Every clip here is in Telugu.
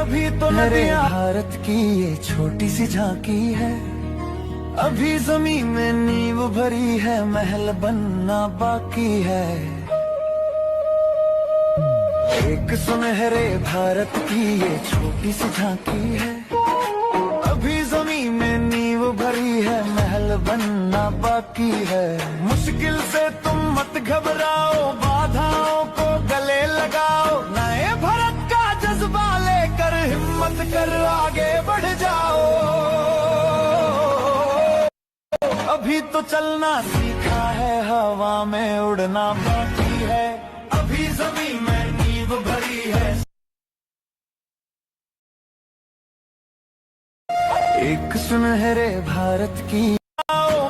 अभी तो नदियां भारत की ये छोटी सी झांकी है, अभी जमीन में नींव भरी है, महल बनना बाकी है। एक सुनहरे भारत की ये छोटी सी झांकी है, अभी जमीन में नींव भरी है, महल बनना बाकी है। मुश्किल से तुम मत घबराओ, बाधाओं को गले लगाओ, नए भारत का जज्बा लेकर हिम्मत कर आगे बढ़ जाओ। अभी तो चलना सीखा है, हवा में उड़ना बाकी है, अभी जमीन में नींव भरी है। एक सुनहरे भारत की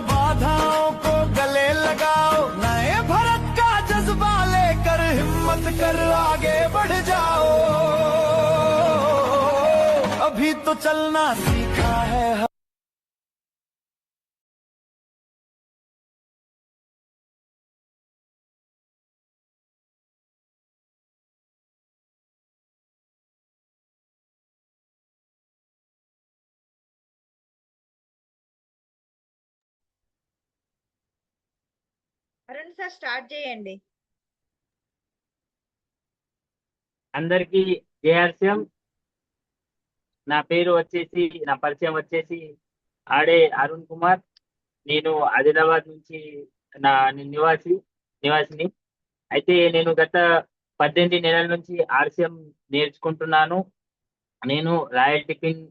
बाधाओं को गले लगाओ, नए भारत का जज्बा लेकर हिम्मत कर आगे बढ़ जाओ। अभी तो चलना सीखा है। అరుణ్ సార్ స్టార్ట్ చేయండి. అందరికీ జయహర్షం. నా పేరు వచ్చేసి, నా పరిచయం వచ్చేసి ఆడే అరుణ్ కుమార్. నేను ఆదిలాబాద్ నుంచి నివాసిని. అయితే నేను గత 18 నెలల నుంచి ఆర్సిఎం నేర్చుకుంటున్నాను. నేను రాయల్ టిఫిన్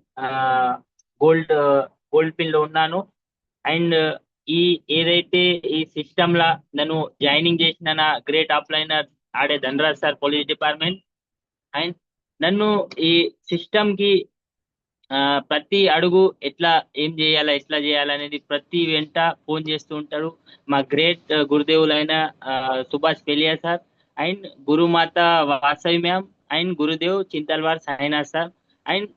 గోల్డ్ పిన్ లో ఉన్నాను. అండ్ ఏదైతే ఈ సిస్టమ్ లా నన్ను జాయినింగ్ చేసిన నా గ్రేట్ అప్లైనర్ ఆడే Dhanraj sir, police department. And నన్ను ఈ సిస్టమ్ కి ప్రతి అడుగు ఎట్లా చేయాలనేది ప్రతి వెంట ఫోన్ చేస్తూ ఉంటాడు మా గ్రేట్ గురుదేవులైన సుభాష్ పెలియా సార్, అండ్ గురుమాత వాసవి మ్యామ్, అండ్ గురుదేవ్ చింతల్వార్ సాయినాథ్ సార్. అండ్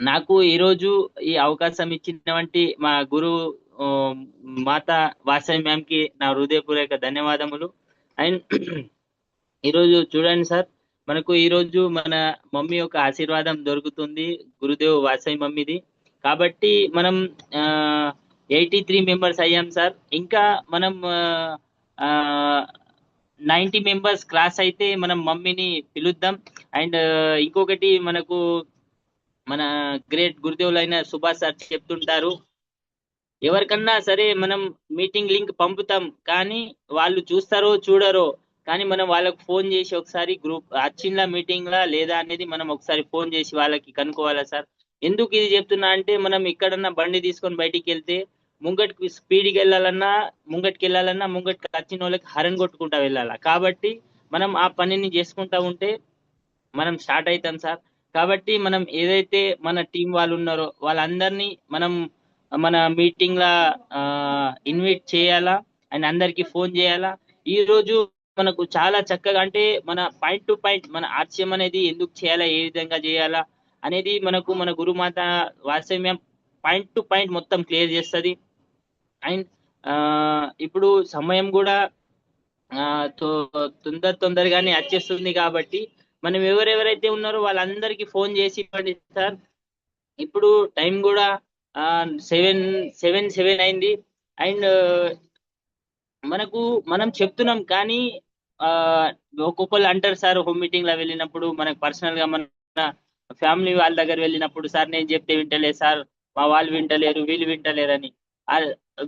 నాకు ఈరోజు ఈ అవకాశం ఇచ్చినటువంటి మా గురు మాత వాసవి మ్యామ్ కి నా హృదయపూర్వక ధన్యవాదములు. అండ్ ఈరోజు చూడండి సార్, మనకు ఈరోజు మన మమ్మీ యొక్క ఆశీర్వాదం దొరుకుతుంది, గురుదేవ్ వాసవి మమ్మీది. కాబట్టి మనం 83 మెంబర్స్ అయ్యాం సార్. ఇంకా మనం 90 మెంబర్స్ క్రాస్ అయితే మనం మమ్మీని పిలుద్దాం. అండ్ ఇంకొకటి, మనకు మన గ్రేట్ గురుదేవులైన సుభాష్ సార్ చెప్తుంటారు, ఎవరికన్నా సరే మనం మీటింగ్ లింక్ పంపుతాం, కానీ వాళ్ళు చూస్తారో చూడరో, కానీ మనం వాళ్ళకు ఫోన్ చేసి ఒకసారి గ్రూప్ వచ్చిందా మీటింగ్ లా లేదా అనేది మనం ఒకసారి ఫోన్ చేసి వాళ్ళకి కనుక్కోవాలా సార్. ఎందుకు ఇది చెప్తున్నా అంటే, మనం ఎక్కడన్నా బండి తీసుకొని బయటికి వెళ్తే ముంగటికి స్పీడ్కి వెళ్ళాలన్నా ముంగటికి వచ్చిన వాళ్ళకి హరన్ కొట్టుకుంటా వెళ్ళాలా. కాబట్టి మనం ఆ పనిని చేసుకుంటా ఉంటే మనం స్టార్ట్ అవుతాం సార్. కాబట్టి మనం ఏదైతే మన టీం వాళ్ళు ఉన్నారో వాళ్ళందరినీ మనం మన మీటింగ్ లా ఇన్వైట్ చేయాలా, అండ్ అందరికి ఫోన్ చేయాలా. ఈ రోజు మనకు చాలా చక్కగా, అంటే మన పాయింట్ టు పాయింట్ మన ఆర్సిఎం అనేది ఎందుకు చేయాలా, ఏ విధంగా చేయాలా అనేది మనకు మన గురుమాత వాసవ్యం పాయింట్ టు పాయింట్ మొత్తం క్లియర్ చేస్తుంది. అండ్ ఇప్పుడు సమయం కూడా తొందరగానే వచ్చేస్తుంది. కాబట్టి మనం ఎవరెవరైతే ఉన్నారో వాళ్ళందరికీ ఫోన్ చేసి ఇవ్వండి సార్. ఇప్పుడు టైం కూడా 7 అయింది. అండ్ మనం చెప్తున్నాం, కానీ ఒక్కొక్కరు అంటారు సార్, హోమ్ మీటింగ్ లో వెళ్ళినప్పుడు మనకు పర్సనల్ గా మన ఫ్యామిలీ వాళ్ళ దగ్గర వెళ్ళినప్పుడు, సార్ నేను చెప్తే వింటలేదు సార్, మా వాళ్ళు వింటలేరు, వీళ్ళు వింటలేరని.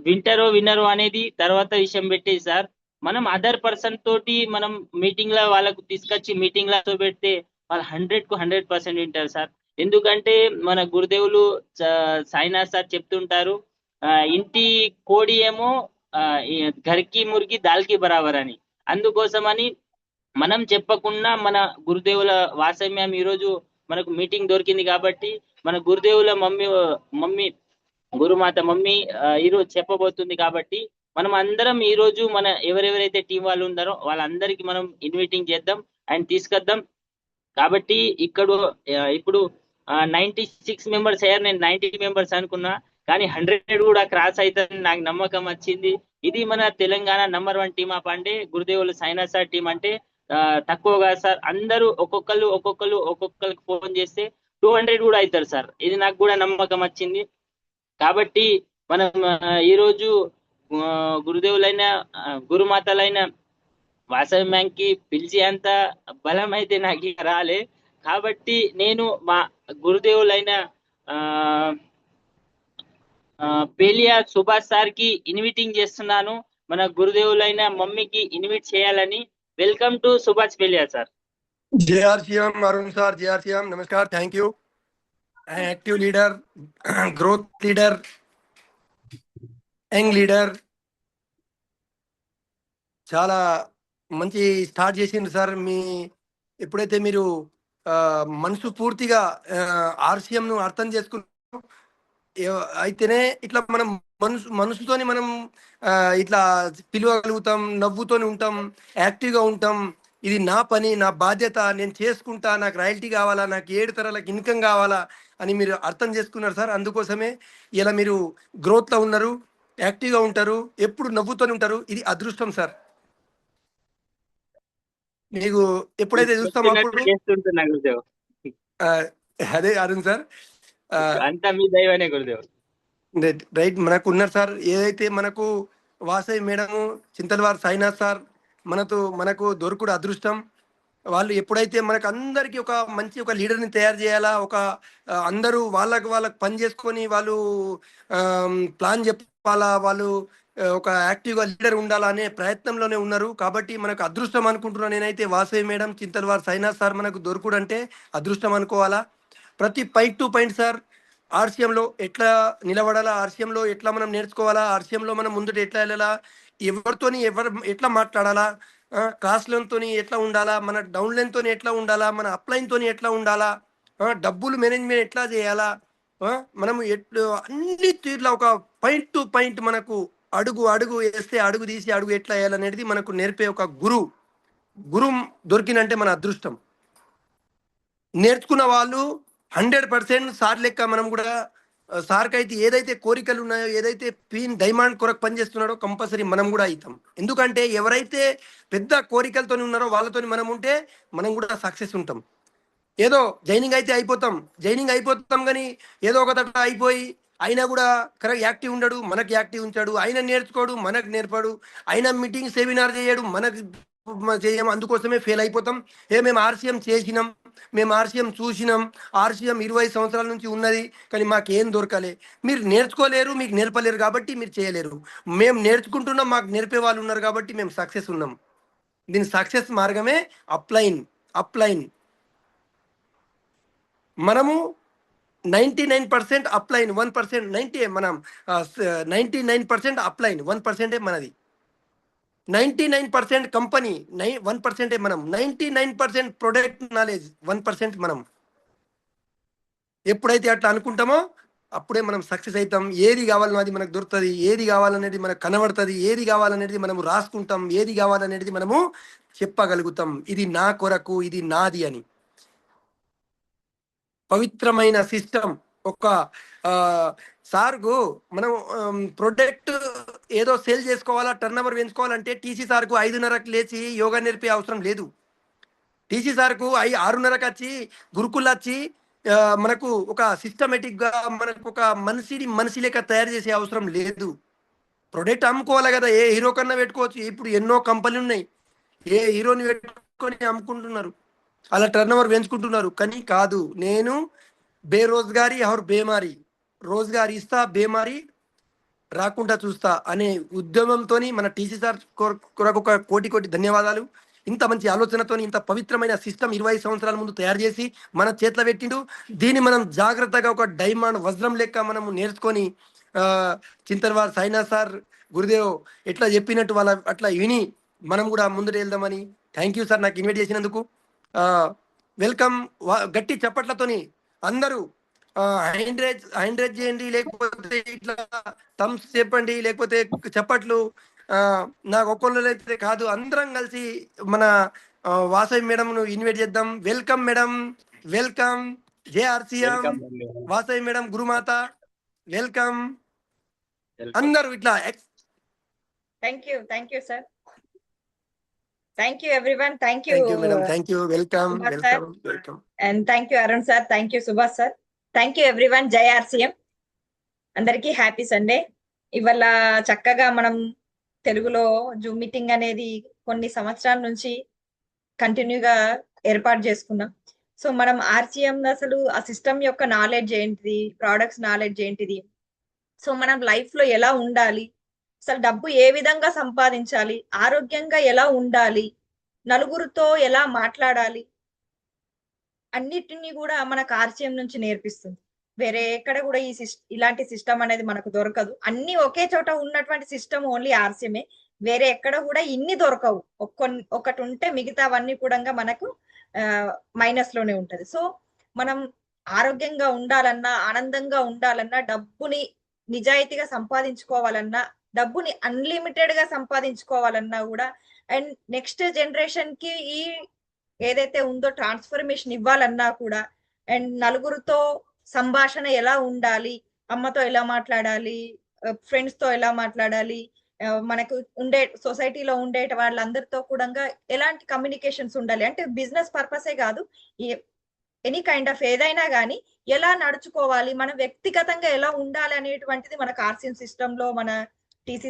వింటారో వినరో అనేది తర్వాత విషయం పెట్టేది సార్. మనం అదర్ పర్సన్ తోటి మనం మీటింగ్ లో వాళ్ళకు తీసుకొచ్చి మీటింగ్ లో పెడితే వాళ్ళు 100% వింటారు సార్. ఎందుకంటే మన గురుదేవులు సాయినాథ్ సార్ చెప్తుంటారు, ఇంటి కోడి ఏమో ఘర్కి మురికి దాల్కి బరాబర్ అని. అందుకోసమని మనం చెప్పకుండా మన గురుదేవుల వాసమ్యం ఈరోజు మనకు మీటింగ్ దొరికింది. కాబట్టి మన గురుదేవుల మమ్మీ గురుమాత మమ్మీ ఈరోజు చెప్పబోతుంది. కాబట్టి మనం అందరం ఈ రోజు మన ఎవరెవరైతే టీం వాళ్ళు ఉన్నారో వాళ్ళందరికీ మనం ఇన్వైటింగ్ చేద్దాం అండ్ తీసుకొద్దాం. కాబట్టి ఇప్పుడు 96 మెంబర్స్ అయ్యారు. నేను 90 మెంబర్స్ అనుకున్నా, కానీ 100 కూడా క్రాస్ అవుతుందని నాకు నమ్మకం వచ్చింది. ఇది మన తెలంగాణ నంబర్ 1 టీమ్ ఆఫ్ అంటే గురుదేవులు సాయినాథ్ సార్ టీం అంటే తక్కువగా సార్. అందరూ ఒక్కొక్కరికి ఫోన్ చేస్తే 200 కూడా అవుతారు సార్. ఇది నాకు కూడా నమ్మకం వచ్చింది. కాబట్టి మనం ఈరోజు గురుదేవులైన గురుమాతలైన వాసవి మ్యామ్కి పిలిచి అంత బలం అయితే నాకు ఇక రాలే. కాబట్టి నేను మా గురుదేవులైన ఆ పేలియా సుభాష్ సార్ కి ఇన్విటింగ్ చేస్తున్నాను. మన గురుదేవులైన మమ్మీకి ఇన్విట్ చేయాలని. Welcome to Subhash Peliya sir. JRCM Arun sir, JRCM, namaskar, thank you. An active leader, growth leader, young leader, చాలా మంచి స్టార్ట్ చేసిండ్రు సార్. ఎప్పుడైతే మీరు మనసు పూర్తిగా ఆర్సీఎంను అర్థం చేసుకున్నారు, అయితేనే ఇట్లా మనం మనసుతోని మనం ఇట్లా పిలవగలుగుతాం, నవ్వుతోని ఉంటాం, యాక్టివ్గా ఉంటాం. ఇది నా పని, నా బాధ్యత, నేను చేసుకుంటా, నాకు రాయల్టీ కావాలా, నాకు 7 తరాలకు ఇన్కమ్ కావాలా అని మీరు అర్థం చేసుకున్నారు సార్. అందుకోసమే ఇలా మీరు గ్రోత్లో ఉన్నారు, యాక్టివ్గా ఉంటారు, ఎప్పుడు నవ్వుతోనే ఉంటారు. ఇది అదృష్టం సార్. మీకు ఎప్పుడైతే చూస్తామో అప్పుడు చేస్తుంటున్నా గురుదేవ్. అదే అరుణ్ సార్, అంతా మీ దైవనే గురుదేవ్. రైట్. మనకు ఉన్నారు సార్. ఏదైతే మనకు వాసవి మేడము, చింతలవారి సాయినాథ్ సార్ మనకు దొరుకుడు అదృష్టం. వాళ్ళు ఎప్పుడైతే మనకు అందరికీ ఒక మంచి ఒక లీడర్ని తయారు చేయాలా, అందరూ వాళ్ళకు పని చేసుకొని వాళ్ళు ప్లాన్ చెప్పాలా, వాళ్ళు ఒక యాక్టివ్గా లీడర్ ఉండాలా అనే ప్రయత్నంలోనే ఉన్నారు. కాబట్టి మనకు అదృష్టం అనుకుంటున్నాను నేనైతే. వాసవి మేడం, చింతలవారి సాయినాథ్ సార్ మనకు దొరుకుడు అంటే అదృష్టం అనుకోవాలా. ప్రతి పాయింట్ టు పాయింట్ సార్, ఆర్సీఎంలో ఎట్లా నిలబడాలా, ఆర్సీఎంలో ఎట్లా మనం నేర్చుకోవాలా, ఆర్సీఎంలో మనం ముందుట ఎట్లా వెళ్ళాలా, ఎవరు ఎట్లా మాట్లాడాలా, క్రాస్లతో ఎట్లా ఉండాలా, మన డౌన్లైన్తో ఎట్లా ఉండాలా, మన అప్లైన్తో ఎట్లా ఉండాలా, డబ్బులు మేనేజ్మెంట్ ఎట్లా చేయాలా, మనము అన్ని తీర్ల ఒక పాయింట్ టు పాయింట్ మనకు అడుగు వేస్తే అడుగు తీసి అడుగు ఎట్లా వేయాలనేది మనకు నేర్పే ఒక గురు దొరికినంటే మన అదృష్టం. నేర్చుకున్న వాళ్ళు 100% సార్ లెక్క మనం కూడా సార్కి అయితే ఏదైతే కోరికలు ఉన్నాయో, ఏదైతే డైమాండ్ కొరకు పనిచేస్తున్నాడో కంపల్సరీ మనం కూడా అవుతాం. ఎందుకంటే ఎవరైతే పెద్ద కోరికలతో ఉన్నారో వాళ్ళతో మనం ఉంటే మనం కూడా సక్సెస్ ఉంటాం. ఏదో జైనింగ్ అయిపోతాం కానీ ఏదో ఒక దగ్గర అయిపోయి అయినా కూడా కరెక్ట్ యాక్టివ్ ఉండడు, మనకి యాక్టివ్ ఉంచాడు. ఆయన నేర్చుకోడు, మనకు నేర్పడు. ఆయన మీటింగ్ సెమినార్ చేయడు, మనకు చేయము. అందుకోసమే ఫెయిల్ అయిపోతాం. మేము ఆర్సీఎం చేసినాం, మేము ఆర్సీఎం చూసినాం, ఆర్సీఎం 20 సంవత్సరాల నుంచి ఉన్నది, కానీ మాకేం దొరకలే. మీరు నేర్చుకోలేరు, మీకు నేర్పలేరు కాబట్టి మీరు చేయలేరు. మేము నేర్చుకుంటున్నాం, మాకు నేర్పే వాళ్ళు ఉన్నారు కాబట్టి మేము సక్సెస్ ఉన్నాం. దీని సక్సెస్ మార్గమే అప్లైన్. మనము 99% అప్లైన్, 1% మనం 99% అప్లైన్, 1% మనది. 99% కంపెనీ, 1% మనం. 99% ప్రొడక్ట్ నాలెడ్జ్, 1% మనం. ఎప్పుడైతే అట్లా అనుకుంటామో అప్పుడే మనం సక్సెస్ అవుతాం. ఏది కావాలన్నో అది మనకు దొరుకుతుంది, ఏది కావాలనేది మనకు కనబడుతుంది, ఏది కావాలనేది మనము రాసుకుంటాం, ఏది కావాలనేది మనము చెప్పగలుగుతాం. ఇది నా కొరకు, ఇది నాది అని. పవిత్రమైన సిస్టమ్. ఒక సార్కు మనం ప్రొడక్ట్ ఏదో సేల్ చేసుకోవాలా, టర్న్ ఓవర్ పెంచుకోవాలంటే టీసీ సార్కు 5:30కి లేచి యోగా నేర్పే అవసరం లేదు. టీసీ సార్కు 6:30కి వచ్చి గురుకులు వచ్చి మనకు ఒక సిస్టమేటిక్గా మనకు ఒక మనిషి లెక్క తయారు చేసే అవసరం లేదు. ప్రొడక్ట్ అమ్ముకోవాలి కదా, ఏ హీరో కన్నా పెట్టుకోవచ్చు. ఇప్పుడు ఎన్నో కంపెనీలు ఉన్నాయి, ఏ హీరోని పెట్టుకొని అమ్ముకుంటున్నారు, అలా టర్న్ ఓవర్ పెంచుకుంటున్నారు. కానీ కాదు, నేను బేరోజ్గారీ ఆర్ బేమారీ, రోజ్గార్ ఇస్తా, బేమారీ రాకుండా చూస్తా అనే ఉద్యమంతో మన టీసీ సార్ కొరకు ఒక కోటి ధన్యవాదాలు. ఇంత మంచి ఆలోచనతో ఇంత పవిత్రమైన సిస్టమ్ 20 సంవత్సరాల ముందు తయారు చేసి మన చేతిలో పెట్టిండు. దీన్ని మనం జాగ్రత్తగా ఒక డైమండ్ వజ్రం లెక్క మనము నేర్చుకొని చింతలవారి సాయినాథ్ సార్, గురుదేవ్ ఎట్లా చెప్పినట్టు వాళ్ళ అట్లా విని మనం కూడా ముందుకు వెళ్దామని. థ్యాంక్ యూ సార్ నాకు ఇన్వైట్ చేసినందుకు. వెల్కమ్. గట్టి చప్పట్లతోని అందరూ హ్యాండ్ రేజ్ చేయండి, లేకపోతే ఇట్లా థమ్స్ చెప్పండి, లేకపోతే చప్పట్లు. నాకు ఒక్కళ్ళు అయితే కాదు, అందరం కలిసి మన వాసవి మేడంను ఇన్వైట్ చేద్దాం. Welcome madam, welcome. JRCM Vasavi madam, గురుమాత, వెల్కమ్. అందరూ ఇట్లా. Thank you sir. Thank you, everyone. Thank you, thank you madam, thank you, welcome Subhash sir. Welcome welcome. and thank you, Arun sir. Thank you, Subhash sir. Thank you, everyone. Jai RCM. అందరికీ హ్యాపీ సండే. ఇవాళ చక్కగా మనం తెలుగులో జూమ్ మీటింగ్ అనేది కొన్ని సంవత్సరాల నుంచి కంటిన్యూగా ఏర్పాటు చేసుకున్నాం. సో మనం ఆర్సిఎం అసలు ఆ సిస్టమ్ యొక్క నాలెడ్జ్ ఏంటిది, ప్రోడక్ట్స్ నాలెడ్జ్ ఏంటిది, సో మనం లైఫ్ లో ఎలా ఉండాలి, అసలు డబ్బు ఏ విధంగా సంపాదించాలి, ఆరోగ్యంగా ఎలా ఉండాలి, నలుగురితో ఎలా మాట్లాడాలి, అన్నిటినీ కూడా మనకు ఆర్సిఎం నుంచి నేర్పిస్తుంది. వేరే ఎక్కడ కూడా ఇలాంటి సిస్టమ్ అనేది మనకు దొరకదు. అన్ని ఒకే చోట ఉన్నటువంటి సిస్టమ్ ఓన్లీ ఆర్సిఎమే. వేరే ఎక్కడ కూడా ఇన్ని దొరకవు. ఒకటి ఉంటే మిగతావన్నీ కూడా మనకు మైనస్ లోనే ఉంటది. సో మనం ఆరోగ్యంగా ఉండాలన్నా, ఆనందంగా ఉండాలన్నా, డబ్బుని నిజాయితీగా సంపాదించుకోవాలన్నా, డబ్బుని అన్లిమిటెడ్ గా సంపాదించుకోవాలన్నా కూడా, అండ్ నెక్స్ట్ జనరేషన్ కి ఈ ఏదైతే ఉందో ట్రాన్స్ఫర్మేషన్ ఇవ్వాలన్నా కూడా, అండ్ నలుగురితో సంభాషణ ఎలా ఉండాలి, అమ్మతో ఎలా మాట్లాడాలి, ఫ్రెండ్స్ తో ఎలా మాట్లాడాలి, మనకు ఉండే సొసైటీలో ఉండే వాళ్ళందరితో కూడా ఎలాంటి కమ్యూనికేషన్స్ ఉండాలి, అంటే బిజినెస్ పర్పసే కాదు, ఎనీ కైండ్ ఆఫ్ ఏదైనా కానీ ఎలా నడుచుకోవాలి, మనం వ్యక్తిగతంగా ఎలా ఉండాలి అనేటువంటిది మనకు ఆర్సిఎం సిస్టమ్ లో మన టీసీ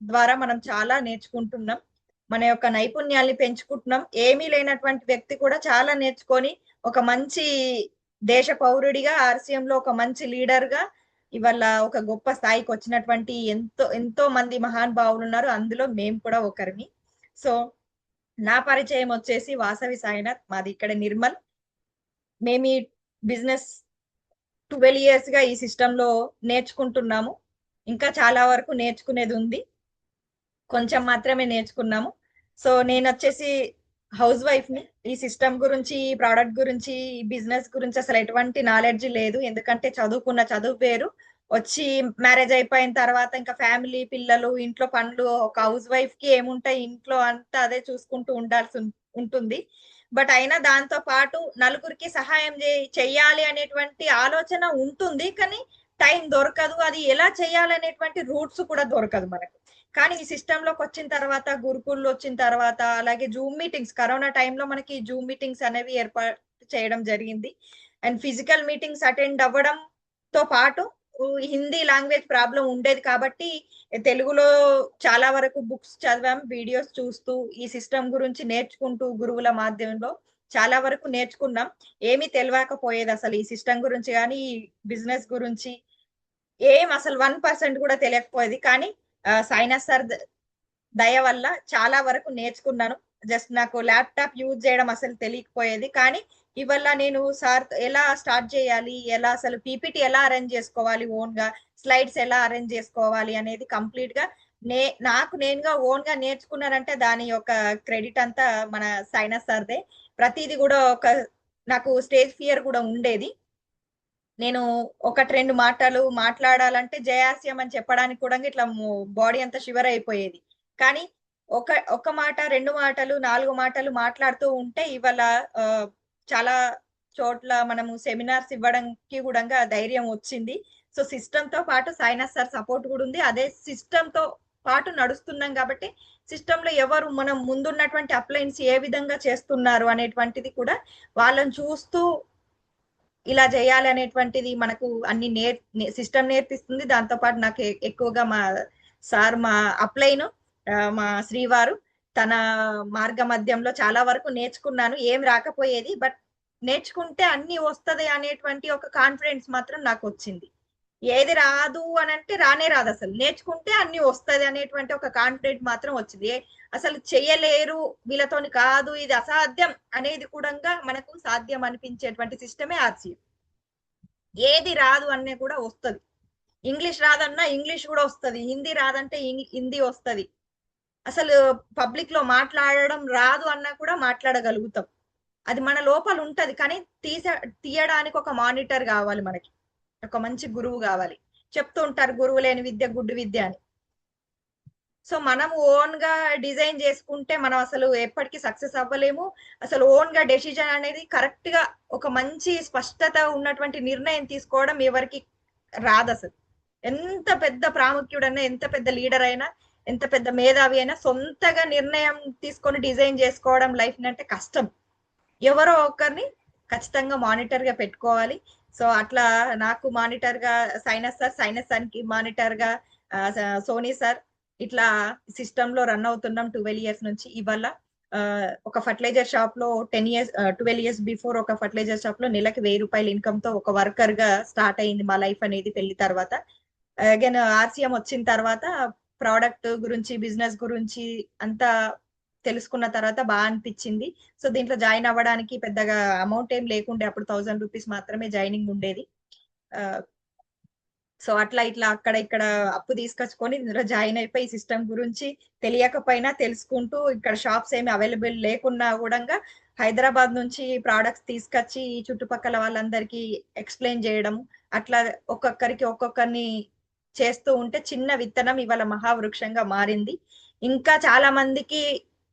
ద్వారా మనం చాలా నేర్చుకుంటున్నాం. మన యొక్క నైపుణ్యాన్ని పెంచుకుంటున్నాం. ఏమీ లేనటువంటి వ్యక్తి కూడా చాలా నేర్చుకొని ఒక మంచి దేశ పౌరుడిగా, ఆర్సిఎం లో ఒక మంచి లీడర్ గా ఇవాళ ఒక గొప్ప స్థాయికి వచ్చినటువంటి ఎంతో మంది మహానుభావులు ఉన్నారు. అందులో మేము కూడా ఒకరిని. సో నా పరిచయం వచ్చేసి వాసవి సాయినాథ్, మాది ఇక్కడ నిర్మల్. మేము ఈ బిజినెస్ 12 years గా ఈ సిస్టమ్ లో నేర్చుకుంటున్నాము. ఇంకా చాలా వరకు నేర్చుకునేది ఉంది, కొంచెం మాత్రమే నేర్చుకున్నాము. సో నేను వచ్చేసి హౌస్ వైఫ్ ని. ఈ సిస్టమ్ గురించి, ఈ ప్రోడక్ట్ గురించి, ఈ బిజినెస్ గురించి అసలు ఎటువంటి నాలెడ్జ్ లేదు. ఎందుకంటే చదువుకున్న చదువు వేరు, వచ్చి మ్యారేజ్ అయిపోయిన తర్వాత ఇంకా ఫ్యామిలీ, పిల్లలు, ఇంట్లో పనులు, ఒక హౌస్ వైఫ్ కి ఏముంటాయి, ఇంట్లో అంతా అదే చూసుకుంటూ ఉండాల్సి ఉంటుంది. బట్ అయినా దాంతో పాటు నలుగురికి సహాయం చెయ్యాలి అనేటువంటి ఆలోచన ఉంటుంది, కానీ టైం దొరకదు. అది ఎలా చేయాలి అనేటువంటి రూట్స్ కూడా దొరకదు మనకు. కానీ ఈ సిస్టమ్ లోకి వచ్చిన తర్వాత, గురుకుల్లో వచ్చిన తర్వాత, అలాగే జూమ్ మీటింగ్స్, కరోనా టైంలో మనకి జూమ్ మీటింగ్స్ అనేవి ఏర్పాటు చేయడం జరిగింది. అండ్ ఫిజికల్ మీటింగ్స్ అటెండ్ అవ్వడంతో పాటు హిందీ లాంగ్వేజ్ ప్రాబ్లం ఉండేది కాబట్టి తెలుగులో చాలా వరకు బుక్స్ చదివాం, వీడియోస్ చూస్తూ ఈ సిస్టమ్ గురించి నేర్చుకుంటూ గురువుల మాధ్యమంలో చాలా వరకు నేర్చుకున్నాం. ఏమీ తెలియకపోయేది అసలు ఈ సిస్టమ్ గురించి, కానీ ఈ బిజినెస్ గురించి అసలు 1% కూడా తెలియకపోయేది. కానీ సాయినాథ్ సార్ దయ వల్ల చాలా వరకు నేర్చుకున్నాను. జస్ట్ నాకు ల్యాప్టాప్ యూజ్ చేయడం అసలు తెలియకపోయేది, కానీ ఇవల్ల నేను సార్ ఎలా స్టార్ట్ చేయాలి, ఎలా అసలు పీపీటీ ఎలా అరేంజ్ చేసుకోవాలి, ఓన్ గా స్లైడ్స్ ఎలా అరేంజ్ చేసుకోవాలి అనేది కంప్లీట్ గా నాకు నేనుగా ఓన్ గా నేర్చుకున్నానంటే దాని యొక్క క్రెడిట్ అంతా మన సాయినాథ్ సార్దే. ప్రతిది కూడా నాకు స్టేజ్ ఫియర్ కూడా ఉండేది. నేను 1-2 మాటలు మాట్లాడాలంటే జయాస్యం అని చెప్పడానికి కూడా ఇట్లా బాడీ అంతా షివర్ అయిపోయేది. కానీ ఒక మాట, 2 మాటలు, 4 మాటలు మాట్లాడుతూ ఉంటే ఇవాళ చాలా చోట్ల మనము సెమినార్స్ ఇవ్వడానికి కూడా ధైర్యం వచ్చింది. సో సిస్టమ్ తో పాటు సాయినాథ్ సార్ సపోర్ట్ కూడా ఉంది. అదే సిస్టమ్ తో పాటు నడుస్తున్నాం కాబట్టి సిస్టమ్ లో ఎవరు మనం ముందున్నటువంటి అప్లైన్స్ ఏ విధంగా చేస్తున్నారు అనేటువంటిది కూడా వాళ్ళని చూస్తూ ఇలా చేయాలి అనేటువంటిది మనకు అన్ని సిస్టమ్ నేర్పిస్తుంది. దాంతో పాటు నాకు ఎక్కువగా మా సార్, మా అప్లైన్, మా శ్రీవారు తన మార్గ మధ్యంలో చాలా వరకు నేర్చుకున్నాను. ఏం రాకపోయేది, బట్ నేర్చుకుంటే అన్ని వస్తది అనేటువంటి ఒక కాన్ఫిడెన్స్ మాత్రం నాకు వచ్చింది. ఏది రాదు అని అంటే రానే రాదు, అసలు నేర్చుకుంటే అన్ని వస్తది అనేటువంటి ఒక కాన్ఫిడెంట్ మాత్రం వచ్చింది. అసలు చెయ్యలేరు, వీళ్ళతోని కాదు, ఇది అసాధ్యం అనేది కూడా మనకు సాధ్యం అనిపించేటువంటి సిస్టమే ఆర్సిఎం. ఏది రాదు అనే కూడా వస్తది. ఇంగ్లీష్ రాదన్నా ఇంగ్లీష్ కూడా వస్తది, హిందీ రాదంటే హిందీ వస్తది. అసలు పబ్లిక్ లో మాట్లాడడం రాదు అన్నా కూడా మాట్లాడగలుగుతాం. అది మన లోపల ఉంటది, కానీ తీయడానికి ఒక మానిటర్ కావాలి, మనకి ఒక మంచి గురువు కావాలి. చెప్తూ ఉంటారు గురువు లేని విద్య గుడ్డు విద్య అని. సో మనం ఓన్ గా డిజైన్ చేసుకుంటే మనం అసలు ఎప్పటికీ సక్సెస్ అవ్వలేము. అసలు ఓన్ గా డెసిజన్ అనేది కరెక్ట్ గా ఒక మంచి స్పష్టత ఉన్నటువంటి నిర్ణయం తీసుకోవడం ఎవరికి రాదు. అసలు ఎంత పెద్ద ప్రాముఖ్యుడన్నా, ఎంత పెద్ద లీడర్ అయినా ఎంత పెద్ద మేధావి అయినా సొంతగా నిర్ణయం తీసుకొని డిజైన్ చేసుకోవడం లైఫ్ అంటే కష్టం. ఎవరో ఒకరిని ఖచ్చితంగా మానిటర్ గా పెట్టుకోవాలి. సో అట్లా నాకు మానిటర్ గా సైనస్ సార్, సైనస్ సార్ కి మానిటర్ గా సోనీ సార్, ఇట్లా సిస్టమ్ లో రన్ అవుతున్నాం 12 ఇయర్స్ నుంచి. ఇవాళ ఒక ఫర్టిలైజర్ షాప్ లో 12 ఇయర్స్ బిఫోర్ ఒక ఫర్టిలైజర్ షాప్ లో నెలకి 1000 రూపాయల ఇన్కమ్ తో ఒక వర్కర్ గా స్టార్ట్ అయింది మా లైఫ్ అనేది పెళ్లి తర్వాత. అగైన్ ఆర్సీఎం వచ్చిన తర్వాత ప్రోడక్ట్ గురించి, బిజినెస్ గురించి అంతా తెలుసుకున్న తర్వాత బాగా అనిపించింది. సో దీంట్లో జాయిన్ అవ్వడానికి పెద్దగా అమౌంట్ ఏం లేకుండే, అప్పుడు 1000 రూపీస్ మాత్రమే జాయినింగ్ ఉండేది. సో అట్లా ఇట్లా అక్కడ ఇక్కడ అప్పు తీసుకొచ్చుకొని ఇందులో జాయిన్ అయిపోయి సిస్టమ్ గురించి తెలియకపోయినా తెలుసుకుంటూ, ఇక్కడ షాప్స్ ఏమి అవైలబుల్ లేకున్నా కూడా హైదరాబాద్ నుంచి ప్రోడక్ట్స్ తీసుకొచ్చి ఈ చుట్టుపక్కల వాళ్ళందరికీ ఎక్స్ప్లెయిన్ చేయడం, అట్లా ఒక్కొక్కరిని చేస్తూ ఉంటే చిన్న విత్తనం ఇవాళ మహావృక్షంగా మారింది. ఇంకా చాలా మందికి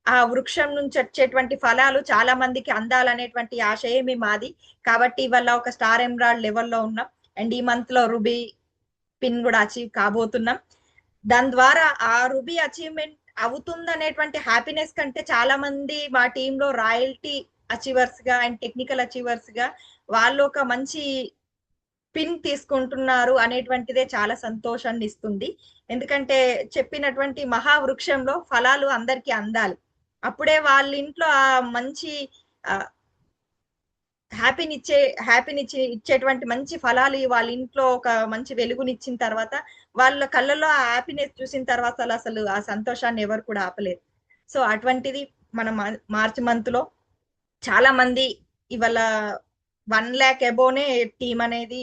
ఆ వృక్షం నుంచి వచ్చేటువంటి ఫలాలు చాలా మందికి అందాలనేటువంటి ఆశయమే మాది. కాబట్టి ఇవాళ ఒక స్టార్ ఎమరాల్డ్ లెవెల్లో ఉన్నాం. అండ్ ఈ మంత్ లో రూబీ పిన్ కూడా అచీవ్ కాబోతున్నాం. దాని ద్వారా ఆ రూబీ అచీవ్మెంట్ అవుతుందనేటువంటి హ్యాపీనెస్ కంటే చాలా మంది మా టీంలో రాయల్టీ అచీవర్స్ గా అండ్ టెక్నికల్ అచీవర్స్ గా వాళ్ళు ఒక మంచి పిన్ తీసుకుంటున్నారు అనేటువంటిదే చాలా సంతోషాన్ని ఇస్తుంది. ఎందుకంటే చెప్పినటువంటి మహావృక్షంలో ఫలాలు అందరికీ అందాలి. అప్పుడే వాళ్ళ ఇంట్లో ఆ మంచి ఇచ్చేటువంటి మంచి ఫలాలు వాళ్ళ ఇంట్లో ఒక మంచి వెలుగునిచ్చిన తర్వాత వాళ్ళ కళ్ళలో ఆ హ్యాపీనెస్ చూసిన తర్వాత అసలు ఆ సంతోషాన్ని ఎవరు కూడా ఆపలేరు. సో అటువంటిది మన మార్చి మంత్ లో చాలా మంది ఇవాళ 1 lakh అబోనే టీం అనేది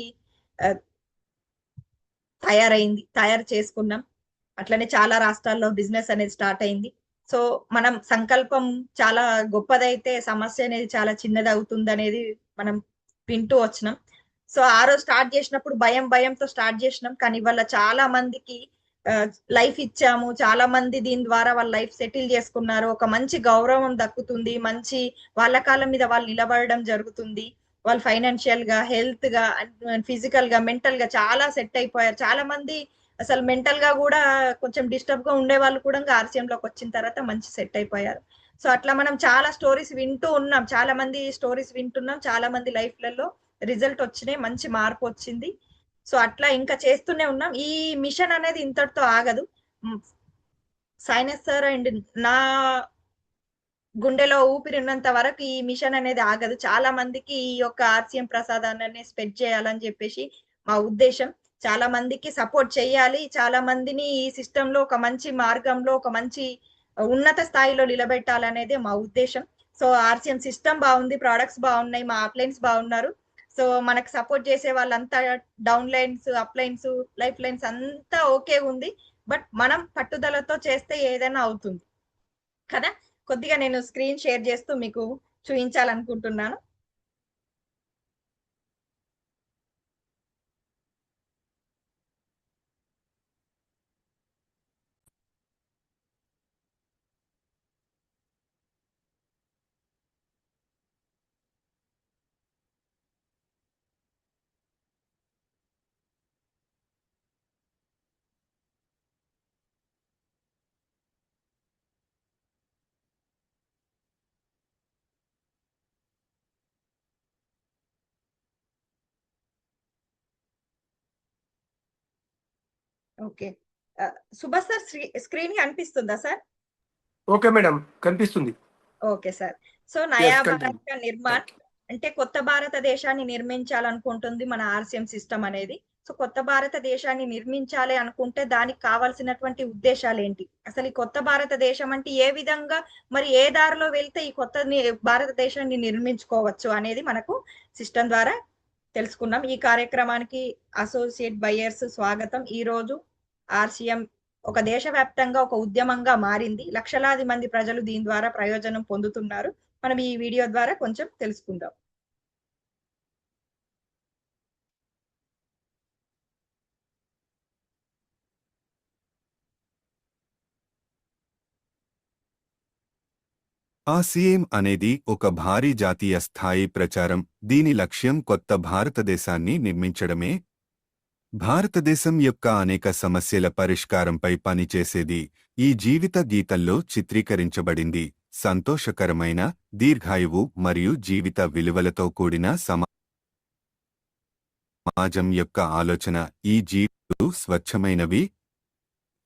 తయారు చేసుకున్నాం. అట్లనే చాలా రాష్ట్రాల్లో బిజినెస్ అనేది స్టార్ట్ అయింది. సో మనం సంకల్పం చాలా గొప్పదైతే సమస్య అనేది చాలా చిన్నది అవుతుంది అనేది మనం వింటూ వచ్చినాం. సో ఆ రోజు స్టార్ట్ చేసినప్పుడు భయంతో స్టార్ట్ చేసినాం. కానీ ఇవాళ చాలా మందికి లైఫ్ ఇచ్చాము. చాలా మంది దీని ద్వారా వాళ్ళ లైఫ్ సెటిల్ చేసుకున్నారు. ఒక మంచి గౌరవం దక్కుతుంది. మంచి వాళ్ళ కాళ్ళ మీద వాళ్ళు నిలబడడం జరుగుతుంది. వాళ్ళు ఫైనాన్షియల్ గా, హెల్త్ గా, ఫిజికల్ గా, మెంటల్ గా చాలా సెట్ అయిపోయారు. చాలా మంది అసలు మెంటల్ గా కూడా కొంచెం డిస్టర్బ్ గా ఉండే వాళ్ళు కూడా ఆర్సీఎం లోకి వచ్చిన తర్వాత మంచి సెట్ అయిపోయారు. సో అట్లా మనం చాలా స్టోరీస్ వింటూ ఉన్నాం. చాలా మంది స్టోరీస్ వింటున్నాం. చాలా మంది లైఫ్లలో రిజల్ట్ వచ్చినాయి. మంచి మార్పు వచ్చింది. సో అట్లా ఇంకా చేస్తూనే ఉన్నాం. ఈ మిషన్ అనేది ఇంతటితో ఆగదు. సైనస్ సార్ అండ్ నా గుండెలో ఊపిరి ఉన్నంత వరకు ఈ మిషన్ అనేది ఆగదు. చాలా మందికి ఈ యొక్క ఆర్సీఎం ప్రసాదాన్ని స్ప్రెడ్ చేయాలని చెప్పేసి మా ఉద్దేశం. చాలా మందికి సపోర్ట్ చేయాలి. చాలా మందిని ఈ సిస్టమ్ లో ఒక మంచి మార్గంలో, ఒక మంచి ఉన్నత స్థాయిలో నిలబెట్టాలనేదే మా ఉద్దేశం. సో ఆర్సీఎం సిస్టమ్ బాగుంది, ప్రోడక్ట్స్ బాగున్నాయి, మా అప్లైన్స్ బాగున్నారు. సో మనకు సపోర్ట్ చేసే వాళ్ళంతా down lines, up lines, life lines అంతా ఓకే ఉంది. బట్ మనం పట్టుదలతో చేస్తే ఏదైనా అవుతుంది కదా. కొద్దిగా నేను స్క్రీన్ షేర్ చేస్తూ మీకు చూపించాలనుకుంటున్నాను. ఓకే, సుభాష్ సార్ స్క్రీన్ కనిపిస్తుందా సార్? ఓకే మేడం, కనిపిస్తుంది. Okay sir. సో నయా continue. భారత్ కా నిర్మాణ్ అంటే కొత్త భారతదేశాన్ని నిర్మించాలనుకుంటుంది మన ఆర్సీఎం సిస్టమ్ అనేది. సో కొత్త భారతదేశాన్ని నిర్మించాలి అనుకుంటే దానికి కావాల్సినటువంటి ఉద్దేశాలు ఏంటి, అసలు ఈ కొత్త భారతదేశం అంటే ఏ విధంగా, మరి ఏ దారిలో వెళ్తే ఈ కొత్త భారతదేశాన్ని నిర్మించుకోవచ్చు అనేది మనకు సిస్టమ్ ద్వారా తెలుసుకున్నాం. ఈ కార్యక్రమానికి అసోసియేట్ బయ్యర్స్ స్వాగతం. ఈ రోజు ఆర్సీఎం ఒక దేశవ్యాప్తంగా ఒక ఉద్యమంగా మారింది. లక్షలాది మంది ప్రజలు దీని ద్వారా ప్రయోజనం పొందుతున్నారు. మనం ఈ వీడియో ద్వారా కొంచెం తెలుసుకుందాం. ఆర్సీఎం అనేది ఒక భారీ జాతీయ స్థాయి ప్రచారం. దీని లక్ష్యం కొత్త భారతదేశాన్ని నిర్మించడమే. భారతదేశం యొక్క అనేక సమస్యల పరిష్కారంపై పనిచేసేది. ఈ జీవిత గీతంలో చిత్రీకరించబడింది. సంతోషకరమైన, దీర్ఘాయువు మరియు జీవిత విలువలతో కూడిన సమాజం యొక్క ఆలోచన. ఈ జీవులు స్వచ్ఛమైనవి,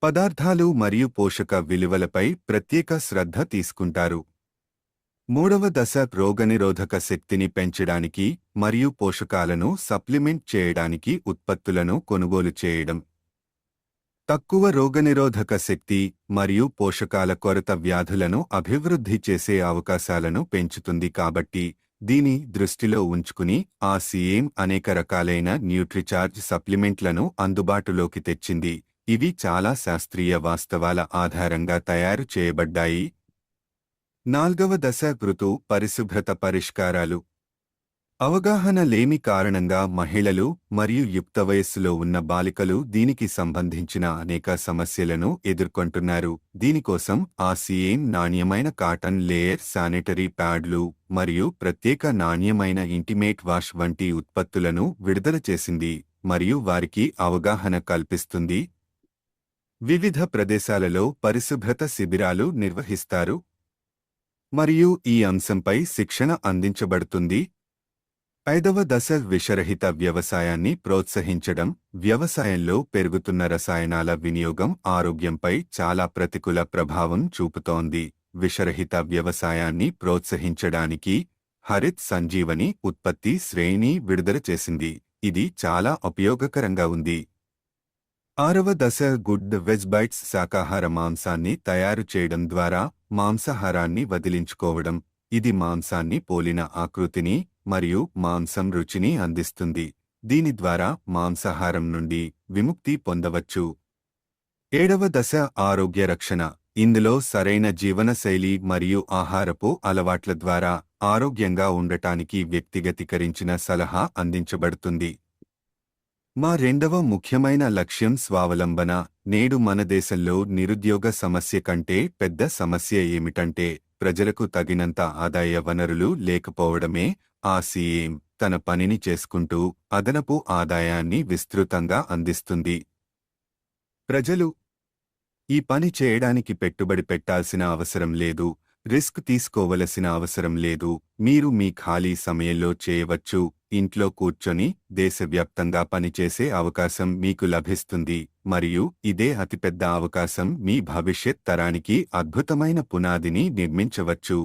పదార్థాలు మరియు పోషక విలువలపై ప్రత్యేక శ్రద్ధ తీసుకుంటారు. మూడవ దశ రోగనిరోధక శక్తిని పెంచడానికి మరియు పోషకాలను సప్లిమెంట్ చేయడానికి ఉత్పత్తులను కొనుగోలు చేయడం. తక్కువ రోగనిరోధక శక్తి మరియు పోషకాల కొరత వ్యాధులను అభివృద్ధి చేసే అవకాశాలను పెంచుతుంది. కాబట్టి దీని దృష్టిలో ఉంచుకుని ఆర్సీఎం అనేక రకాలైన న్యూట్రిచార్జ్ సప్లిమెంట్లను అందుబాటులోకి తెచ్చింది. ఇవి చాలా శాస్త్రీయ వాస్తవాల ఆధారంగా తయారు చేయబడ్డాయి. నాల్గవ దశ పరిశుభ్రత పరిష్కారాలు. అవగాహన లేమి కారణంగా మహిళలు మరియు యుక్త వయస్సులో ఉన్న బాలికలు దీనికి సంబంధించిన అనేక సమస్యలను ఎదుర్కొంటున్నారు. దీనికోసం ఆర్సీఎం నాణ్యమైన కాటన్ లేయర్ శానిటరీ ప్యాడ్లు మరియు ప్రత్యేక నాణ్యమైన ఇంటిమేట్ వాష్ వంటి ఉత్పత్తులను విడుదల చేసింది మరియు వారికి అవగాహన కల్పిస్తుంది. వివిధ ప్రదేశాలలో పరిశుభ్రత శిబిరాలు నిర్వహిస్తారు మరియు ఈ అంశంపై శిక్షణ అందించబడుతుంది. ఐదవ దశ విషరహిత వ్యవసాయాన్ని ప్రోత్సహించడం. వ్యవసాయంలో పెరుగుతున్న రసాయనాల వినియోగం ఆరోగ్యంపై చాలా ప్రతికూల ప్రభావం చూపుతోంది. విషరహిత వ్యవసాయాన్ని ప్రోత్సహించడానికి హరిత్ సంజీవని ఉత్పత్తి శ్రేణి విడుదల చేసింది. ఇది చాలా ఉపయోగకరంగా ఉంది. ఆరవ దశ గుడ్ వెజ్ బైట్స్. శాకాహార మాంసాన్ని తయారు చేయడం ద్వారా మాంసాహారాన్ని వదిలించుకోవడం. ఇది మాంసాన్ని పోలిన ఆకృతిని మరియు మాంసం రుచిని అందిస్తుంది. దీని ద్వారా మాంసాహారం నుండి విముక్తి పొందవచ్చు. ఏడవ దశ ఆరోగ్య రక్షణ. ఇందులో సరైన జీవనశైలి మరియు ఆహారపు అలవాట్ల ద్వారా ఆరోగ్యంగా ఉండటానికి వ్యక్తిగతీకరించిన సలహా అందించబడుతుంది. మా రెండవ ముఖ్యమైన లక్ష్యం స్వావలంబన. నేడు మన దేశంలో నిరుద్యోగ సమస్య కంటే పెద్ద సమస్య ఏమిటంటే ప్రజలకు తగినంత ఆదాయ వనరులు లేకపోవడమే. ఆర్సీఎం తన పనిని చేసుకుంటూ అదనపు ఆదాయాన్ని విస్తృతంగా అందిస్తుంది. ప్రజలు ఈ పని చేయడానికి పెట్టుబడి పెట్టాల్సిన అవసరం లేదు, రిస్క్ తీసుకోవలసిన అవసరం లేదు. మీరు మీ ఖాళీ సమయంలో చేయవచ్చు. ఇంట్లో కూర్చొని దేశవ్యాప్తంగా పనిచేసే అవకాశం మీకు లభిస్తుంది మరియు ఇదే అతిపెద్ద అవకాశం. మీ భవిష్యత్ తరానికి అద్భుతమైన పునాదిని నిర్మించవచ్చు.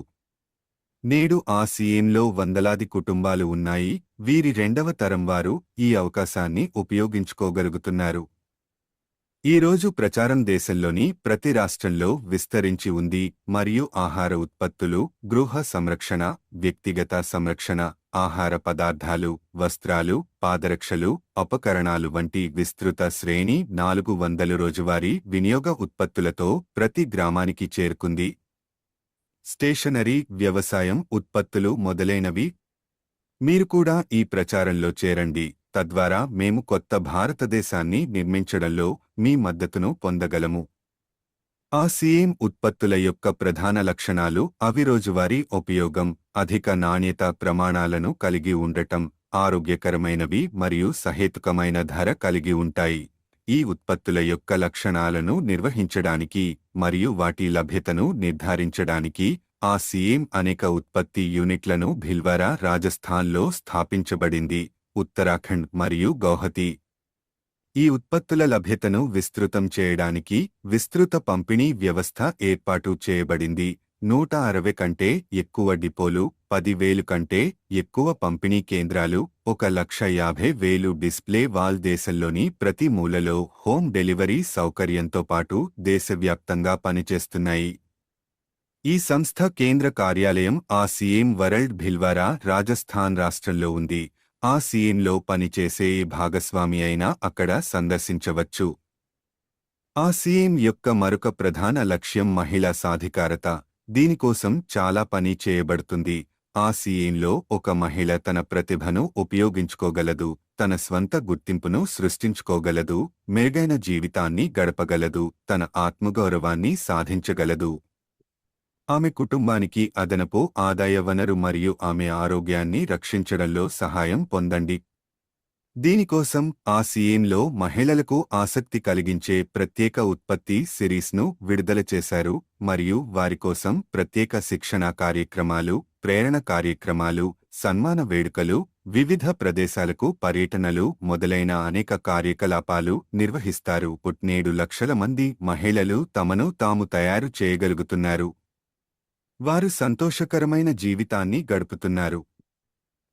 నేడు ఆర్సీఎంలో వందలాది కుటుంబాలు ఉన్నాయి. వీరి రెండవ తరం వారు ఈ అవకాశాన్ని ఉపయోగించుకోగలుగుతున్నారు. ఈరోజు ప్రచారం దేశంలోని ప్రతి రాష్ట్రంలో విస్తరించి ఉంది మరియు ఆహార ఉత్పత్తులు, గృహ సంరక్షణ, వ్యక్తిగత సంరక్షణ, ఆహార పదార్థాలు, వస్త్రాలు, పాదరక్షలు, ఉపకరణాలు వంటి విస్తృత శ్రేణి 400 రోజువారీ వినియోగ ఉత్పత్తులతో ప్రతి గ్రామానికి చేరుకుంది. స్టేషనరీ, వ్యవసాయం ఉత్పత్తులు మొదలైనవి. మీరు కూడా ఈ ప్రచారంలో చేరండి. తద్వారా మేము కొత్త భారతదేశాన్ని నిర్మించడంలో మీ మద్దతును పొందగలము. ఆర్సీఎం ఉత్పత్తుల యొక్క ప్రధాన లక్షణాలు. అవి రోజువారీ ఉపయోగం, అధిక నాణ్యత ప్రమాణాలను కలిగి ఉండటం, ఆరోగ్యకరమైనవి మరియు సహేతుకమైన ధర కలిగి ఉంటాయి. ఈ ఉత్పత్తుల యొక్క లక్షణాలను నిర్వహించడానికి మరియు వాటి లభ్యతను నిర్ధారించడానికి ఆర్సీఎం అనేక ఉత్పత్తి యూనిట్లను భిల్వారా, రాజస్థాన్లో స్థాపించబడింది. ఉత్తరాఖండ్ మరియు గౌహతి. ఈ ఉత్పత్తుల లభ్యతను విస్తృతం చేయడానికి విస్తృత పంపిణీ వ్యవస్థ ఏర్పాటు చేయబడింది. 160 కంటే ఎక్కువ డిపోలు, 10,000 కంటే ఎక్కువ పంపిణీ కేంద్రాలు, 1,50,000 డిస్ప్లే వాల్. దేశంలోని ప్రతి మూలలో హోమ్ డెలివరీ సౌకర్యంతో పాటు దేశవ్యాప్తంగా పనిచేస్తున్నాయి. ఈ సంస్థ కేంద్ర కార్యాలయం ఆర్సీఎం వరల్డ్ భిల్వారా, రాజస్థాన్ రాష్ట్రంలో ఉంది. ఆర్సీఎంలో పనిచేసే భాగస్వామి అయినా అక్కడ సందర్శించవచ్చు. ఆర్సీఎం యొక్క మరొక ప్రధాన లక్ష్యం మహిళా సాధికారత. దీనికోసం చాలా పని చేయబడుతుంది. ఆర్సీఎంలో ఒక మహిళ తన ప్రతిభను ఉపయోగించుకోగలదు, తన స్వంత గుర్తింపును సృష్టించుకోగలదు, మెరుగైన జీవితాన్ని గడపగలదు, తన ఆత్మగౌరవాన్ని సాధించగలదు. ఆమె కుటుంబానికి అదనపు ఆదాయ వనరు మరియు ఆమె ఆరోగ్యాన్ని రక్షించడంలో సహాయం పొందండి. దీనికోసం ఆ సీఎంలో మహిళలకు ఆసక్తి కలిగించే ప్రత్యేక ఉత్పత్తి సిరీస్ను విడుదల చేశారు మరియు వారి కోసం ప్రత్యేక శిక్షణా కార్యక్రమాలు, ప్రేరణ కార్యక్రమాలు, సన్మాన వేడుకలు, వివిధ ప్రదేశాలకు పర్యటనలు మొదలైన అనేక కార్యకలాపాలు నిర్వహిస్తారు. 7 లక్షల మంది మహిళలు తమను తాము తయారు చేయగలుగుతున్నారు. వారు సంతోషకరమైన జీవితాన్ని గడుపుతున్నారు.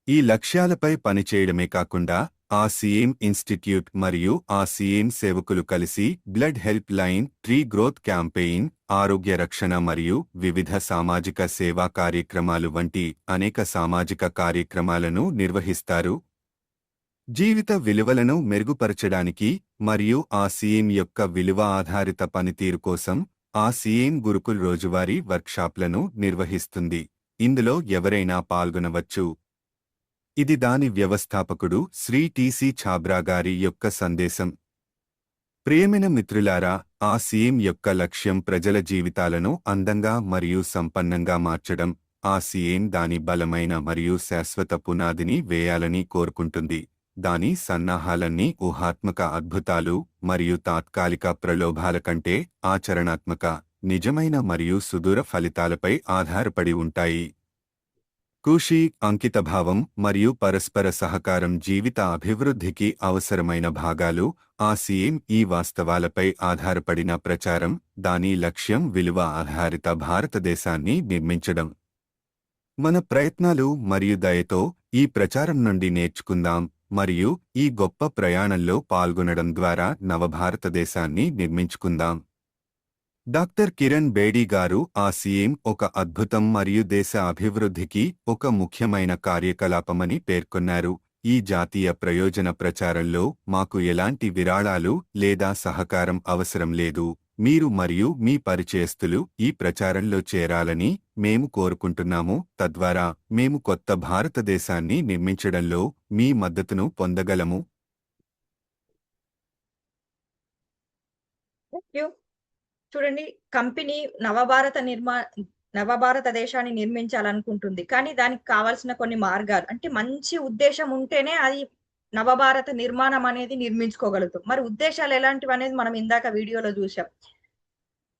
ఈ లక్ష్యాలపై పనిచేయడమే కాకుండా ఆ సీఎం ఇన్స్టిట్యూట్ మరియు ఆ సీఎం సేవకులు కలిసి blood help line, tree growth campaign, ఆరోగ్య రక్షణ మరియు వివిధ సామాజిక సేవా కార్యక్రమాలు వంటి అనేక సామాజిక కార్యక్రమాలను నిర్వహిస్తారు. జీవిత విలువలను మెరుగుపరచడానికి మరియు ఆ సీఎం యొక్క విలువ ఆధారిత పనితీరు కోసం ఆ సీఎం గురుకుల్ రోజువారీ వర్క్షాప్లను నిర్వహిస్తుంది. ఇందులో ఎవరైనా పాల్గొనవచ్చు. ఇది దాని వ్యవస్థాపకుడు శ్రీ టి.సి. ఛాబ్రా గారి యొక్క సందేశం. ప్రియమైన మిత్రులారా, ఆ సీఎం యొక్క లక్ష్యం ప్రజల జీవితాలను అందంగా మరియు సంపన్నంగా మార్చడం. ఆ సీఎం దాని బలమైన మరియు శాశ్వత పునాదిని వేయాలని కోరుకుంటుంది. దాని సన్నాహాలన్నీ ఊహాత్మక అద్భుతాలు మరియు తాత్కాలిక ప్రలోభాల కంటే ఆచరణాత్మక, నిజమైన మరియు సుదూర ఫలితాలపై ఆధారపడి ఉంటాయి. కృషి, అంకితభావం మరియు పరస్పర సహకారం జీవిత అభివృద్ధికి అవసరమైన భాగాలు. ఆ సీఎం ఈ వాస్తవాలపై ఆధారపడిన ప్రచారం. దాని లక్ష్యం విలువ ఆధారిత భారతదేశాన్ని నిర్మించడం. మన ప్రయత్నాలు మరియు దయతో ఈ ప్రచారం నుండి నేర్చుకుందాం మరియు ఈ గొప్ప ప్రయాణంలో పాల్గొనడం ద్వారా నవభారతదేశాన్ని నిర్మించుకుందాం. డాక్టర్ కిరణ్ బేడీ గారు ఆ సీఎం ఒక అద్భుతం మరియు దేశ అభివృద్ధికి ఒక ముఖ్యమైన కార్యకలాపమని పేర్కొన్నారు. ఈ జాతీయ ప్రయోజన ప్రచారంలో మాకు ఎలాంటి విరాళాలు లేదా సహకారం అవసరం లేదు. మీరు మరియు మీ పరిచయస్తులు ఈ ప్రచారంలో చేరాలని మేము కోరుకుంటున్నాము. తద్వారా మేము కొత్త భారతదేశాన్ని నిర్మించడంలో మీ మద్దతును పొందగలము. చూడండి, కంపెనీ నవభారతదేశాన్ని నిర్మించాలనుకుంటుంది. కానీ దానికి కావాల్సిన కొన్ని మార్గాలు, అంటే మంచి ఉద్దేశం ఉంటేనే అది నవభారత నిర్మాణం అనేది నిర్మించుకోగలుగుతాం. మరి ఉద్దేశాలు ఎలాంటివి అనేది మనం ఇందాక వీడియోలో చూసాం.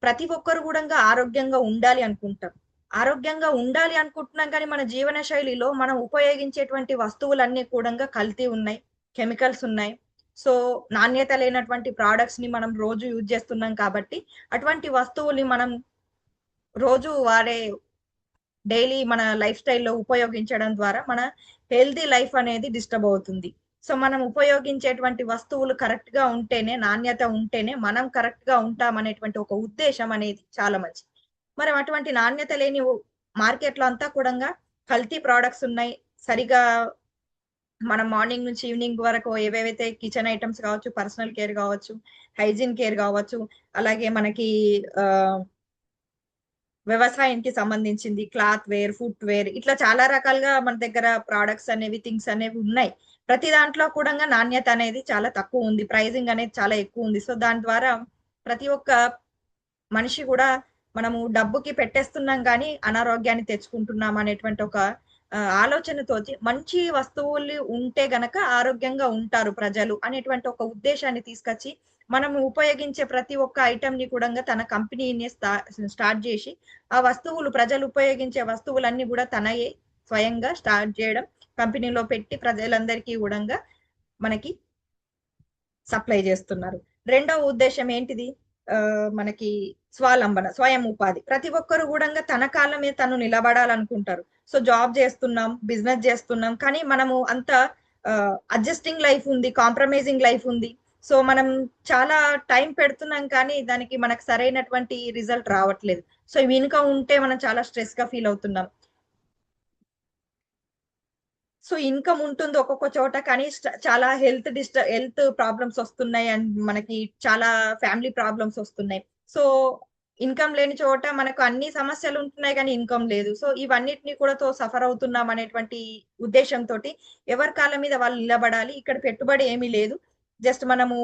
ప్రతి ఒక్కరు కూడా ఆరోగ్యంగా ఉండాలి అనుకుంటాం. ఆరోగ్యంగా ఉండాలి అనుకుంటున్నాం కానీ మన జీవన శైలిలో మనం ఉపయోగించేటువంటి వస్తువులన్నీ కూడా కల్తీ ఉన్నాయి, కెమికల్స్ ఉన్నాయి. సో నాణ్యత లేనటువంటి ప్రోడక్ట్స్ ని మనం రోజు యూజ్ చేస్తున్నాం. కాబట్టి అటువంటి వస్తువుల్ని మనం రోజు వాడే డైలీ మన లైఫ్ స్టైల్లో ఉపయోగించడం ద్వారా మన హెల్తీ లైఫ్ అనేది డిస్టర్బ్ అవుతుంది. సో మనం ఉపయోగించేటువంటి వస్తువులు కరెక్ట్ గా ఉంటేనే, నాణ్యత ఉంటేనే మనం కరెక్ట్ గా ఉంటాం అనేటువంటి ఒక ఉద్దేశం అనేది చాలా మంచిది. మరి అటువంటి నాణ్యత లేని మార్కెట్లో అంతా కూడా కల్తీ ప్రోడక్ట్స్ ఉన్నాయి. సరిగా మనం మార్నింగ్ నుంచి ఈవినింగ్ వరకు ఏవేవైతే కిచెన్ ఐటమ్స్ కావచ్చు, పర్సనల్ కేర్ కావచ్చు, హైజీన్ కేర్ కావచ్చు, అలాగే మనకి వ్యవసాయానికి సంబంధించింది క్లాత్ వేర్, ఫుట్ వేర్, ఇట్లా చాలా రకాలుగా మన దగ్గర ప్రోడక్ట్స్ అనేవి, థింగ్స్ అనేవి ఉన్నాయి. ప్రతి దాంట్లో కూడా నాణ్యత అనేది చాలా తక్కువ ఉంది, ప్రైజింగ్ అనేది చాలా ఎక్కువ ఉంది. సో దాని ద్వారా ప్రతి ఒక్క మనిషి కూడా మనము డబ్బుకి పెట్టేస్తున్నాం కానీ అనారోగ్యాన్ని తెచ్చుకుంటున్నాం అనేటువంటి ఒక ఆలోచనతో మంచి వస్తువులు ఉంటే గనక ఆరోగ్యంగా ఉంటారు ప్రజలు అనేటువంటి ఒక ఉద్దేశాన్ని తీసుకొచ్చి మనం ఉపయోగించే ప్రతి ఒక్క ఐటమ్ ని కూడా తన కంపెనీని స్టార్ట్ చేసి ఆ వస్తువులు, ప్రజలు ఉపయోగించే వస్తువులన్నీ కూడా తనయే స్వయంగా స్టార్ట్ చేయడం, కంపెనీలో పెట్టి ప్రజలందరికీ కూడా మనకి సప్లై చేస్తున్నారు. రెండవ ఉద్దేశం ఏంటిది? మనకి స్వావలంబన, స్వయం ఉపాధి. ప్రతి ఒక్కరు కూడా తన కాళ్ళ మీద తను నిలబడాలనుకుంటారు. సో జాబ్ చేస్తున్నాం, బిజినెస్ చేస్తున్నాం, కానీ మనము అంత అడ్జస్టింగ్ లైఫ్ ఉంది, కాంప్రమైజింగ్ లైఫ్ ఉంది. సో మనం చాలా టైం పెడుతున్నాం కానీ దానికి మనకు సరైనటువంటి రిజల్ట్ రావట్లేదు. సో ఇన్కమ్ ఉంటే మనం చాలా స్ట్రెస్ గా ఫీల్ అవుతున్నాం. సో ఇన్కమ్ ఉంటుంది ఒక్కొక్క చోట, కానీ చాలా హెల్త్ ప్రాబ్లమ్స్ వస్తున్నాయి అండ్ మనకి చాలా ఫ్యామిలీ ప్రాబ్లమ్స్ వస్తున్నాయి. సో ఇన్కమ్ లేని చోట మనకు అన్ని సమస్యలు ఉంటున్నాయి కానీ ఇన్కమ్ లేదు. సో ఇవన్నిటిని కూడా సఫర్ అవుతున్నాం అనేటువంటి ఉద్దేశంతో ఎవరి కాళ్ళ మీద వాళ్ళు నిలబడాలి. ఇక్కడ పెట్టుబడి ఏమీ లేదు. జస్ట్ మనము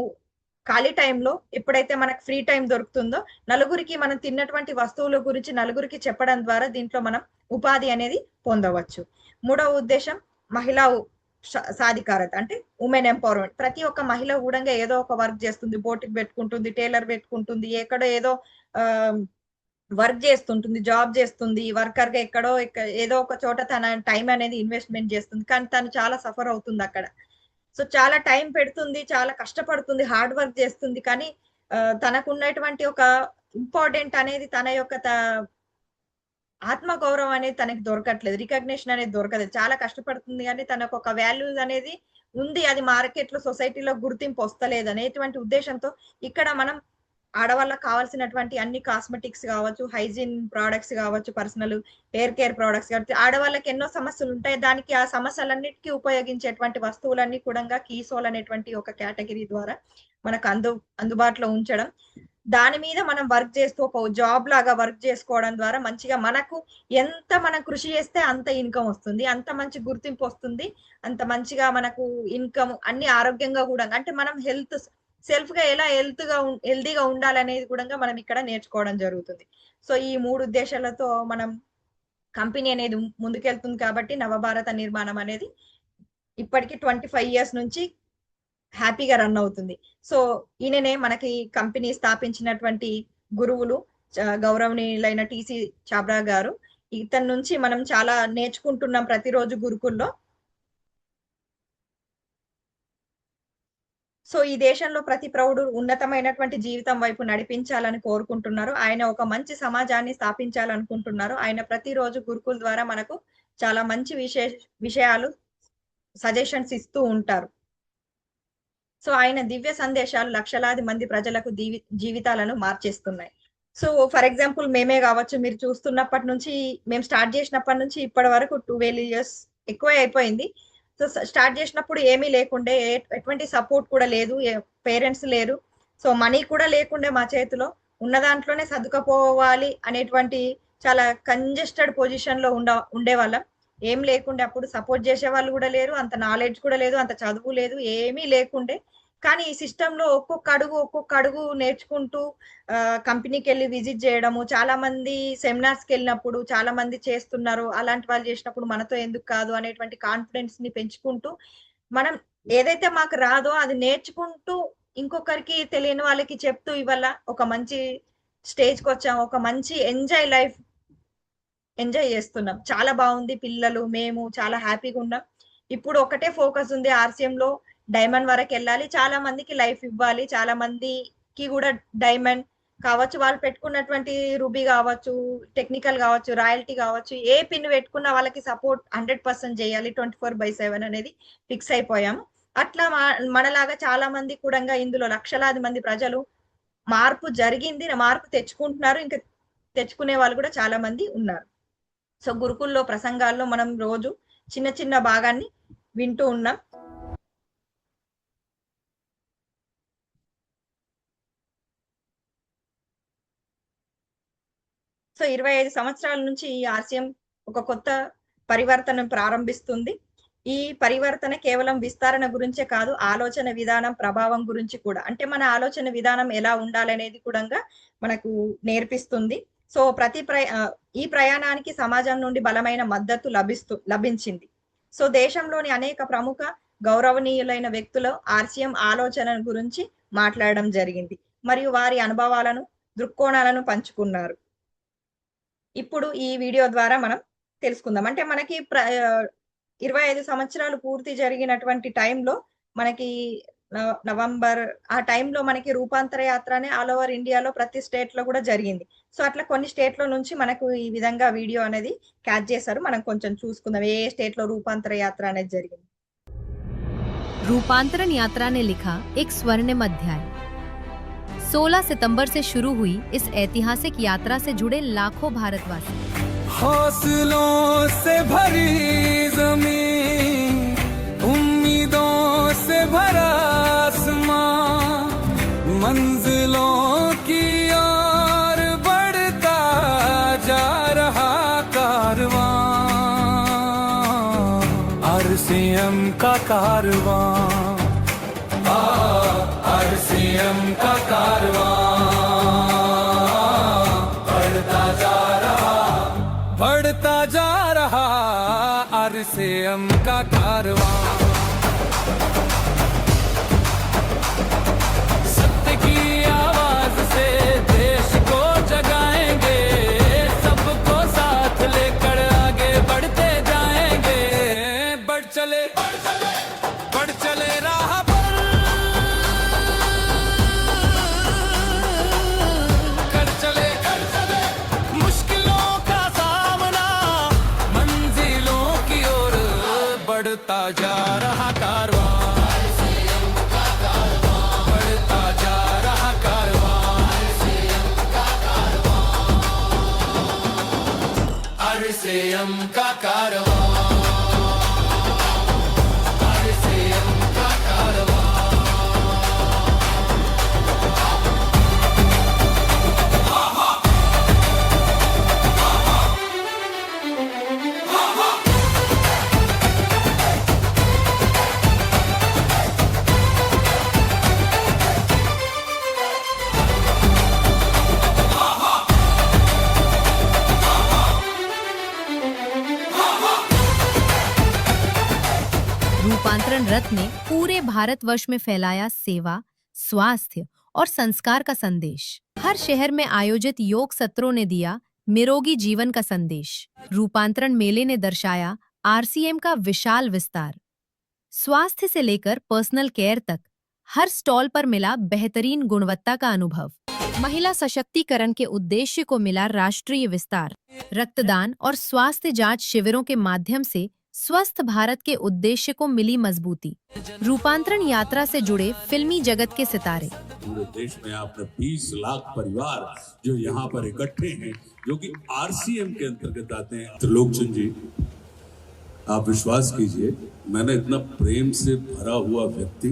ఖాళీ టైంలో ఎప్పుడైతే మనకు ఫ్రీ టైం దొరుకుతుందో నలుగురికి మనం తిన్నటువంటి వస్తువుల గురించి నలుగురికి చెప్పడం ద్వారా దీంట్లో మనం ఉపాధి అనేది పొందవచ్చు. మూడవ ఉద్దేశం సాధికారత అంటే ఉమెన్ ఎంపవర్మెంట్. ప్రతి ఒక్క మహిళ కూడా ఏదో ఒక వర్క్ చేస్తుంది, బోటిక్ పెట్టుకుంటుంది, టైలర్ పెట్టుకుంటుంది, ఎక్కడో ఏదో వర్క్ చేస్తుంటుంది, జాబ్ చేస్తుంది, వర్కర్ గా ఎక్కడో ఏదో ఒక చోట తన టైం అనేది ఇన్వెస్ట్మెంట్ చేస్తుంది. కానీ తను చాలా సఫర్ అవుతుంది అక్కడ. సో చాలా టైం పెడుతుంది, చాలా కష్టపడుతుంది, హార్డ్ వర్క్ చేస్తుంది. కానీ తనకున్నటువంటి ఒక ఇంపార్టెంట్ అనేది తన యొక్క ఆత్మ గౌరవం అనేది తనకి దొరకట్లేదు, రికగ్నిషన్ అనేది దొరకదు. చాలా కష్టపడుతుంది కానీ తనకు ఒక వాల్యూస్ అనేది ఉంది, అది మార్కెట్ లో సొసైటీలో గుర్తింపు వస్తలేదు అనేటువంటి ఉద్దేశంతో ఇక్కడ మనం ఆడవాళ్ళకి కావాల్సినటువంటి అన్ని కాస్మెటిక్స్ కావచ్చు, హైజీన్ ప్రోడక్ట్స్ కావచ్చు, పర్సనల్ హెయిర్ కేర్ ప్రోడక్ట్స్ కావచ్చు, ఆడవాళ్ళకి ఎన్నో సమస్యలు ఉంటాయి. దానికి ఆ సమస్యలన్నిటికీ ఉపయోగించేటువంటి వస్తువులన్నీ కూడా కీసోల్ అనేటువంటి ఒక కేటగిరీ ద్వారా మనకు అందుబాటులో ఉంచడం, దాని మీద మనం వర్క్ చేస్తూ ఒక జాబ్ లాగా వర్క్ చేసుకోవడం ద్వారా మంచిగా మనకు ఎంత మనం కృషి చేస్తే అంత ఇన్కమ్ వస్తుంది, అంత మంచి గుర్తింపు వస్తుంది, అంత మంచిగా మనకు ఇన్కమ్ అన్ని ఆరోగ్యంగా కూడా అంటే మనం సెల్ఫ్ గా ఎలా హెల్తీగా ఉండాలనేది కూడా మనం ఇక్కడ నేర్చుకోవడం జరుగుతుంది. సో ఈ 3 ఉద్దేశాలతో మనం కంపెనీ అనేది ముందుకెళ్తుంది. కాబట్టి నవభారత నిర్మాణం అనేది ఇప్పటికి 25 ఇయర్స్ నుంచి హ్యాపీగా రన్ అవుతుంది. సో ఈయననే మనకి కంపెనీ స్థాపించినటువంటి గురువులు గౌరవనీయులైన టీసీ చాబ్రా గారు. ఇతని నుంచి మనం చాలా నేర్చుకుంటున్నాం ప్రతిరోజు గురుకుల్లో. సో ఈ దేశంలో ప్రతి ప్రౌఢుడు ఉన్నతమైనటువంటి జీవితం వైపు నడిపించాలని కోరుకుంటున్నారు. ఆయన ఒక మంచి సమాజాన్ని స్థాపించాలనుకుంటున్నారు. ఆయన ప్రతిరోజు గురుకుల ద్వారా మనకు చాలా మంచి విషయాలు సజెషన్స్ ఇస్తూ ఉంటారు. సో ఆయన దివ్య సందేశాలు లక్షలాది మంది ప్రజలకు జీవితాలను మార్చేస్తున్నాయి. సో ఫర్ ఎగ్జాంపుల్ మేమే కావచ్చు, మీరు చూస్తున్నప్పటి నుంచి, మేము స్టార్ట్ చేసినప్పటి నుంచి ఇప్పటి వరకు 12 years ఎక్కువ అయిపోయింది. సో స్టార్ట్ చేసినప్పుడు ఏమీ లేకుండే, ఎటువంటి సపోర్ట్ కూడా లేదు, పేరెంట్స్ లేరు, సో మనీ కూడా లేకుండే మా చేతిలో. ఉన్న దాంట్లోనే సర్దుకపోవాలి అనేటువంటి చాలా కంజెస్టెడ్ పొజిషన్ లో ఉండేవాళ్ళం. ఏం లేకుండే, అప్పుడు సపోర్ట్ చేసే వాళ్ళు కూడా లేరు, అంత నాలెడ్జ్ కూడా లేదు, అంత చదువు లేదు, ఏమీ లేకుండే. కానీ ఈ సిస్టమ్ లో ఒక్కొక్క అడుగు నేర్చుకుంటూ కంపెనీకి వెళ్ళి విజిట్ చేయడము, చాలా మంది సెమినార్స్ కి వెళ్ళినప్పుడు చాలా మంది చేస్తున్నారు, అలాంటి వాళ్ళు చేసినప్పుడు మనతో ఎందుకు కాదు అనేటువంటి కాన్ఫిడెన్స్ ని పెంచుకుంటూ మనం ఏదైతే మాకు రాదో అది నేర్చుకుంటూ ఇంకొకరికి తెలియని వాళ్ళకి చెప్తూ ఇవాళ ఒక మంచి స్టేజ్ కి వచ్చాం, ఒక మంచి ఎంజాయ్ చేస్తున్నాం. చాలా బాగుంది, పిల్లలు మేము చాలా హ్యాపీగా ఉన్నాం. ఇప్పుడు ఒకటే ఫోకస్ ఉంది, ఆర్సీఎం లో డైమండ్ వరకు వెళ్ళాలి, చాలా మందికి లైఫ్ ఇవ్వాలి, చాలా మందికి కూడా డైమండ్ కావచ్చు, వాళ్ళు పెట్టుకున్నటువంటి రూబీ కావచ్చు, టెక్నికల్ కావచ్చు, రాయల్టీ కావచ్చు, ఏ పిన్ పెట్టుకున్న వాళ్ళకి సపోర్ట్ 100% చేయాలి, 24/7 అనేది ఫిక్స్ అయిపోయాము. అట్లా మనలాగా చాలా మంది కూడా ఇందులో లక్షలాది మంది ప్రజలు మార్పు జరిగింది, మార్పు తెచ్చుకుంటున్నారు, ఇంకా తెచ్చుకునే వాళ్ళు కూడా చాలా మంది ఉన్నారు. సో గురుకుల్లో ప్రసంగాల్లో మనం రోజు చిన్న భాగాన్ని వింటూ ఉన్నాం. సో 25 సంవత్సరాల నుంచి ఈ ఆర్సీఎం ఒక కొత్త పరివర్తన ప్రారంభిస్తుంది. ఈ పరివర్తన కేవలం విస్తరణ గురించే కాదు, ఆలోచన విధానం ప్రభావం గురించి కూడా, అంటే మన ఆలోచన విధానం ఎలా ఉండాలనేది కూడా మనకు నేర్పిస్తుంది. సో ఈ ప్రయాణానికి సమాజం నుండి బలమైన మద్దతు లభించింది. సో దేశంలోని అనేక ప్రముఖ గౌరవనీయులైన వ్యక్తులు ఆర్సీఎం ఆలోచన గురించి మాట్లాడడం జరిగింది మరియు వారి అనుభవాలను, దృక్కోణాలను పంచుకున్నారు. ఇప్పుడు ఈ వీడియో ద్వారా మనం తెలుసుకుందాం. అంటే మనకి 25 సంవత్సరాలు పూర్తి జరిగినటువంటి టైంలో మనకి నవంబర్ ఆ టైంలో మనకి రూపాంతర యాత్ర అనే ఆల్ ఓవర్ ఇండియాలో ప్రతి స్టేట్ లో కూడా జరిగింది. సో అట్లా కొన్ని స్టేట్ లో నుంచి మనకు ఈ విధంగా వీడియో అనేది క్యాచ్ చేశారు. మనం కొంచెం చూసుకుందాం ఏ స్టేట్ లో రూపాంతర యాత్ర అనేది జరిగింది. रूपांतरण यात्रा ने लिखा एक स्वर्णिम अध्याय। 16 सितंबर से शुरू हुई इस ऐतिहासिक यात्रा से जुड़े लाखों भारतवासी हौसलों से भरी ज़मीं, उम्मीदों से भरा आसमां, मंजिलों की ओर बढ़ता जा रहा कारवां, आरसीएम का कारवां, आरसीएम का कारवां बढ़ता जा रहा आरसीएम का कारवां। जा रहा कारवां, बढ़ता जा रहा कारवां, RCM का कारवां, RCM का कारवां। रूपांतरण रथ ने पूरे भारतवर्ष में फैलाया सेवा, स्वास्थ्य और संस्कार का संदेश। हर शहर में आयोजित योग सत्रों ने दिया निरोगी जीवन का संदेश। रूपांतरण मेले ने दर्शाया आरसीएम का विशाल विस्तार। स्वास्थ्य से लेकर पर्सनल केयर तक हर स्टॉल पर मिला बेहतरीन गुणवत्ता का अनुभव। महिला सशक्तिकरण के उद्देश्य को मिला राष्ट्रीय विस्तार। रक्तदान और स्वास्थ्य जांच शिविरों के माध्यम से स्वस्थ भारत के उद्देश्य को मिली मजबूती। रूपांतरण यात्रा से जुड़े फिल्मी जगत के सितारे। पूरे देश में आपने 20 लाख परिवार जो यहाँ पर इकट्ठे हैं, जो कि आरसीएम के अंतर्गत आते हैं। त्रिलोकचंद जी, आप विश्वास कीजिए, मैंने इतना प्रेम से भरा हुआ व्यक्ति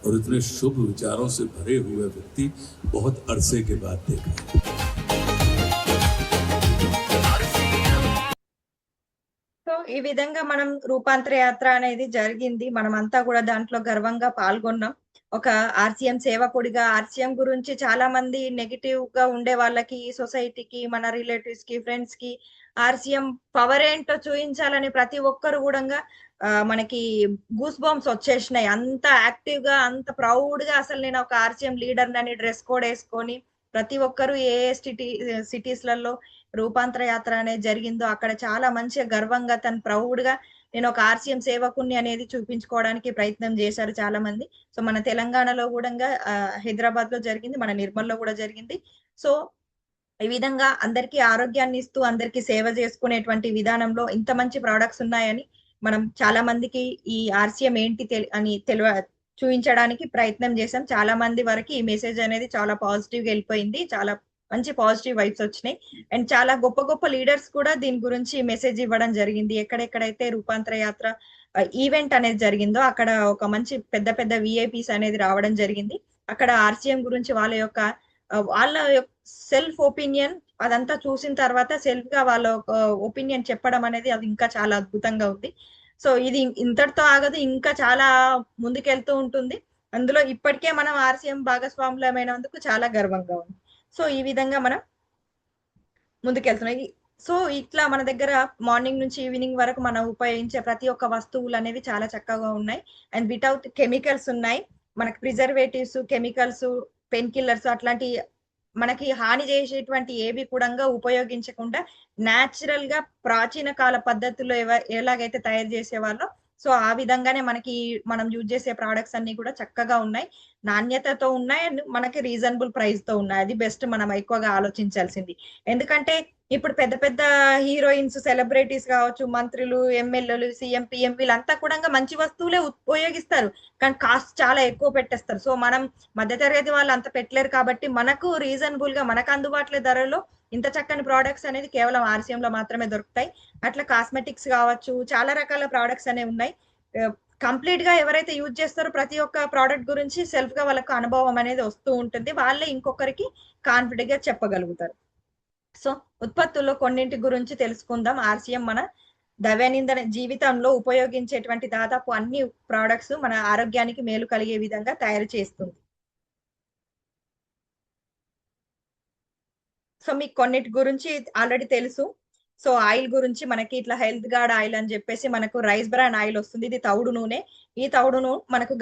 और इतने शुभ विचारों से भरे हुए व्यक्ति बहुत अरसे के बाद देखा। సో ఈ విధంగా మనం రూపాంతర యాత్ర అనేది జరిగింది. మనమంతా కూడా దాంట్లో గర్వంగా పాల్గొన్నాం. ఒక ఆర్సీఎం సేవకుడిగా ఆర్సీఎం గురించి చాలా మంది నెగెటివ్ గా ఉండే వాళ్ళకి, సొసైటీకి, మన రిలేటివ్స్ కి, ఫ్రెండ్స్ కి ఆర్సీఎం పవర్ ఏంటో చూపించాలని ప్రతి ఒక్కరు కూడా మనకి గూస్ బాంబ్స్ వచ్చేసినాయి. అంత యాక్టివ్ గా, అంత ప్రౌడ్ గా అసలు నేను ఒక ఆర్సీఎం లీడర్ అని డ్రెస్ కోడ్ వేసుకొని ప్రతి ఒక్కరు ఏ సిటీస్ లలో రూపాంతర యాత్ర అనేది జరిగిందో అక్కడ చాలా మంచిగా గర్వంగా తను ప్రౌడ్ గా నేను ఒక ఆర్సీఎం సేవకుని అనేది చూపించుకోవడానికి ప్రయత్నం చేశారు చాలా మంది. సో మన తెలంగాణలో కూడా హైదరాబాద్ లో జరిగింది, మన నిర్మల్ లో కూడా జరిగింది. సో ఈ విధంగా అందరికీ ఆరోగ్యాన్ని ఇస్తూ అందరికీ సేవ చేసుకునేటువంటి విధానంలో ఇంత మంచి ప్రొడక్ట్స్ ఉన్నాయని మనం చాలా మందికి ఈ ఆర్సీఎం ఏంటి అని చూపించడానికి ప్రయత్నం చేశాం. చాలా మంది వరకు ఈ మెసేజ్ అనేది చాలా పాజిటివ్ గా వెళ్ళిపోయింది. చాలా మంచి పాజిటివ్ వైబ్స్ వచ్చినాయి. అండ్ చాలా గొప్ప గొప్ప లీడర్స్ కూడా దీని గురించి మెసేజ్ ఇవ్వడం జరిగింది. ఎక్కడెక్కడైతే రూపాంతర యాత్ర ఈవెంట్ అనేది జరిగిందో అక్కడ ఒక మంచి పెద్ద పెద్ద విఐపీస్ అనేది రావడం జరిగింది. అక్కడ ఆర్సీఎం గురించి వాళ్ళ సెల్ఫ్ ఒపీనియన్ అదంతా చూసిన తర్వాత సెల్ఫ్ గా వాళ్ళ ఒపీనియన్ చెప్పడం అనేది అది ఇంకా చాలా అద్భుతంగా ఉంది. సో ఇది ఇంతటితో ఆగదు, ఇంకా చాలా ముందుకెళ్తూ ఉంటుంది. అందులో ఇప్పటికే మనం ఆర్సీఎం భాగస్వాములమైనందుకు చాలా గర్వంగా ఉంది. సో ఈ విధంగా మనం ముందుకెళ్తున్నాయి. సో ఇట్లా మన దగ్గర మార్నింగ్ నుంచి ఈవినింగ్ వరకు మనం ఉపయోగించే ప్రతి ఒక్క వస్తువులు అనేవి చాలా చక్కగా ఉన్నాయి. అండ్ వితౌట్ కెమికల్స్ ఉన్నాయి. మనకి ప్రిజర్వేటివ్స్, కెమికల్స్, పెయిన్ కిల్లర్స్ అట్లాంటి మనకి హాని చేసేటువంటి ఏవి కూడా ఉపయోగించకుండా న్యాచురల్ గా ప్రాచీన కాల పద్ధతుల్లో ఎలాగైతే తయారు చేసేవాళ్ళో సో ఆ విధంగానే మనకి మనం యూజ్ చేసే ప్రొడక్ట్స్ అన్ని కూడా చక్కగా ఉన్నాయి, నాణ్యతతో ఉన్నాయి, అండ్ మనకి రీజనబుల్ ప్రైస్ తో ఉన్నాయి. అది బెస్ట్ మనం ఎక్కువగా ఆలోచించాల్సింది. ఎందుకంటే ఇప్పుడు పెద్ద పెద్ద హీరోయిన్స్, సెలబ్రిటీస్ కావచ్చు, మంత్రులు, ఎమ్మెల్యేలు, సీఎం, పిఎం వీళ్ళంతా కూడా మంచి వస్తువులే ఉపయోగిస్తారు, కానీ కాస్ట్ చాలా ఎక్కువ పెట్టేస్తారు. సో మనం మధ్యతరగతి వాళ్ళు అంత పెట్టలేరు కాబట్టి మనకు రీజనబుల్ గా మనకు అందుబాటులో ధరలో ఇంత చక్కని ప్రోడక్ట్స్ అనేది కేవలం ఆర్సీఎం లో మాత్రమే దొరుకుతాయి. అట్లా కాస్మెటిక్స్ కావచ్చు, చాలా రకాల ప్రోడక్ట్స్ అనేవి ఉన్నాయి. కంప్లీట్ గా ఎవరైతే యూజ్ చేస్తారో ప్రతి ఒక్క ప్రోడక్ట్ గురించి సెల్ఫ్ గా వాళ్ళకు అనుభవం అనేది వస్తూ ఉంటుంది. వాళ్ళే ఇంకొకరికి కాన్ఫిడెంట్ గా చెప్పగలుగుతారు. సో ఉత్పత్తుల్లో కొన్నింటి గురించి తెలుసుకుందాం. ఆర్సీఎం మన దైనందిన జీవితంలో ఉపయోగించేటువంటి దాదాపు అన్ని ప్రోడక్ట్స్ మన ఆరోగ్యానికి మేలు కలిగే విధంగా తయారు చేస్తుంది. సో మీకు కొన్నిటి గురించి ఆల్రెడీ తెలుసు. సో ఆయిల్ గురించి మనకి ఇట్లా హెల్త్ గార్డ్ ఆయిల్ అని చెప్పేసి మనకు రైస్ బ్రాన్ ఆయిల్ వస్తుంది. ఇది తౌడు నూనె. ఈ తౌడు నూనె మనకు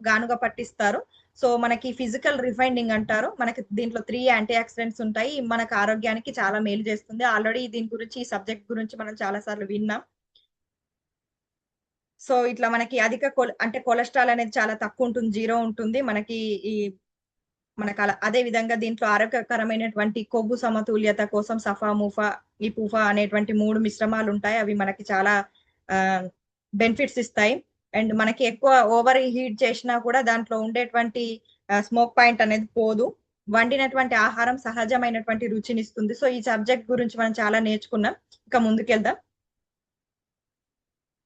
గానుగ పట్టిస్తారు. సో మనకి ఫిజికల్ రిఫైండింగ్ అంటారు. మనకి దీంట్లో 3 యాంటీ ఆక్సిడెంట్స్ ఉంటాయి. మనకు ఆరోగ్యానికి చాలా మేలు చేస్తుంది. ఆల్రెడీ దీని గురించి, ఈ సబ్జెక్ట్ గురించి మనం చాలా సార్లు విన్నాం. సో ఇట్లా మనకి అధిక కొలెస్ట్రాల్ అనేది చాలా తక్కువ ఉంటుంది, 0 ఉంటుంది మనకి. మనకు అదే విధంగా దీంట్లో ఆరోగ్యకరమైనటువంటి కొవ్వు సమతుల్యత కోసం సఫా, ముఫా, ఈ పూఫా అనేటువంటి 3 మిశ్రమాలు ఉంటాయి. అవి మనకి చాలా బెనిఫిట్స్ ఇస్తాయి. అండ్ మనకి ఎక్కువ ఓవర్ హీట్ చేసినా కూడా దాంట్లో ఉండేటువంటి స్మోక్ పాయింట్ అనేది పోదు. వండినటువంటి ఆహారం సహజమైనటువంటి రుచినిస్తుంది. సో ఈ సబ్జెక్ట్ గురించి మనం చాలా నేర్చుకున్నాం. ఇక ముందుకెళ్దాం.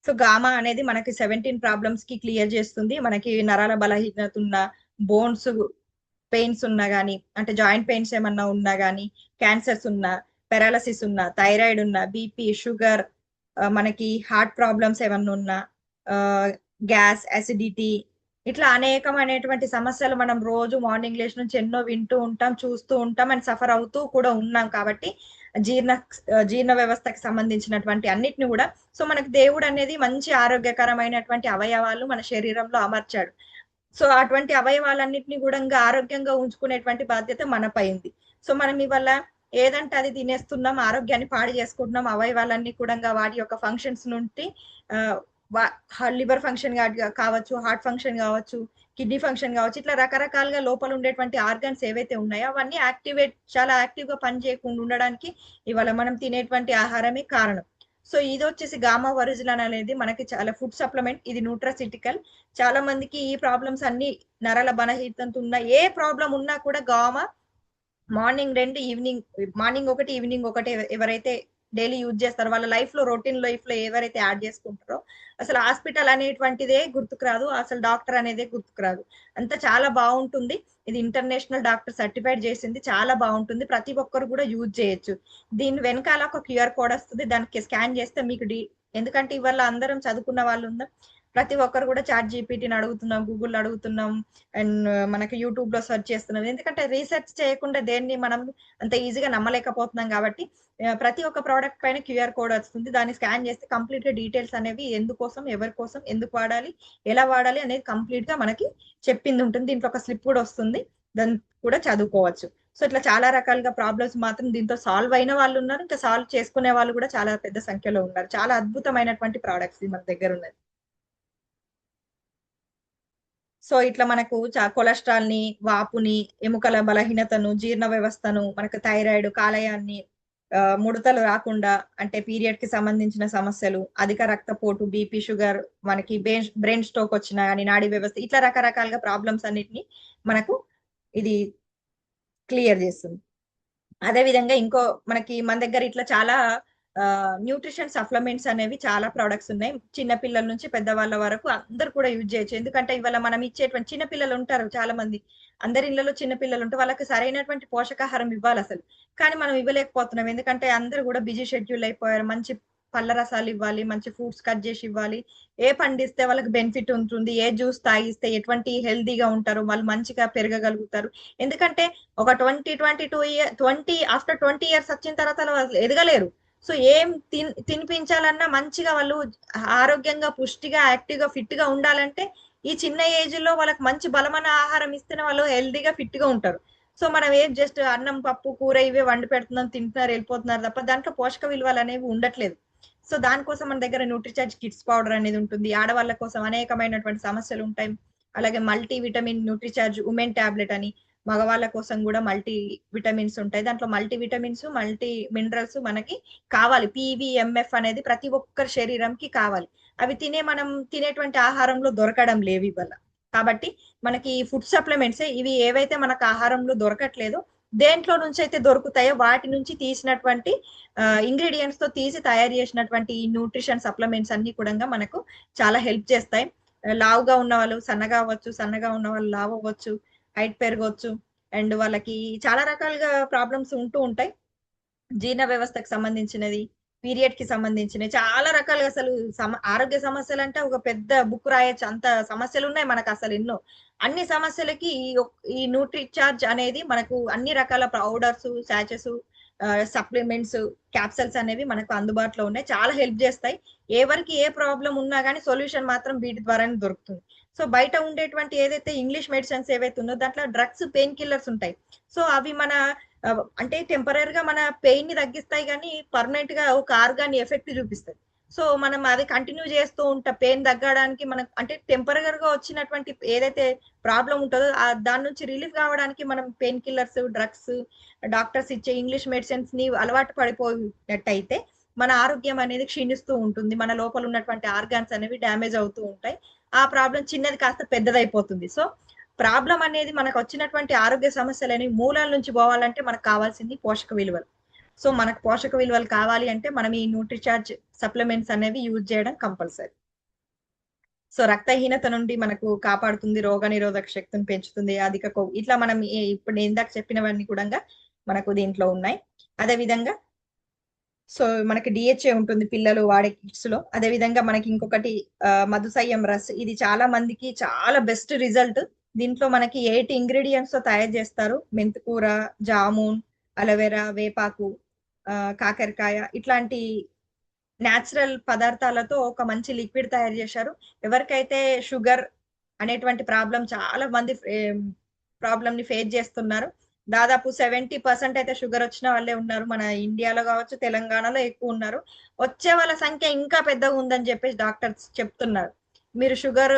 సో గామా అనేది మనకి 17 ప్రాబ్లమ్స్ కి క్లియర్ చేస్తుంది. మనకి నరాల బలహీనత ఉన్న, బోన్స్ పెయిన్స్ ఉన్నా గానీ, అంటే జాయింట్ పెయిన్స్ ఏమన్నా ఉన్నా గానీ, క్యాన్సర్స్ ఉన్నా, పారాలసిస్ ఉన్నా, థైరాయిడ్ ఉన్నా, బీపీ, షుగర్, మనకి హార్ట్ ప్రాబ్లమ్స్ ఏమన్నా ఉన్నా, గ్యాస్, అసిడిటీ, ఇట్లా అనేకమైనటువంటి సమస్యలు మనం రోజు మార్నింగ్ లేచి నుంచి ఎన్నో వింటూ ఉంటాం, చూస్తూ ఉంటాం అండ్ సఫర్ అవుతూ కూడా ఉన్నాం. కాబట్టి జీర్ణ వ్యవస్థకి సంబంధించినటువంటి అన్నిటిని కూడా, సో మనకి దేవుడు అనేది మంచి ఆరోగ్యకరమైనటువంటి అవయవాలు మన శరీరంలో అమర్చాడు. సో అటువంటి అవయవాలన్నిటిని కూడా ఇంకా ఆరోగ్యంగా ఉంచుకునేటువంటి బాధ్యత మనపై ఉంది. సో మనం ఇవాళ ఏదంటే అది తినేస్తున్నాం, ఆరోగ్యాన్ని పాడు చేసుకుంటున్నాం. అవయవాలన్నీ కూడా వాటి యొక్క ఫంక్షన్స్ నుండి లివర్ ఫంక్షన్ కావచ్చు, హార్ట్ ఫంక్షన్ కావచ్చు, కిడ్నీ ఫంక్షన్ కావచ్చు, ఇట్లా రకరకాలుగా లోపల ఉండేటువంటి ఆర్గన్స్ ఏవైతే ఉన్నాయో అవన్నీ చాలా యాక్టివ్ గా పని చేయకుండా ఉండడానికి ఇవాళ మనం తినేటువంటి ఆహారమే కారణం. సో ఇది వచ్చేసి గామా ఒరిజినల్ అనేది మనకి చాలా ఫుడ్ సప్లిమెంట్. ఇది న్యూట్రాసిటికల్. చాలా మందికి ఈ ప్రాబ్లమ్స్ అన్ని నరాల బలహీనత ఉన్న ఏ ప్రాబ్లం ఉన్నా కూడా గామా మార్నింగ్ 2, మార్నింగ్ 1, ఈవినింగ్ 1 ఎవరైతే డైలీ యూజ్ చేస్తారో, వాళ్ళ లైఫ్ లో రొటీన్ లైఫ్ లో ఎవరైతే యాడ్ చేసుకుంటారో అసలు హాస్పిటల్ అనేటువంటిదే గుర్తుకు రాదు, అసలు డాక్టర్ అనేదే గుర్తుకు రాదు. అంతా చాలా బాగుంటుంది. ఇది ఇంటర్నేషనల్ డాక్టర్ సర్టిఫైడ్ చేసింది, చాలా బాగుంటుంది. ప్రతి ఒక్కరు కూడా యూజ్ చేయొచ్చు. దీని వెనకాల ఒక క్యూఆర్ కోడ్ వస్తుంది, దానికి స్కాన్ చేస్తే మీకు ఎందుకంటే ఇవాళ అందరం చదువుకున్న వాళ్ళు ఉందా, ప్రతి ఒక్కరు కూడా చాట్ జీపీటీని అడుగుతున్నాం, గూగుల్ అడుగుతున్నాం, అండ్ మనకి యూట్యూబ్ లో సెర్చ్ చేస్తున్నాం. ఎందుకంటే రీసెర్చ్ చేయకుండా దేన్ని మనం అంత ఈజీగా నమ్మలేకపోతున్నాం. కాబట్టి ప్రతి ఒక్క ప్రోడక్ట్ పైన క్యూఆర్ కోడ్ వస్తుంది, దాన్ని స్కాన్ చేస్తే కంప్లీట్ గా డీటెయిల్స్ అనేవి ఎందుకోసం, ఎవరి కోసం, ఎందుకు వాడాలి, ఎలా వాడాలి అనేది కంప్లీట్ గా మనకి చెప్పింది ఉంటుంది. దీంట్లో ఒక స్లిప్ కూడా వస్తుంది, దాన్ని కూడా చదువుకోవచ్చు. సో ఇట్లా చాలా రకాలుగా ప్రాబ్లమ్స్ మాత్రం దీంతో సాల్వ్ అయిన వాళ్ళు ఉన్నారు, ఇంకా సాల్వ్ చేసుకునే వాళ్ళు కూడా చాలా పెద్ద సంఖ్యలో ఉన్నారు. చాలా అద్భుతమైనటువంటి ప్రోడక్ట్స్ మన దగ్గర ఉన్నది. సో ఇట్లా మనకు కొలెస్ట్రాల్ ని, వాపుని, ఎముకల బలహీనతను, జీర్ణ వ్యవస్థను, మనకు థైరాయిడ్, కాలేయాన్ని, ముడతలు రాకుండా, అంటే పీరియడ్ కి సంబంధించిన సమస్యలు, అధిక రక్తపోటు, బీపీ, షుగర్, మనకి బ్రెయిన్ స్ట్రోక్ వచ్చినా కానీ, నాడీ వ్యవస్థ, ఇట్లా రకరకాలుగా ప్రాబ్లమ్స్ అన్నిటిని మనకు ఇది క్లియర్ చేస్తుంది. అదే విధంగా మనకి మన దగ్గర ఇట్లా చాలా న్యూట్రిషన్ సప్లిమెంట్స్ అనేవి చాలా ప్రొడక్ట్స్ ఉన్నాయి. చిన్న పిల్లల నుంచి పెద్దవాళ్ళ వరకు అందరు కూడా యూజ్ చేయొచ్చు. ఎందుకంటే ఇవాళ మనం ఇచ్చేటువంటి చిన్న పిల్లలు ఉంటారు చాలా మంది, అందరి ఇళ్లలో చిన్న పిల్లలు ఉంటే వాళ్ళకి సరైనటువంటి పోషకాహారం ఇవ్వాలి అసలు, కానీ మనం ఇవ్వలేకపోతున్నాం. ఎందుకంటే అందరు కూడా బిజీ షెడ్యూల్ అయిపోయారు. మంచి పళ్ళ రసాలు ఇవ్వాలి, మంచి ఫ్రూట్స్ కట్ చేసి ఇవ్వాలి, ఏ పండిస్తే వాళ్ళకి బెనిఫిట్ ఉంటుంది, ఏ జ్యూస్ తాగిస్తే ఎటువంటి హెల్దీగా ఉంటారు, వాళ్ళు మంచిగా పెరగగలుగుతారు. ఎందుకంటే ఒక 20 ఆఫ్టర్ 20 ఇయర్స్ వచ్చిన తర్వాత వాళ్ళు ఎదగలేరు. సో ఏం తినిపించాలన్నా మంచిగా వాళ్ళు ఆరోగ్యంగా, పుష్టిగా, యాక్టివ్ గా, ఫిట్ గా ఉండాలంటే ఈ చిన్న ఏజ్ లో వాళ్ళకి మంచి బలమైన ఆహారం ఇస్తేనే వాళ్ళు హెల్దీగా, ఫిట్ గా ఉంటారు. సో మనం ఏం జస్ట్ అన్నం, పప్పు, కూర ఇవే వండి పెడుతున్నాం, తింటున్నారు, వెళ్ళిపోతున్నారు తప్ప దాంట్లో పోషక విలువలు అనేవి ఉండట్లేదు. సో దానికోసం మన దగ్గర న్యూట్రిచార్జ్ కిడ్స్ పౌడర్ అనేది ఉంటుంది. ఆడవాళ్ళ కోసం అనేకమైనటువంటి సమస్యలు ఉంటాయి. అలాగే multi vitamin NutriCharge women tablet అని, మగవాళ్ళ కోసం కూడా మల్టీ విటమిన్స్ ఉంటాయి. దాంట్లో మల్టీ విటమిన్స్, మల్టీ మినరల్స్ మనకి కావాలి. PVMF అనేది ప్రతి ఒక్కరి శరీరంకి కావాలి. అవి మనం తినేటువంటి ఆహారంలో దొరకడం లేవు ఇవాళ. కాబట్టి మనకి ఫుడ్ సప్లిమెంట్స్ ఇవి ఏవైతే మనకు ఆహారంలో దొరకట్లేదో, దేంట్లో నుంచి అయితే దొరుకుతాయో వాటి నుంచి తీసినటువంటి ఇంగ్రీడియంట్స్ తో తీసి తయారు చేసినటువంటి ఈ న్యూట్రిషన్ సప్లిమెంట్స్ అన్ని కూడా మనకు చాలా హెల్ప్ చేస్తాయి. లావుగా ఉన్న వాళ్ళు సన్నగా అవ్వచ్చు, సన్నగా ఉన్న వాళ్ళు లావు అవ్వచ్చు, హైట్ పెరగవచ్చు, అండ్ వాళ్ళకి చాలా రకాలుగా ప్రాబ్లమ్స్ ఉంటూ ఉంటాయి. జీర్ణ వ్యవస్థకు సంబంధించినది, పీరియడ్ కి సంబంధించినవి, చాలా రకాలుగా అసలు ఆరోగ్య సమస్యలు అంటే ఒక పెద్ద బుక్ రాయొచ్చు, అంత సమస్యలు ఉన్నాయి మనకు అసలు ఎన్నో. అన్ని సమస్యలకి ఈ న్యూట్రిచార్జ్ అనేది మనకు అన్ని రకాల పౌడర్స్, శాచెస్, సప్లిమెంట్స్, క్యాప్సల్స్ అనేవి మనకు అందుబాటులో ఉన్నాయి. చాలా హెల్ప్ చేస్తాయి. ఎవరికి ఏ ప్రాబ్లం ఉన్నా కానీ సొల్యూషన్ మాత్రం వీటి ద్వారానే దొరుకుతుంది. సో బయట ఉండేటువంటి ఏదైతే ఇంగ్లీష్ మెడిసిన్స్ ఏవైతే ఉన్నో దాంట్లో డ్రగ్స్, పెయిన్ కిల్లర్స్ ఉంటాయి. సో అవి మన అంటే టెంపరీ గా మన పెయిన్ ని తగ్గిస్తాయి, కానీ పర్మనెంట్ గా ఒక ఆర్గాన్ ఎఫెక్ట్ చూపిస్తాయి. సో మనం అది కంటిన్యూ చేస్తూ ఉంటాం. పెయిన్ తగ్గడానికి మనకు అంటే టెంపరీగా వచ్చినటువంటి ఏదైతే ప్రాబ్లం ఉంటుందో దాని నుంచి రిలీఫ్ కావడానికి మనం పెయిన్ కిల్లర్స్, డ్రగ్స్, డాక్టర్స్ ఇచ్చే ఇంగ్లీష్ మెడిసిన్స్ ని అలవాటు పడిపోయినట్టయితే మన ఆరోగ్యం అనేది క్షీణిస్తూ ఉంటుంది. మన లోపల ఉన్నటువంటి ఆర్గాన్స్ అనేవి డ్యామేజ్ అవుతూ ఉంటాయి. ఆ ప్రాబ్లం చిన్నది కాస్త పెద్దదైపోతుంది. సో, ప్రాబ్లమ్ అనేది మనకు వచ్చినటువంటి ఆరోగ్య సమస్యలని మూలాల నుంచి పోవాలంటే మనకు కావాల్సింది పోషక విలువలు. సో, మనకు పోషక విలువలు కావాలి అంటే మనం ఈ న్యూట్రిచార్జ్ సప్లిమెంట్స్ అనేవి యూజ్ చేయడం కంపల్సరీ. సో, రక్తహీనత నుండి మనకు కాపాడుతుంది, రోగనిరోధక శక్తిని పెంచుతుంది, అధిక కొవ్వు ఇట్లా మనం ఇప్పుడు నేను ఇందాక చెప్పినవన్నీ కూడా మనకు దీంట్లో ఉన్నాయి. అదే విధంగా సో, మనకి డిహెచ్ఏ ఉంటుంది పిల్లలు వాడే కిట్స్ లో. అదే విధంగా మనకి ఇంకొకటి మధుసయ్యం రస్. ఇది చాలా మందికి చాలా బెస్ట్ రిజల్ట్. దీంట్లో మనకి 8 ఇంగ్రీడియంట్స్ తో తయారు చేస్తారు. మెంతికూర, జామున్, అలోవెరా, వేపాకు, కాకరకాయ ఇట్లాంటి న్యాచురల్ పదార్థాలతో ఒక మంచి లిక్విడ్ తయారు చేశారు. ఎవరికైతే షుగర్ అనేటువంటి ప్రాబ్లం చాలా మంది ప్రాబ్లమ్ ని ఫేస్ చేస్తున్నారు. దాదాపు 70% అయితే షుగర్ వచ్చిన వాళ్ళే ఉన్నారు. మన ఇండియాలో కావచ్చు, తెలంగాణలో ఎక్కువ ఉన్నారు. వచ్చే వాళ్ళ సంఖ్య ఇంకా పెద్దగా ఉందని చెప్పేసి డాక్టర్స్ చెప్తున్నారు. మీరు షుగర్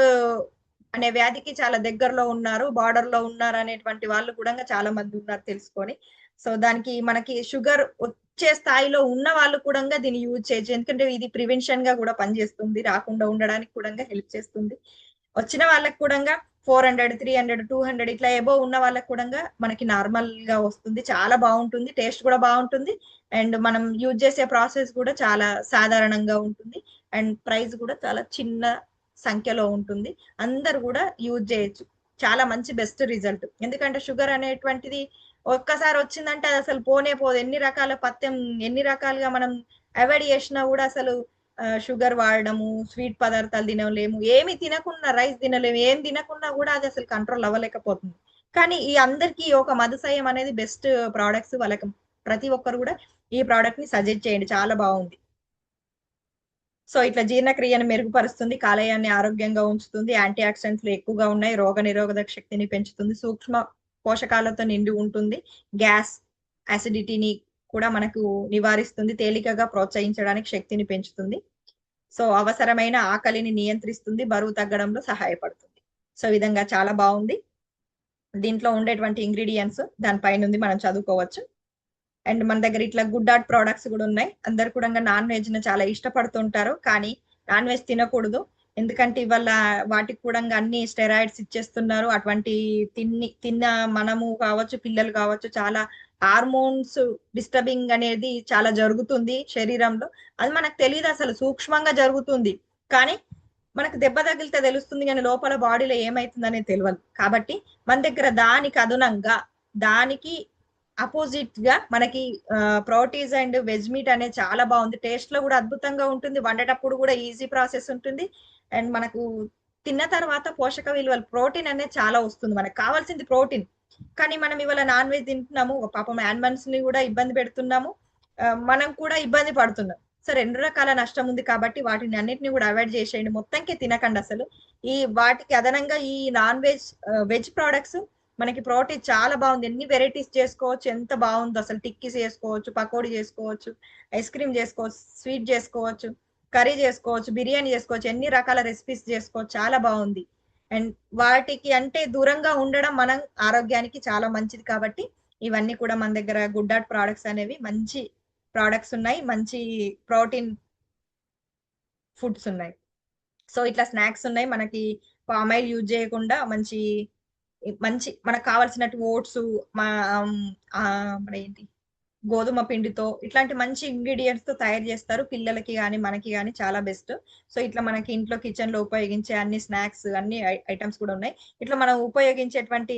అనే వ్యాధికి చాలా దగ్గరలో ఉన్నారు, బార్డర్ లో ఉన్నారు అనేటువంటి వాళ్ళు కూడా చాలా మంది ఉన్నారు తెలుసుకొని. సో, దానికి మనకి షుగర్ వచ్చే స్థాయిలో ఉన్న వాళ్ళు కూడా దీన్ని యూజ్ చేయొచ్చు. ఎందుకంటే ఇది ప్రివెన్షన్ గా కూడా పనిచేస్తుంది, రాకుండా ఉండడానికి కూడా హెల్ప్ చేస్తుంది. వచ్చిన వాళ్ళకి కూడా 400, 300, 200 ఇట్లా ఎబో ఉన్న వాళ్ళకి కూడా మనకి నార్మల్ గా వస్తుంది. చాలా బాగుంటుంది, టేస్ట్ కూడా బాగుంటుంది. అండ్ మనం యూజ్ చేసే ప్రాసెస్ కూడా చాలా సాధారణంగా ఉంటుంది. అండ్ ప్రైస్ కూడా చాలా చిన్న సంఖ్యలో ఉంటుంది. అందరు కూడా యూజ్ చేయొచ్చు. చాలా మంచి బెస్ట్ రిజల్ట్. ఎందుకంటే షుగర్ అనేటువంటిది ఒక్కసారి వచ్చిందంటే అది అసలు పోనే పోదు. ఎన్ని రకాల పథ్యం, ఎన్ని రకాలుగా మనం అవాయిడ్ చేసినా కూడా అసలు షుగర్ వాడడము, స్వీట్ పదార్థాలు తినలేము, ఏమి తినకుండా, రైస్ తినలేము, ఏం తినకుండా కూడా అది అసలు కంట్రోల్ అవ్వలేకపోతుంది. కానీ ఈ అందరికీ ఒక మధుసయ్యం అనేది బెస్ట్ ప్రోడక్ట్స్. వాళ్ళకి ప్రతి ఒక్కరు కూడా ఈ ప్రోడక్ట్ ని సజెస్ట్ చేయండి, చాలా బాగుంది. సో, ఇట్లా జీర్ణక్రియను మెరుగుపరుస్తుంది, కాలేయాన్ని ఆరోగ్యంగా ఉంచుతుంది, యాంటీ ఆక్సిడెంట్లు ఎక్కువగా ఉన్నాయి, రోగ నిరోధక శక్తిని పెంచుతుంది, సూక్ష్మ పోషకాలతో నిండి ఉంటుంది, గ్యాస్, అసిడిటీని కూడా మనకు నివారిస్తుంది, తేలికగా ప్రోత్సహించడానికి శక్తిని పెంచుతుంది. సో, అవసరమైన ఆకలిని నియంత్రిస్తుంది, బరువు తగ్గడంలో సహాయపడుతుంది. సో, ఈ విధంగా చాలా బాగుంది. దీంట్లో ఉండేటువంటి ఇంగ్రీడియంట్స్ దానిపైన మనం చదువుకోవచ్చు. అండ్ మన దగ్గర ఇట్లా గుడ్ ఆర్ట్ ప్రోడక్ట్స్ కూడా ఉన్నాయి. అందరు కూడా నాన్ వెజ్ ని చాలా ఇష్టపడుతుంటారు, కానీ నాన్ వెజ్ తినకూడదు. ఎందుకంటే ఇవాళ వాటికి కూడా అన్ని స్టెరాయిడ్స్ ఇచ్చేస్తున్నారు. అటువంటి తిన్న మనము కావచ్చు, పిల్లలు కావచ్చు, చాలా హార్మోన్స్ డిస్టర్బింగ్ అనేది చాలా జరుగుతుంది శరీరంలో. అది మనకు తెలియదు, అసలు సూక్ష్మంగా జరుగుతుంది. కానీ మనకు దెబ్బ తగిలితే తెలుస్తుంది, కానీ లోపల బాడీలో ఏమైతుంది అనేది తెలియదు. కాబట్టి మన దగ్గర దానికి అదనంగా, దానికి అపోజిట్ గా మనకి ప్రోటీన్స్ అండ్ వెజ్ మీట్ అనేది చాలా బాగుంది. టేస్ట్ లో కూడా అద్భుతంగా ఉంటుంది, వండేటప్పుడు కూడా ఈజీ ప్రాసెస్ ఉంటుంది. అండ్ మనకు తిన్న తర్వాత పోషక విలువలు, ప్రోటీన్ అనేది చాలా వస్తుంది. మనకు కావాల్సింది ప్రోటీన్. కానీ మనం ఇవాళ నాన్ వెజ్ తింటున్నాము, పాపం యానిమల్స్ ని కూడా ఇబ్బంది పెడుతున్నాము, మనం కూడా ఇబ్బంది పడుతున్నాం. సో, 2 రకాల నష్టం ఉంది. కాబట్టి వాటిని అన్నిటిని కూడా అవాయిడ్ చేసేయండి, మొత్తంకి తినకండి అసలు. ఈ వాటికి అదనంగా ఈ నాన్ వెజ్ వెజ్ ప్రోడక్ట్స్ మనకి ప్రోటీన్ చాలా బాగుంది. ఎన్ని వెరైటీస్ చేసుకోవచ్చు, ఎంత బాగుందో అసలు. టిక్కీస్ చేసుకోవచ్చు, పకోడీ చేసుకోవచ్చు, ఐస్ క్రీమ్ చేసుకోవచ్చు, స్వీట్ చేసుకోవచ్చు, కర్రీ చేసుకోవచ్చు, బిర్యానీ చేసుకోవచ్చు, ఎన్ని రకాల రెసిపీస్ చేసుకోవచ్చు. చాలా బాగుంది. అండ్ వాటికి అంటే దూరంగా ఉండడం మనం ఆరోగ్యానికి చాలా మంచిది. కాబట్టి ఇవన్నీ కూడా మన దగ్గర గుడ్ ఆర్ట్ ప్రోడక్ట్స్ అనేవి మంచి ప్రోడక్ట్స్ ఉన్నాయి, మంచి ప్రోటీన్ ఫుడ్స్ ఉన్నాయి. సో, ఇట్లా స్నాక్స్ ఉన్నాయి. మనకి పామ్ ఆయిల్ యూజ్ చేయకుండా మంచి మంచి మనకు కావాల్సినట్టు ఓట్స్, మన ఏంటి గోధుమ పిండితో ఇట్లాంటి మంచి ఇంగ్రీడియంట్స్ తో తయారు చేస్తారు. పిల్లలకి కానీ మనకి కానీ చాలా బెస్ట్. సో, ఇట్లా మనకి ఇంట్లో కిచెన్ లో ఉపయోగించే అన్ని స్నాక్స్, అన్ని ఐటమ్స్ కూడా ఉన్నాయి. ఇట్లా మనం ఉపయోగించేటువంటి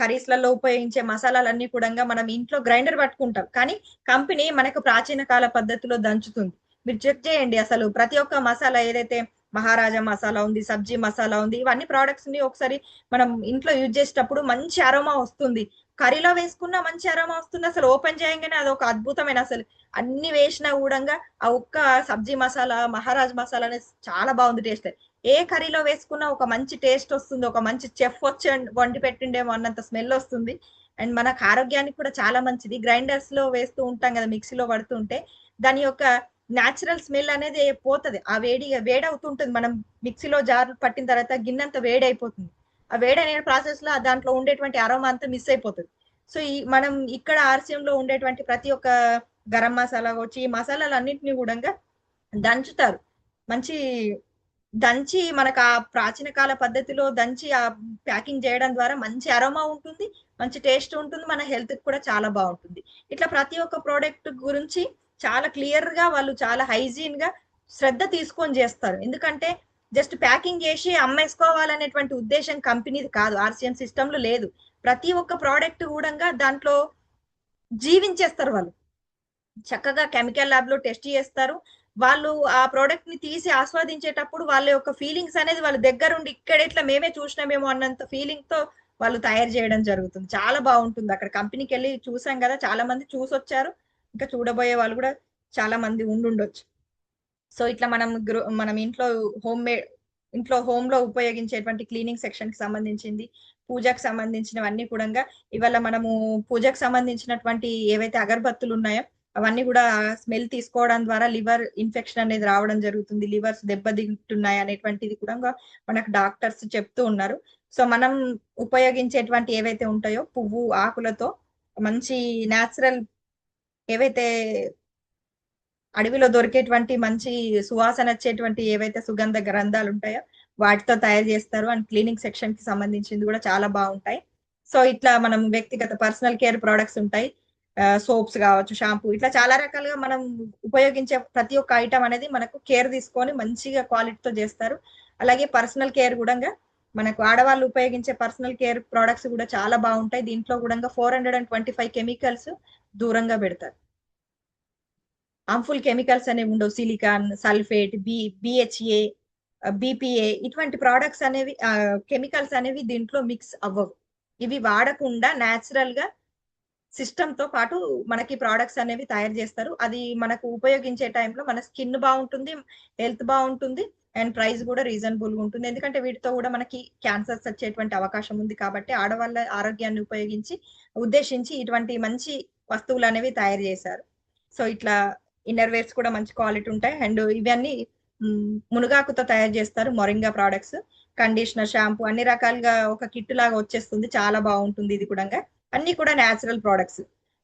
కర్రీస్ లలో ఉపయోగించే మసాలాలన్నీ కూడా మనం ఇంట్లో గ్రైండర్ పట్టుకుంటాం, కానీ కంపెనీ మనకు ప్రాచీన కాల పద్ధతిలో దంచుతుంది. మీరు చెక్ చేయండి, అసలు ప్రతి ఒక్క మసాలా ఏదైతే మహారాజా మసాలా ఉంది, సబ్జీ మసాలా ఉంది, ఇవన్నీ ప్రోడక్ట్స్ ని ఒకసారి మనం ఇంట్లో యూజ్ చేసేటప్పుడు మంచి అరోమా వస్తుంది. కర్రీలో వేసుకున్నా మంచి అరోమా వస్తుంది. అసలు ఓపెన్ చేయగానే అది ఒక అద్భుతమైన, అసలు అన్ని వేసినా కూడా ఆ ఒక్క సబ్జీ మసాలా, మహారాజ్ మసాలా అనేది చాలా బాగుంది టేస్ట్. ఏ కర్రీలో వేసుకున్నా ఒక మంచి టేస్ట్ వస్తుంది, ఒక మంచి చెఫ్ వచ్చి వండి పెట్టిండేమో అన్నంత స్మెల్ వస్తుంది. అండ్ మనకు ఆరోగ్యానికి కూడా చాలా మంచిది. గ్రైండర్స్ లో వేస్తూ ఉంటాం కదా, మిక్సీలో పడుతుంటే దాని యొక్క న్యాచురల్ స్మెల్ అనేది పోతుంది. ఆ వేడవుతుంటుంది. మనం మిక్సీలో జార్ పట్టిన తర్వాత గిన్నెంత వేడైపోతుంది. ఆ వేడి అనే ప్రాసెస్ లో దాంట్లో ఉండేటువంటి అరోమా అంతా మిస్ అయిపోతుంది. సో, మనం ఇక్కడ ఆర్సీఎం లో ఉండేటువంటి ప్రతి ఒక్క గరం మసాలా వచ్చి ఈ మసాలాలు అన్నింటినీ కూడా దంచుతారు. మంచి దంచి మనకు ఆ ప్రాచీన కాల పద్ధతిలో దంచి ఆ ప్యాకింగ్ చేయడం ద్వారా మంచి అరోమా ఉంటుంది, మంచి టేస్ట్ ఉంటుంది, మన హెల్త్ కూడా చాలా బాగుంటుంది. ఇట్లా ప్రతి ఒక్క ప్రోడక్ట్ గురించి చాలా క్లియర్ గా వాళ్ళు చాలా హైజీన్ గా శ్రద్ధ తీసుకొని చేస్తారు. ఎందుకంటే జస్ట్ ప్యాకింగ్ చేసి అమ్మేసుకోవాలనేటువంటి ఉద్దేశం కంపెనీది కాదు, ఆర్సిఎం సిస్టమ్ లో లేదు. ప్రతి ఒక్క ప్రోడక్ట్ కూడా దాంట్లో జీవించేస్తారు వాళ్ళు. చక్కగా కెమికల్ ల్యాబ్ లో టెస్ట్ చేస్తారు. వాళ్ళు ఆ ప్రోడక్ట్ ని తీసి ఆస్వాదించేటప్పుడు వాళ్ళ యొక్క ఫీలింగ్స్ అనేది వాళ్ళ దగ్గరుండి ఇక్కడ ఇట్లా మేమే చూసినామేమో అన్నంత ఫీలింగ్ తో వాళ్ళు తయారు చేయడం జరుగుతుంది. చాలా బాగుంటుంది. అక్కడ కంపెనీకి వెళ్ళి చూసాం కదా, చాలా మంది చూసొచ్చారు, ఇంకా చూడబోయే వాళ్ళు కూడా చాలా మంది ఉండుండొచ్చు. సో ఇట్లా మనం ఇంట్లో హోమ్ లో ఉపయోగించేటువంటి క్లీనింగ్ సెక్షన్ కి సంబంధించింది, పూజకు సంబంధించినవన్నీ కూడా ఇవాళ మనము పూజకు సంబంధించినటువంటి ఏవైతే అగరబత్తులు ఉన్నాయో అవన్నీ కూడా స్మెల్ తీసుకోవడం ద్వారా లివర్ ఇన్ఫెక్షన్ అనేది రావడం జరుగుతుంది, లివర్స్ దెబ్బతింటున్నాయి అనేటువంటిది కూడా మనకు డాక్టర్స్ చెప్తూ ఉన్నారు. సో మనం ఉపయోగించేటువంటి ఏవైతే ఉంటాయో పువ్వు ఆకులతో మంచి న్యాచురల్ ఏవైతే అడవిలో దొరికేటువంటి మంచి సువాసన వచ్చేటువంటి ఏవైతే సుగంధ గ్రంథాలు ఉంటాయో వాటితో తయారు చేస్తారు. అండ్ క్లీనింగ్ సెక్షన్ కి సంబంధించింది కూడా చాలా బాగుంటాయి. సో ఇట్లా మనం వ్యక్తిగత పర్సనల్ కేర్ ప్రొడక్ట్స్ ఉంటాయి, సోప్స్ కావచ్చు, షాంపూ, ఇట్లా చాలా రకాలుగా మనం ఉపయోగించే ప్రతి ఒక్క ఐటమ్ అనేది మనకు కేర్ తీసుకొని మంచిగా క్వాలిటీతో చేస్తారు. అలాగే పర్సనల్ కేర్ కూడా మనకు ఆడవాళ్ళు ఉపయోగించే పర్సనల్ కేర్ ప్రొడక్ట్స్ కూడా చాలా బాగుంటాయి. దీంట్లో కూడా 425 కెమికల్స్ దూరంగా పెడతారు. హార్మ్ఫుల్ కెమికల్స్ అనేవి ఉండవు. సిలికాన్, సల్ఫేట్, బిహెచ్ఏ, బిపిఏ ఇటువంటి ప్రోడక్ట్స్ అనేవి కెమికల్స్ అనేవి దీంట్లో మిక్స్ అవ్వవు. ఇవి వాడకుండా న్యాచురల్ గా సిస్టమ్ తో పాటు మనకి ప్రోడక్ట్స్ అనేవి తయారు చేస్తారు. అది మనకు ఉపయోగించే టైంలో మన స్కిన్ బాగుంటుంది, హెల్త్ బాగుంటుంది, అండ్ ప్రైస్ కూడా రీజనబుల్ గా ఉంటుంది. ఎందుకంటే వీటితో కూడా మనకి క్యాన్సర్స్ వచ్చేటువంటి అవకాశం ఉంది కాబట్టి ఆడవాళ్ళ ఆరోగ్యాన్ని ఉద్దేశించి ఇటువంటి మంచి వస్తువులు అనేవి తయారు చేశారు. సో ఇట్లా ఇన్నర్ వేర్స్ కూడా మంచి క్వాలిటీ ఉంటాయి. అండ్ ఇవన్నీ మునగాకుతో తయారు చేస్తారు. మొరింగా ప్రోడక్ట్స్, కండిషనర్, షాంపూ అన్ని రకాలుగా ఒక కిట్ లాగా వచ్చేస్తుంది. చాలా బాగుంటుంది. ఇది కూడా అన్ని కూడా న్యాచురల్ ప్రోడక్ట్స్.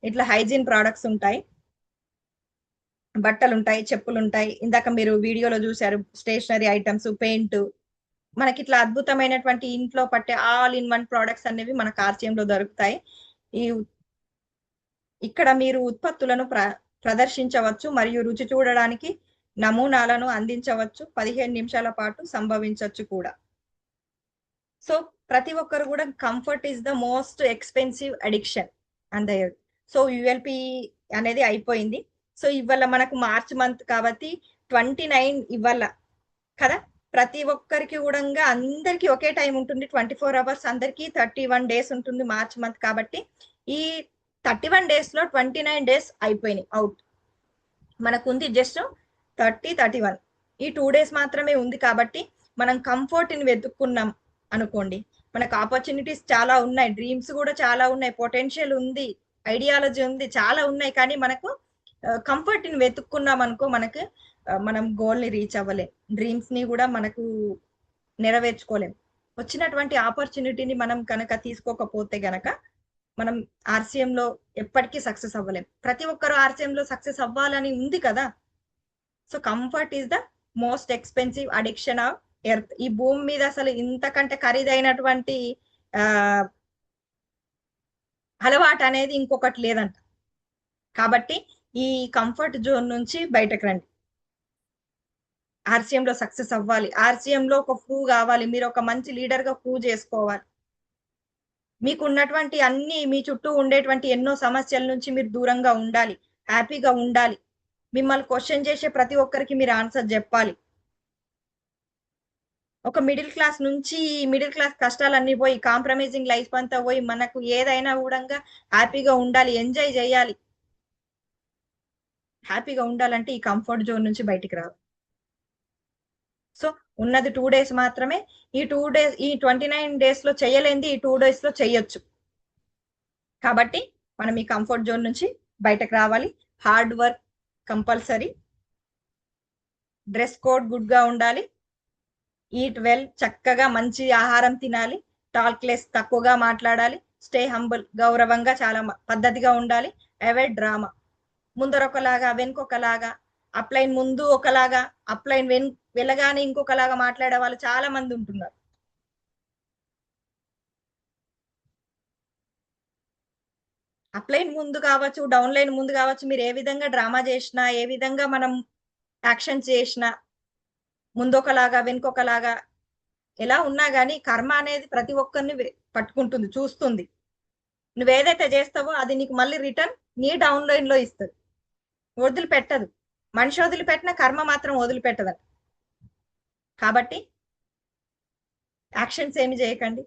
ఇట్లా హైజీన్ ప్రోడక్ట్స్ ఉంటాయి, బట్టలు ఉంటాయి, చెప్పులు ఉంటాయి. ఇందాక మీరు వీడియోలో చూసారు స్టేషనరీ ఐటమ్స్, పెయింట్, మనకి ఇట్లా అద్భుతమైనటువంటి ఇంట్లో పట్టే ఆల్ ఇన్ వన్ ప్రోడక్ట్స్ అనేవి మనకు ఆర్సిఎం లో దొరుకుతాయి. ఇక్కడ మీరు ఉత్పత్తులను ప్రదర్శించవచ్చు మరియు రుచి చూడడానికి నమూనాలను అందించవచ్చు. 15 నిమిషాల పాటు సంభవించవచ్చు కూడా. సో ప్రతి ఒక్కరు కూడా comfort is the most expensive addiction and so యుఎల్పి అనేది అయిపోయింది. సో ఇవాళ మనకు మార్చ్ మంత్ కాబట్టి 29 ఇవాళ కదా, ప్రతి ఒక్కరికి కూడా అందరికి ఒకే టైం ఉంటుంది, 24 అవర్స్, అందరికి 31 డేస్ ఉంటుంది మార్చ్ మంత్ కాబట్టి. ఈ 31 డేస్ లో 29 డేస్ అయిపోయినాయి అవుట్. మనకు ఉంది జస్ట్ 30, 31 ఈ 2 డేస్ మాత్రమే ఉంది కాబట్టి మనం కంఫర్ట్ ని వెతుక్కున్నాం అనుకోండి, మనకు ఆపర్చునిటీస్ చాలా ఉన్నాయి, డ్రీమ్స్ కూడా చాలా ఉన్నాయి, పొటెన్షియల్ ఉంది, ఐడియాలజీ ఉంది, చాలా ఉన్నాయి. కానీ మనకు కంఫర్ట్ ని వెతుక్కున్నాం అనుకో, మనకు మనం గోల్ ని రీచ్ అవ్వలేం, డ్రీమ్స్ ని కూడా మనకు నెరవేర్చుకోలేం. వచ్చినటువంటి ఆపర్చునిటీని మనం కనుక తీసుకోకపోతే గనక మనం ఆర్సిఎం లో ఎప్పటికీ సక్సెస్ అవ్వలేం. ప్రతి ఒక్కరు ఆర్సిఎం లో సక్సెస్ అవ్వాలని ఉంది కదా. So comfort is the most expensive addiction of earth. ఈ భూమి మీద అసలు ఇంతకంటే ఖరీదైనటువంటి అలవాటు అనేది ఇంకొకటి లేదంట. కాబట్టి ఈ కంఫర్ట్ జోన్ నుంచి బయటకు రండి. ఆర్సిఎం లో సక్సెస్ అవ్వాలి, ఆర్సిఎం లో ఒక ప్రూవ్ కావాలి, మీరు ఒక మంచి లీడర్ గా ప్రూవ్ చేసుకోవాలి. మీకు ఉన్నటువంటి అన్ని, మీ చుట్టూ ఉండేటువంటి ఎన్నో సమస్యల నుంచి మీరు దూరంగా ఉండాలి, హ్యాపీగా ఉండాలి. మిమ్మల్ని క్వశ్చన్ చేసే ప్రతి ఒక్కరికి మీరు ఆన్సర్ చెప్పాలి. ఒక మిడిల్ క్లాస్ నుంచి మిడిల్ క్లాస్ కష్టాలన్నీ పోయి కాంప్రమైజింగ్ లైఫ్ అంతా పోయి మనకు ఏదైనా కూడా హ్యాపీగా ఉండాలి, ఎంజాయ్ చేయాలి. హ్యాపీగా ఉండాలంటే ఈ కంఫర్ట్ జోన్ నుంచి బయటికి రావాలి. సో ఉన్నది 2 డేస్ మాత్రమే. ఈ 29 డేస్ లో చేయలేంది ఈ 2 డేస్ లో చేయొచ్చు. కాబట్టి మనం ఈ కంఫర్ట్ జోన్ నుంచి బయటకు రావాలి. Hard work compulsory, dress code good గా ఉండాలి, ఈట్ వెల్, చక్కగా మంచి ఆహారం తినాలి, టాక్ లెస్, తక్కువగా మాట్లాడాలి, స్టే హంబుల్, గౌరవంగా చాలా పద్ధతిగా ఉండాలి, అవాయిడ్ డ్రామా. ముందర ఒకలాగా వెనుకొకలాగా, అప్లైన్ ముందు ఒకలాగా, అప్లైన్ వెళ్ళగానే ఇంకొకలాగా మాట్లాడే వాళ్ళు చాలా మంది ఉంటున్నారు. అప్లైన్ ముందు కావచ్చు, డౌన్ లైన్ ముందు కావచ్చు, మీరు ఏ విధంగా డ్రామా చేసినా, ఏ విధంగా మనం యాక్షన్ చేసినా, ముందొకలాగా వెనుకొకలాగా ఎలా ఉన్నా గానీ కర్మ అనేది ప్రతి ఒక్కరిని పట్టుకుంటుంది, చూస్తుంది. నువ్వేదైతే చేస్తావో అది నీకు మళ్ళీ రిటర్న్ నీ డౌన్ లైన్ లో ఇస్తుంది, వదిలిపెట్టదు. మనిషి వదిలిపెట్టిన కర్మ మాత్రం వదిలిపెట్టదట. కాబట్టి యాక్షన్స్ ఏమి చేయకండి.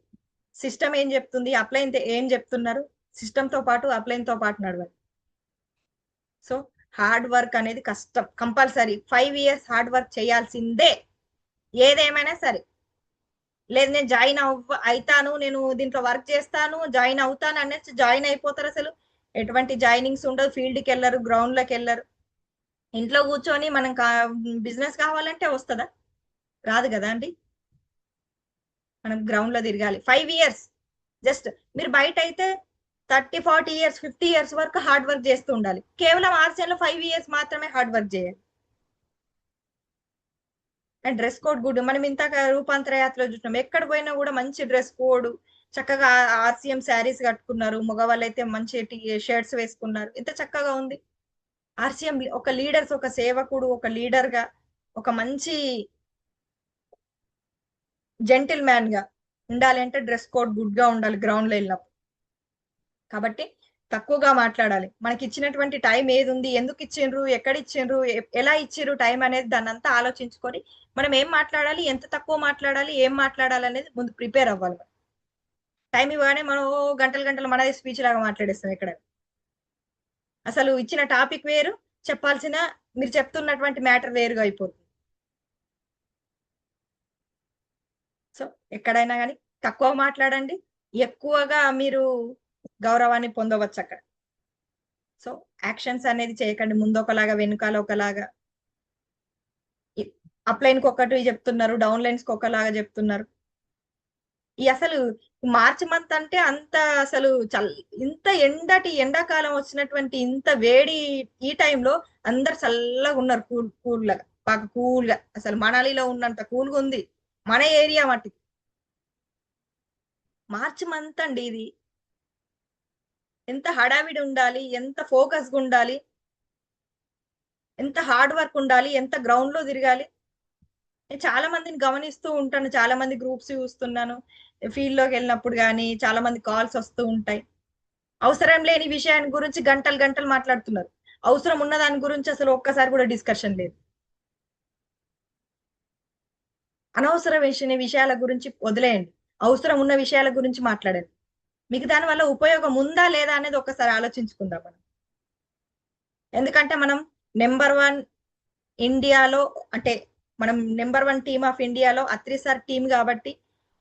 సిస్టమ్ ఏం చెప్తుంది, అప్లైన్ ఏం చెప్తున్నారు, సిస్టమ్ తో పాటు అప్లైన్ తో పాటు నడవండి. సో హార్డ్ వర్క్ అనేది కష్టం, కంపల్సరీ 5 years హార్డ్ వర్క్ చేయాల్సిందే ఏదేమైనా సరే. లేదు నేను జాయిన్ అవుతాను, నేను దీంట్లో వర్క్ చేస్తాను, జాయిన్ అవుతాను అనేసి జాయిన్ అయిపోతారు. అసలు ఎటువంటి జాయినింగ్స్ ఉండదు, ఫీల్డ్కి వెళ్ళరు, గ్రౌండ్ లోకి వెళ్ళరు. ఇంట్లో కూర్చొని మనం బిజినెస్ కావాలంటే వస్తుందా? రాదు కదా అండి. మనం గ్రౌండ్ లో తిరగాలి. 5 years జస్ట్. మీరు బయట అయితే 30-40 years 50 years వరకు హార్డ్ వర్క్ చేస్తూ ఉండాలి. కేవలం ఆర్సీఎం లో 5 years మాత్రమే హార్డ్ వర్క్ చేయాలి. And dress code good. మనం ఇంత రూపాంతర యాత్రలో చూసినాం, ఎక్కడ పోయినా కూడా మంచి డ్రెస్ కోడ్, చక్కగా ఆర్సీఎం శారీస్ కట్టుకున్నారు, మగవాళ్ళు అయితే మంచి షర్ట్స్ వేసుకున్నారు, ఎంత చక్కగా ఉంది. ఆర్సీఎం ఒక లీడర్స్, ఒక సేవకుడు, ఒక లీడర్ గా, ఒక మంచి జెంటిల్ మ్యాన్ గా ఉండాలి అంటే డ్రెస్ కోడ్ గుడ్ గా ఉండాలి గ్రౌండ్ లో వెళ్ళినప్పుడు. కాబట్టి తక్కువగా మాట్లాడాలి. మనకి ఇచ్చినటువంటి టైం ఏది ఉంది, ఎందుకు ఇచ్చిండ్రు, ఎక్కడ ఇచ్చిండ్రు, ఎలా ఇచ్చిర్రు టైం అనేది దాన్ని అంతా ఆలోచించుకొని మనం ఏం మాట్లాడాలి, ఎంత తక్కువ మాట్లాడాలి, ఏం మాట్లాడాలి అనేది ముందు ప్రిపేర్ అవ్వాలి. టైం ఇవ్వగానే మనం గంటలు గంటలు మనది స్పీచ్ లాగా మాట్లాడేస్తాం. ఇక్కడ అసలు ఇచ్చిన టాపిక్ వేరు, చెప్పాల్సిన మీరు చెప్తున్నటువంటి మ్యాటర్ వేరుగా అయిపోతుంది. సో ఎక్కడైనా కానీ తక్కువ మాట్లాడండి, ఎక్కువగా మీరు గౌరవాన్ని పొందవచ్చు అక్కడ. సో యాక్షన్స్ అనేది చేయకండి, ముందు ఒకలాగా వెనుకాల ఒకలాగా. అప్లైన్ కి ఒకటి చెప్తున్నారు, డౌన్ లైన్స్ కి ఒకలాగా చెప్తున్నారు. ఈ అసలు మార్చి మంత్ అంటే అంత అసలు ఇంత ఎండాకాలం వచ్చినటువంటి ఇంత వేడి ఈ టైంలో అందరు చల్లగా ఉన్నారు, కూల్ గా, బాగా కూల్ గా. అసలు మనాలిలో ఉన్నంత కూల్ గా ఉంది మన ఏరియా మట్టి. మార్చి మంత్ అండి ఇది. ఎంత హడావిడి ఉండాలి, ఎంత ఫోకస్ గా ఉండాలి, ఎంత హార్డ్ వర్క్ ఉండాలి, ఎంత గ్రౌండ్ లో తిరగాలి. నేను చాలా మందిని గమనిస్తూ ఉంటాను, చాలా మంది గ్రూప్స్ చూస్తున్నాను, ఫీల్డ్ లోకి వెళ్ళినప్పుడు కానీ చాలా మంది కాల్స్ వస్తూ ఉంటాయి. అవసరం లేని విషయాన్ని గురించి గంటలు గంటలు మాట్లాడుతున్నారు, అవసరం ఉన్న దాని గురించి అసలు ఒక్కసారి కూడా డిస్కషన్ లేదు. అనవసర విషయాల గురించి వదిలేయండి, అవసరం ఉన్న విషయాల గురించి మాట్లాడండి. మీకు దాని వల్ల ఉపయోగం ఉందా లేదా అనేది ఒక్కసారి ఆలోచించుకుందాం మనం. ఎందుకంటే మనం నెంబర్ 1 ఇండియాలో, అంటే మనం నెంబర్ 1 టీమ్ ఆఫ్ ఇండియాలో అత్రి సార్ టీమ్ కాబట్టి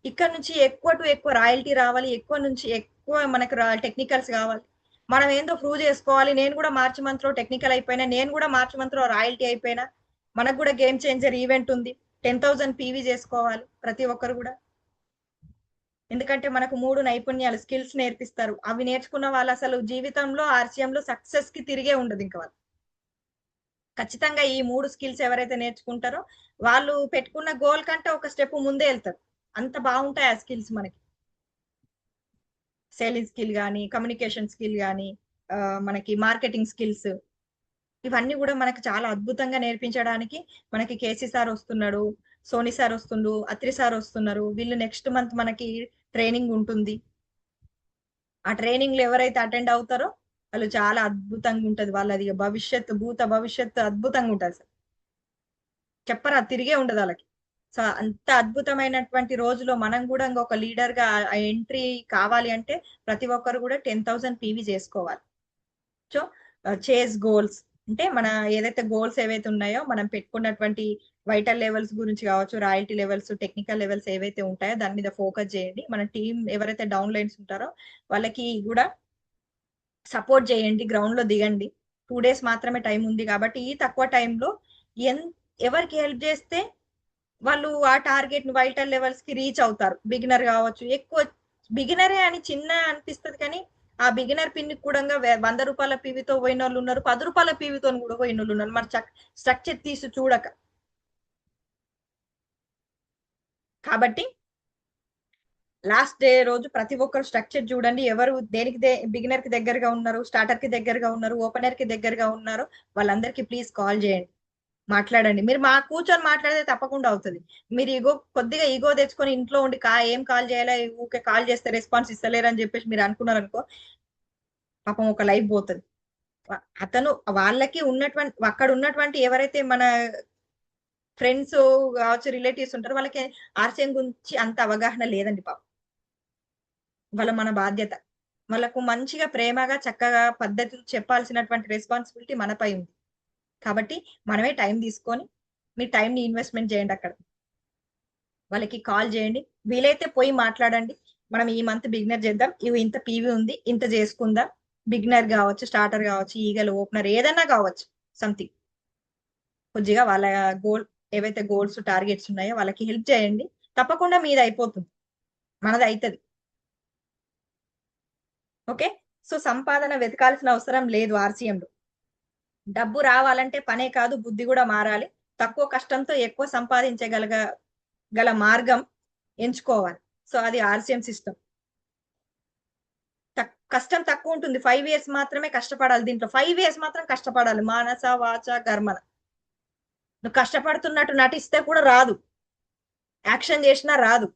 ఇక్కడ నుంచి ఎక్కువ టు ఎక్కువ రాయల్టీ రావాలి, ఎక్కువ నుంచి ఎక్కువ మనకు టెక్నికల్స్ కావాలి. మనం ఏందో ప్రూవ్ చేసుకోవాలి. నేను కూడా మార్చి మంత్ లో టెక్నికల్ అయిపోయినా, నేను కూడా మార్చి మంత్ లో రాయల్టీ అయిపోయినా, మనకు కూడా గేమ్ చేంజర్ ఈవెంట్ ఉంది, 10,000 పీవీ చేసుకోవాలి ప్రతి ఒక్కరు కూడా. ఎందుకంటే మనకు 3 నైపుణ్యాలు, స్కిల్స్ నేర్పిస్తారు. అవి నేర్చుకున్న వాళ్ళు అసలు జీవితంలో ఆర్సీఎం లో సక్సెస్ కి తిరిగే ఉండదు ఇంకా వాళ్ళు. ఖచ్చితంగా ఈ 3 స్కిల్స్ ఎవరైతే నేర్చుకుంటారో వాళ్ళు పెట్టుకున్న గోల్ కంటే ఒక స్టెప్ ముందే వెళ్తారు. అంత బాగుంటాయి ఆ స్కిల్స్ మనకి. సేలింగ్ స్కిల్ కానీ, కమ్యూనికేషన్ స్కిల్ కానీ, మనకి మార్కెటింగ్ స్కిల్స్, ఇవన్నీ కూడా మనకు చాలా అద్భుతంగా నేర్పించడానికి మనకి కేసీ సార్ వస్తున్నాడు, సోని సార్ వస్తుండు, అత్రి సార్ వస్తున్నారు. వీళ్ళు నెక్స్ట్ మంత్ మనకి ట్రైనింగ్ ఉంటుంది. ఆ ట్రైనింగ్ లో ఎవరైతే అటెండ్ అవుతారో వాళ్ళు చాలా అద్భుతంగా ఉంటది వాళ్ళది భూత భవిష్యత్తు అద్భుతంగా ఉంటుంది సార్. చెప్పరా తిరిగే ఉండదు వాళ్ళకి. సో అంత అద్భుతమైనటువంటి రోజులో మనం కూడా ఇంకొక లీడర్ గా ఎంట్రీ కావాలి అంటే ప్రతి ఒక్కరు కూడా 10,000 పీవీ చేసుకోవాలి. సో చేస్ గోల్స్ అంటే మన ఏదైతే గోల్స్ ఏవైతే ఉన్నాయో మనం పెట్టుకున్నటువంటి వైటల్ లెవెల్స్ గురించి కావచ్చు, రాయల్టీ లెవెల్స్, టెక్నికల్ లెవెల్స్ ఏవైతే ఉంటాయో దాని మీద ఫోకస్ చేయండి. మన టీం ఎవరైతే డౌన్ లైన్స్ ఉంటారో వాళ్ళకి కూడా సపోర్ట్ చేయండి, గ్రౌండ్ లో దిగండి. 2 days మాత్రమే టైం ఉంది కాబట్టి ఈ తక్కువ టైంలో ఎవరికి హెల్ప్ చేస్తే వాళ్ళు ఆ టార్గెట్ వైటల్ లెవెల్స్ కి రీచ్ అవుతారు. బిగినర్ కావచ్చు, ఎక్కువ బిగినరే అని చిన్న అనిపిస్తుంది కానీ ఆ బిగినర్ పిన్ కూడా 100 రూపాయల పీవీతో పోయిన వాళ్ళు ఉన్నారు, 10 రూపాయల పీవీతో కూడా పోయిన వాళ్ళు ఉన్నారు. మన స్ట్రక్చర్ తీసి చూడక. కాబట్టి లాస్ట్ డే రోజు ప్రతి ఒక్కరు స్ట్రక్చర్ చూడండి, ఎవరు దేనికి బిగినర్ కి దగ్గరగా ఉన్నారు, స్టార్టర్ కి దగ్గరగా ఉన్నారు, ఓపెనర్ కి దగ్గరగా ఉన్నారు, వాళ్ళందరికీ ప్లీజ్ కాల్ చేయండి, మాట్లాడండి. మీరు మా కూర్చొని మాట్లాడితే తప్పకుండా అవుతుంది. మీరు కొద్దిగా ఈగో తెచ్చుకొని ఇంట్లో ఉండి ఏం కాల్ చేయాలా, ఊకే కాల్ చేస్తే రెస్పాన్స్ ఇస్తలేరు అని చెప్పేసి మీరు అనుకున్నారు అనుకో, పాపం ఒక లైఫ్ పోతుంది. అతను వాళ్ళకి అక్కడ ఉన్నటువంటి ఎవరైతే మన ఫ్రెండ్స్ కావచ్చు, రిలేటివ్స్ ఉంటారో వాళ్ళకి ఆర్సీఎం గురించి అంత అవగాహన లేదండి పాపం. వాళ్ళ మన బాధ్యత, వాళ్ళకు మంచిగా ప్రేమగా చక్కగా పద్ధతులు చెప్పాల్సినటువంటి రెస్పాన్సిబిలిటీ మనపై ఉంది. కాబట్టి మనమే టైం తీసుకొని మీ టైంని ఇన్వెస్ట్మెంట్ చేయండి, అక్కడ వాళ్ళకి కాల్ చేయండి, వీలైతే పోయి మాట్లాడండి. మనం ఈ మంత్ బిగినర్ చేద్దాం, ఇవి ఇంత పీవీ ఉంది, ఇంత చేసుకుందాం. బిగినర్ కావచ్చు, స్టార్టర్ కావచ్చు, ఈగల్, ఓపెనర్ ఏదైనా కావచ్చు, సంథింగ్ కొద్దిగా వాళ్ళ ఏవైతే గోల్స్ టార్గెట్స్ ఉన్నాయో వాళ్ళకి హెల్ప్ చేయండి. తప్పకుండా మీది అయిపోతుంది, మనది అవుతుంది. ఓకే, సో సంపాదన వెతకాల్సిన అవసరం లేదు ఆర్సీఎంలో. డబ్బు రావాలంటే పనే కాదు, బుద్ధి కూడా మారాలి. తక్కువ కష్టంతో ఎక్కువ సంపాదించగల మార్గం ఎంచుకోవాలి. సో అది ఆర్సీఎం సిస్టమ్. కష్టం తక్కువ ఉంటుంది, 5 years మాత్రమే కష్టపడాలి. దీంట్లో 5 years మాత్రం కష్టపడాలి, మానస వాచ కర్మన. నువ్వు కష్టపడుతున్నట్టు నటిస్తే కూడా రాదు, యాక్షన్ చేసినా రాదు.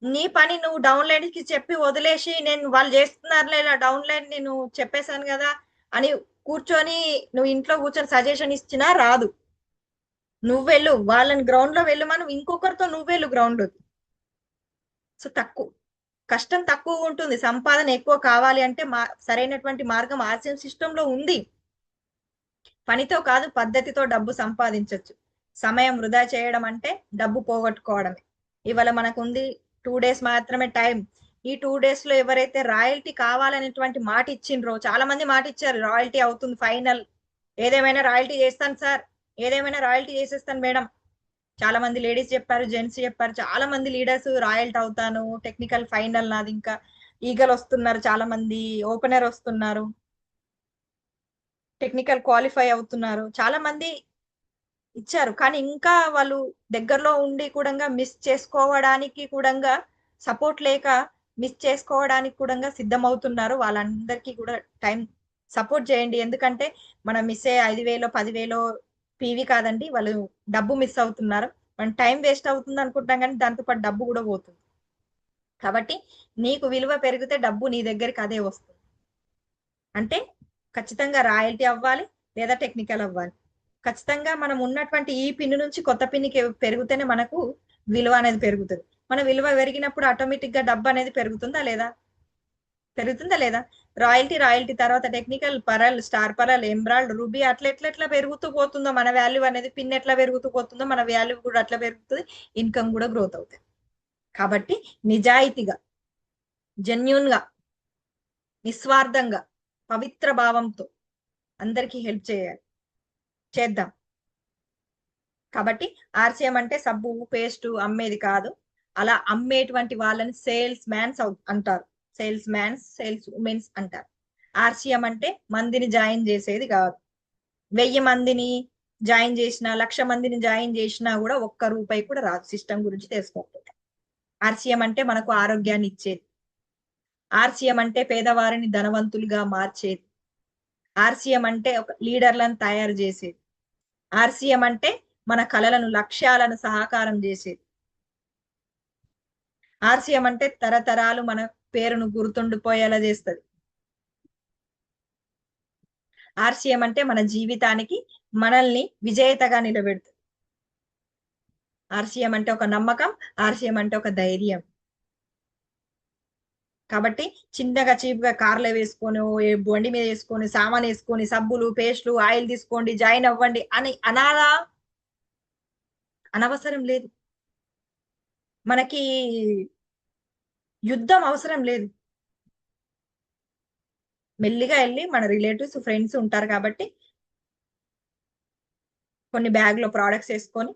నీ పని నువ్వు డౌన్లైన్ కి చెప్పి వదిలేసి, నేను వాళ్ళు చేస్తున్నారులే ఇలా డౌన్లైన్ నేను చెప్పేశాను కదా అని కూర్చొని నువ్వు ఇంట్లో కూర్చొని సజెషన్ ఇచ్చినా రాదు. నువ్వు వెళ్ళు, వాళ్ళని గ్రౌండ్ లో వెళ్ళు, మనం ఇంకొకరితో నువ్వు వెళ్ళు గ్రౌండ్ లోకి. సో కష్టం తక్కువ ఉంటుంది, సంపాదన ఎక్కువ కావాలి అంటే సరైనటువంటి మార్గం ఆర్సీఎం సిస్టమ్ లో ఉంది. పనితో కాదు, పద్ధతితో డబ్బు సంపాదించవచ్చు. సమయం వృధా చేయడం అంటే డబ్బు పోగొట్టుకోవడమే. ఇవాళ మనకు ఉంది 2 days మాత్రమే టైం. ఈ 2 days లో ఎవరైతే రాయల్టీ కావాలనేటువంటి మాట ఇచ్చిండ్రో, చాలా మంది మాట ఇచ్చారు, రాయల్టీ అవుతుంది ఫైనల్, ఏదేమైనా రాయల్టీ చేస్తాను సార్, ఏదేమైనా రాయల్టీ చేసేస్తాను మేడం. చాలా మంది లేడీస్ చెప్పారు, జెంట్స్ చెప్పారు, చాలా మంది లీడర్స్ రాయల్టీ అవుతాను, టెక్నికల్ ఫైనల్ నాది, ఇంకా ఈగల్ వస్తున్నారు, చాలా మంది ఓపెనర్ వస్తున్నారు, టెక్నికల్ క్వాలిఫై అవుతున్నారు, చాలా మంది ఇచ్చారు. కానీ ఇంకా వాళ్ళు దగ్గరలో ఉండి కూడా మిస్ చేసుకోవడానికి కూడా సపోర్ట్ లేక మిస్ చేసుకోవడానికి కూడా సిద్ధమవుతున్నారు. వాళ్ళందరికీ కూడా టైం సపోర్ట్ చేయండి. ఎందుకంటే మనం మిస్ అయ్యే 5,000 10,000 పీవీ కాదండి, వాళ్ళు డబ్బు మిస్ అవుతున్నారు. మన టైం వేస్ట్ అవుతుంది అనుకుంటాం, కానీ దాంతో పాటు డబ్బు కూడా పోతుంది. కాబట్టి నీకు విలువ పెరిగితే డబ్బు నీ దగ్గరికి అదే వస్తుంది. అంటే ఖచ్చితంగా రాయల్టీ అవ్వాలి లేదా టెక్నికల్ అవ్వాలి. ఖచ్చితంగా మనం ఉన్నటువంటి ఈ పిన్ నుంచి కొత్త పిన్నికి పెరిగితేనే మనకు విలువ అనేది పెరుగుతుంది. మన విలువ పెరిగినప్పుడు ఆటోమేటిక్ గా డబ్బు అనేది పెరుగుతుందా లేదా? రాయల్టీ తర్వాత technical, pearl, star pearl, emerald, ruby, అట్లా పెరుగుతూ పోతుందో మన వాల్యూ అనేది, పిన్ ఎట్లా పెరుగుతూ పోతుందో మన వాల్యూ కూడా అట్లా పెరుగుతుంది, ఇన్కమ్ కూడా గ్రోత్ అవుతుంది. కాబట్టి నిజాయితీగా, జెన్యూన్ గా, నిస్వార్థంగా, పవిత్ర భావంతో అందరికీ హెల్ప్ చేద్దాం. కాబట్టి ఆర్సీఎం అంటే సబ్బు పేస్ట్ అమ్మేది కాదు, అలా అమ్మేటువంటి వాళ్ళని సేల్స్ మ్యాన్స్ అంటారు, సేల్స్ ఉమెన్స్ అంటారు. ఆర్సీఎం అంటే మందిని జాయిన్ చేసేది కాదు. 1000 మందిని జాయిన్ చేసినా, 1,00,000 మందిని జాయిన్ చేసినా కూడా ఒక్క రూపాయి కూడా రాదు సిస్టమ్ గురించి తెలుసుకోకపోతే. ఆర్సీఎం అంటే మనకు ఆరోగ్యాన్ని ఇచ్చేది. ఆర్సీఎం అంటే పేదవారిని ధనవంతులుగా మార్చేది. ఆర్సీఎం అంటే ఒక లీడర్లను తయారు చేసేది. ఆర్సీఎం అంటే మన కలలను, లక్ష్యాలను సహకారం చేసేది. ఆర్సీఎం అంటే తరతరాలు మన పేరును గుర్తుండిపోయేలా చేస్తుంది. ఆర్సీఎం అంటే మన జీవితానికి మనల్ని విజేతగా నిలబెడుతుంది. ఆర్సీఎం అంటే ఒక నమ్మకం, ఆర్సీఎం అంటే ఒక ధైర్యం. కాబట్టి చిన్నగా చీప్గా కార్లో వేసుకొని, బండి మీద వేసుకొని, సామాన్ వేసుకొని, సబ్బులు, పేస్ట్లు, ఆయిల్ తీసుకోండి, జాయిన్ అవ్వండి అని అనాలా? అనవసరం లేదు. మనకి యుద్ధం అవసరం లేదు. మెల్లిగా వెళ్ళి మన రిలేటివ్స్, ఫ్రెండ్స్ ఉంటారు కాబట్టి కొన్ని బ్యాగ్ లో ప్రోడక్ట్స్ వేసుకొని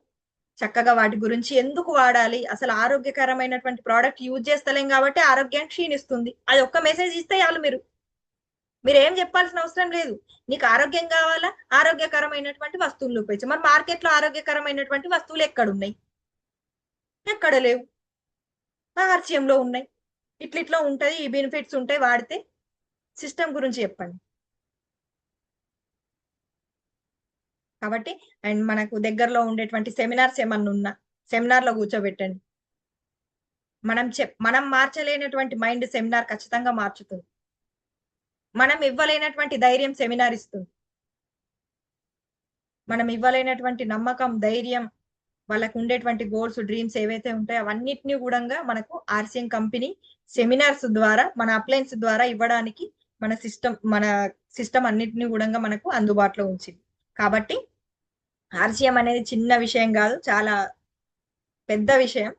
చక్కగా వాటి గురించి ఎందుకు వాడాలి, అసలు ఆరోగ్యకరమైనటువంటి ప్రోడక్ట్ యూజ్ చేస్తలేం కాబట్టి ఆరోగ్యం క్షీణిస్తుంది, అది ఒక్క మెసేజ్ ఇస్తే చాలు. మీరు ఏం చెప్పాల్సిన అవసరం లేదు. నీకు ఆరోగ్యం కావాలా, ఆరోగ్యకరమైనటువంటి వస్తువులు ఉపయోగించు. మరి మార్కెట్లో ఆరోగ్యకరమైనటువంటి వస్తువులు ఎక్కడున్నాయి? ఎక్కడ లేవు. ఆర్సీఎంలో ఉన్నాయి. ఇట్లా ఉంటది, ఈ బెనిఫిట్స్ ఉంటాయి, వాడితే. సిస్టమ్ గురించి చెప్పండి. కాబట్టి అండ్ మనకు దగ్గరలో ఉండేటువంటి సెమినార్స్ ఏమన్నా ఉన్నా సెమినార్ లో కూర్చోబెట్టండి. మనం మార్చలేనటువంటి మైండ్ సెమినార్ ఖచ్చితంగా మార్చుతుంది. మనం ఇవ్వలేనటువంటి ధైర్యం సెమినార్ ఇస్తుంది. మనం ఇవ్వలేనటువంటి నమ్మకం, ధైర్యం, వాళ్ళకు ఉండేటువంటి గోల్స్, డ్రీమ్స్ ఏవైతే ఉంటాయో అవన్నిటిని కూడా మనకు ఆర్సీఎం కంపెనీ సెమినార్స్ ద్వారా, మన అప్లయన్స్ ద్వారా ఇవ్వడానికి మన సిస్టమ్ అన్నిటిని కూడా మనకు అందుబాటులో ఉంచింది. కాబట్టి ఆర్సీఎం అనేది చిన్న విషయం కాదు, చాలా పెద్ద విషయం.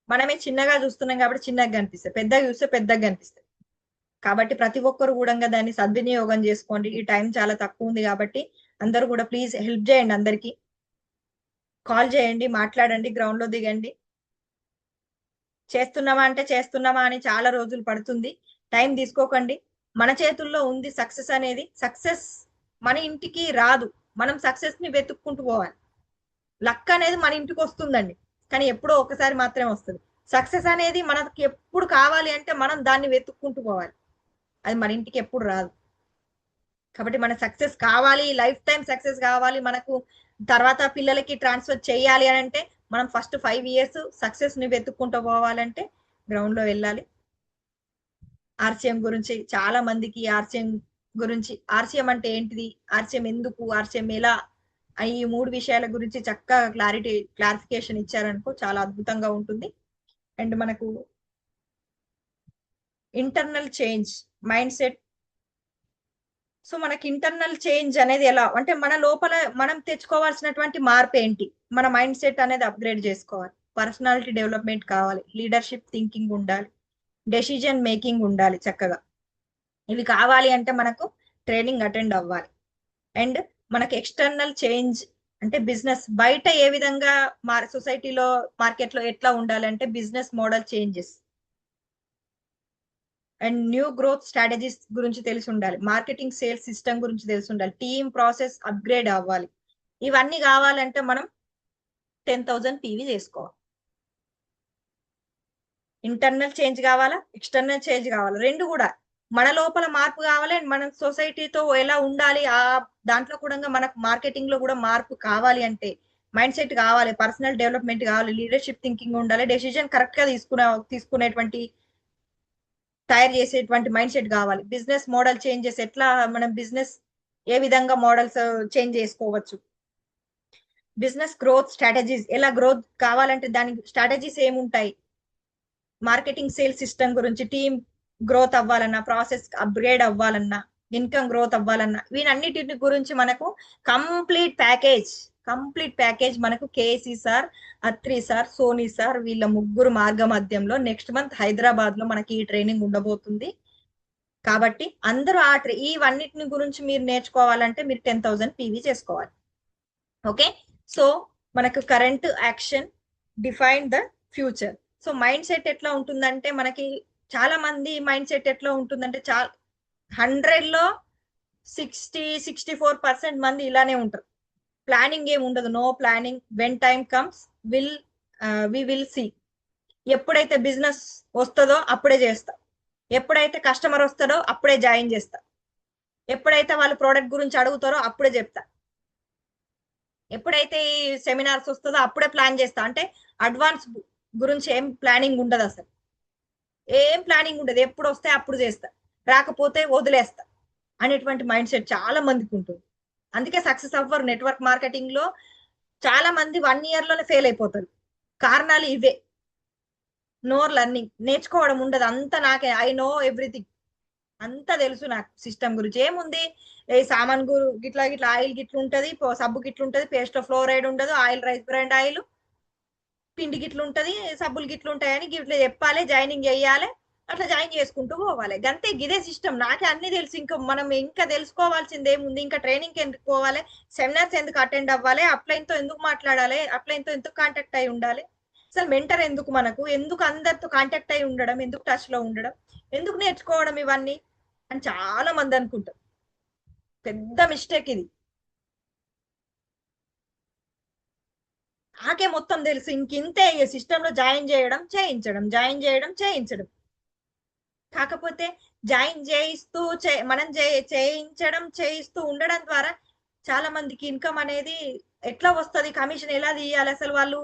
మనమే చిన్నగా చూస్తున్నాం కాబట్టి చిన్నగా కనిపిస్తుంది, పెద్దగా చూస్తే పెద్దగా కనిపిస్తుంది. కాబట్టి ప్రతి ఒక్కరు కూడా దాన్ని సద్వినియోగం చేసుకోండి. ఈ టైం చాలా తక్కువ ఉంది కాబట్టి అందరూ కూడా ప్లీజ్ హెల్ప్ చేయండి. అందరికీ కాల్ చేయండి, మాట్లాడండి, గ్రౌండ్ లో దిగండి. చేస్తున్నామా అంటే చేస్తున్నామా అని చాలా రోజులు పడుతుంది. టైం తీసుకోకండి. మన చేతుల్లో ఉంది సక్సెస్ అనేది. సక్సెస్ మన ఇంటికి రాదు, మనం సక్సెస్ ని వెతుక్కుంటూ పోవాలి. లక్ అనేది మన ఇంటికి వస్తుందండి, కానీ ఎప్పుడో ఒకసారి మాత్రమే వస్తుంది. సక్సెస్ అనేది మనకి ఎప్పుడు కావాలి అంటే మనం దాన్ని వెతుక్కుంటూ పోవాలి, అది మన ఇంటికి ఎప్పుడు రాదు. కాబట్టి మన సక్సెస్ కావాలి, లైఫ్ టైం సక్సెస్ కావాలి, మనకు తర్వాత పిల్లలకి ట్రాన్స్ఫర్ చేయాలి అని అంటే మనం ఫస్ట్ 5 years సక్సెస్ ని వెతుక్కుంటూ పోవాలంటే గ్రౌండ్ లో వెళ్ళాలి. ఆర్సీఎం గురించి చాలా మందికి ఆర్సీఎం అంటే ఏంటిది, ఆర్సీఎం ఎందుకు, ఆర్సీఎం ఎలా అని ఈ 3 విషయాల గురించి చక్కగా క్లారిఫికేషన్ ఇచ్చారనుకో చాలా అద్భుతంగా ఉంటుంది. అండ్ మనకు internal change mind set. So మనకి ఇంటర్నల్ చేంజ్ అనేది ఎలా అంటే మన లోపల మనం తెచ్చుకోవాల్సినటువంటి మార్పు ఏంటి, మన మైండ్ సెట్ అనేది అప్గ్రేడ్ చేసుకోవాలి. పర్సనాలిటీ డెవలప్మెంట్ కావాలి, లీడర్షిప్ థింకింగ్ ఉండాలి, డెసిజన్ మేకింగ్ ఉండాలి చక్కగా. ఇవి కావాలి అంటే మనకు ట్రైనింగ్ అటెండ్ అవ్వాలి. అండ్ మనకి ఎక్స్టర్నల్ చేంజ్ అంటే బిజినెస్ బయట ఏ విధంగా సొసైటీలో మార్కెట్లో ఎట్లా ఉండాలంటే business model changes and new growth strategies గురించి తెలిసి ఉండాలి, మార్కెటింగ్ సేల్స్ సిస్టమ్ గురించి తెలిసి ఉండాలి, టీమ్ ప్రాసెస్ అప్గ్రేడ్ అవ్వాలి. ఇవన్నీ కావాలంటే మనం 10,000 PV చేసుకోవాలి. ఇంటర్నల్ చేంజ్ కావాలా, ఎక్స్టర్నల్ చేంజ్ కావాలా, రెండు కూడా. మన లోపల మార్పు కావాలి అండ్ మన సొసైటీతో ఎలా ఉండాలి, ఆ దాంట్లో కూడా మనకు మార్కెటింగ్ లో కూడా మార్పు కావాలి అంటే మైండ్ సెట్ కావాలి, పర్సనల్ డెవలప్మెంట్ కావాలి, లీడర్షిప్ థింకింగ్ ఉండాలి, డెసిజన్ కరెక్ట్ గా తీసుకునేటువంటి తయారు చేసేటువంటి మైండ్ సెట్ కావాలి. బిజినెస్ మోడల్ చేంజెస్ ఎట్లా మనం బిజినెస్ ఏ విధంగా మోడల్స్ చేంజ్ చేసుకోవచ్చు, బిజినెస్ గ్రోత్ స్ట్రాటజీస్ ఎలా గ్రోత్ కావాలంటే దానికి స్ట్రాటజీస్ ఏముంటాయి, మార్కెటింగ్ సేల్స్ సిస్టమ్ గురించి, టీమ్ గ్రోత్ అవ్వాలన్నా, ప్రాసెస్ అప్గ్రేడ్ అవ్వాలన్నా, ఇన్కమ్ గ్రోత్ అవ్వాలన్నా, వీటన్నిటి గురించి మనకు కంప్లీట్ ప్యాకేజ్ మనకు KC sir, Atri sir, Soni sir వీళ్ళ ముగ్గురు మార్గ మధ్యంలో నెక్స్ట్ మంత్ హైదరాబాద్ లో మనకి ఈ ట్రైనింగ్ ఉండబోతుంది. కాబట్టి అందరూ ఇవన్నిటిని గురించి మీరు నేర్చుకోవాలంటే మీరు 10,000 PV చేసుకోవాలి. ఓకే, సో మనకు current action define the future. So mind set ఎట్లా ఉంటుందంటే మనకి చాలా మంది మైండ్ సెట్ ఎట్లా ఉంటుందంటే 100లో 60-64% మంది ఇలానే ఉంటారు. ప్లానింగ్ ఏమి ఉండదు, no planning. When time comes we will see. ఎప్పుడైతే బిజినెస్ వస్తుందో అప్పుడే చేస్తా, ఎప్పుడైతే కస్టమర్ వస్తాడో అప్పుడే జాయిన్ చేస్తా, ఎప్పుడైతే వాళ్ళు ప్రోడక్ట్ గురించి అడుగుతారో అప్పుడే చెప్తా, ఎప్పుడైతే ఈ సెమినార్స్ వస్తుందో అప్పుడే ప్లాన్ చేస్తా. అంటే అడ్వాన్స్ గురించి ఏం ప్లానింగ్ ఉండదు, అసలు ఏం ప్లానింగ్ ఉండదు, ఎప్పుడు వస్తే అప్పుడు చేస్తా, రాకపోతే వదిలేస్తా అనేటువంటి మైండ్ సెట్ చాలా మందికి ఉంటుంది. అందుకే సక్సెస్ అవ్వరు. నెట్వర్క్ మార్కెటింగ్ లో చాలా మంది 1 year లోనే ఫెయిల్ అయిపోతారు. కారణాలు ఇవే. నో లర్నింగ్, నేర్చుకోవడం ఉండదు. అంతా నాకే, ఐ నో ఎవ్రీథింగ్, అంతా తెలుసు నాకు సిస్టమ్ గురించి. ఏముంది, ఏ సామాన్ గిట్లా ఆయిల్ గిట్ల ఉంటది, సబ్బు గిట్ల ఉంటది, పేస్ట్ ఫ్లోరైడ్ ఉండదు, ఆయిల్ రైస్ బ్రాండ్ ఆయిల్, పిండి గిట్ల ఉంటది, సబ్బులు గిట్ల ఉంటాయని గిట్ల చెప్పాలి, జాయినింగ్ చేయాలి, అట్లా జాయిన్ చేసుకుంటూ పోవాలి. గంతే, గిదే సిస్టమ్. నాకే అన్ని తెలుసు. ఇంకా మనం ఇంకా తెలుసుకోవాల్సింది ఏముంది? ఇంకా ట్రైనింగ్ ఎందుకు పోవాలి? సెమినార్స్ ఎందుకు అటెండ్ అవ్వాలి? అప్లైన్ తో ఎందుకు మాట్లాడాలి? అప్లైన్ తో ఎందుకు కాంటాక్ట్ అయి ఉండాలి? అసలు మెంటర్ ఎందుకు మనకు? ఎందుకు అందరితో కాంటాక్ట్ అయి ఉండడం? ఎందుకు టచ్ లో ఉండడం? ఎందుకు నేర్చుకోవడం ఇవన్నీ అని చాలా మంది అనుకుంటారు. పెద్ద మిస్టేక్ ఇది. నాకే మొత్తం తెలుసు. ఇంకింతే సిస్టమ్ లో జాయిన్ చేయడం, చేయించడం, జాయిన్ చేయడం, చేయించడం. కాకపోతే జాయిన్ చేయిస్తూ మనం చేయించడం, చేయిస్తూ ఉండడం ద్వారా చాలా మందికి ఇన్కమ్ అనేది ఎట్లా వస్తుంది, కమిషన్ ఎలా తీయాలి, అసలు వాళ్ళు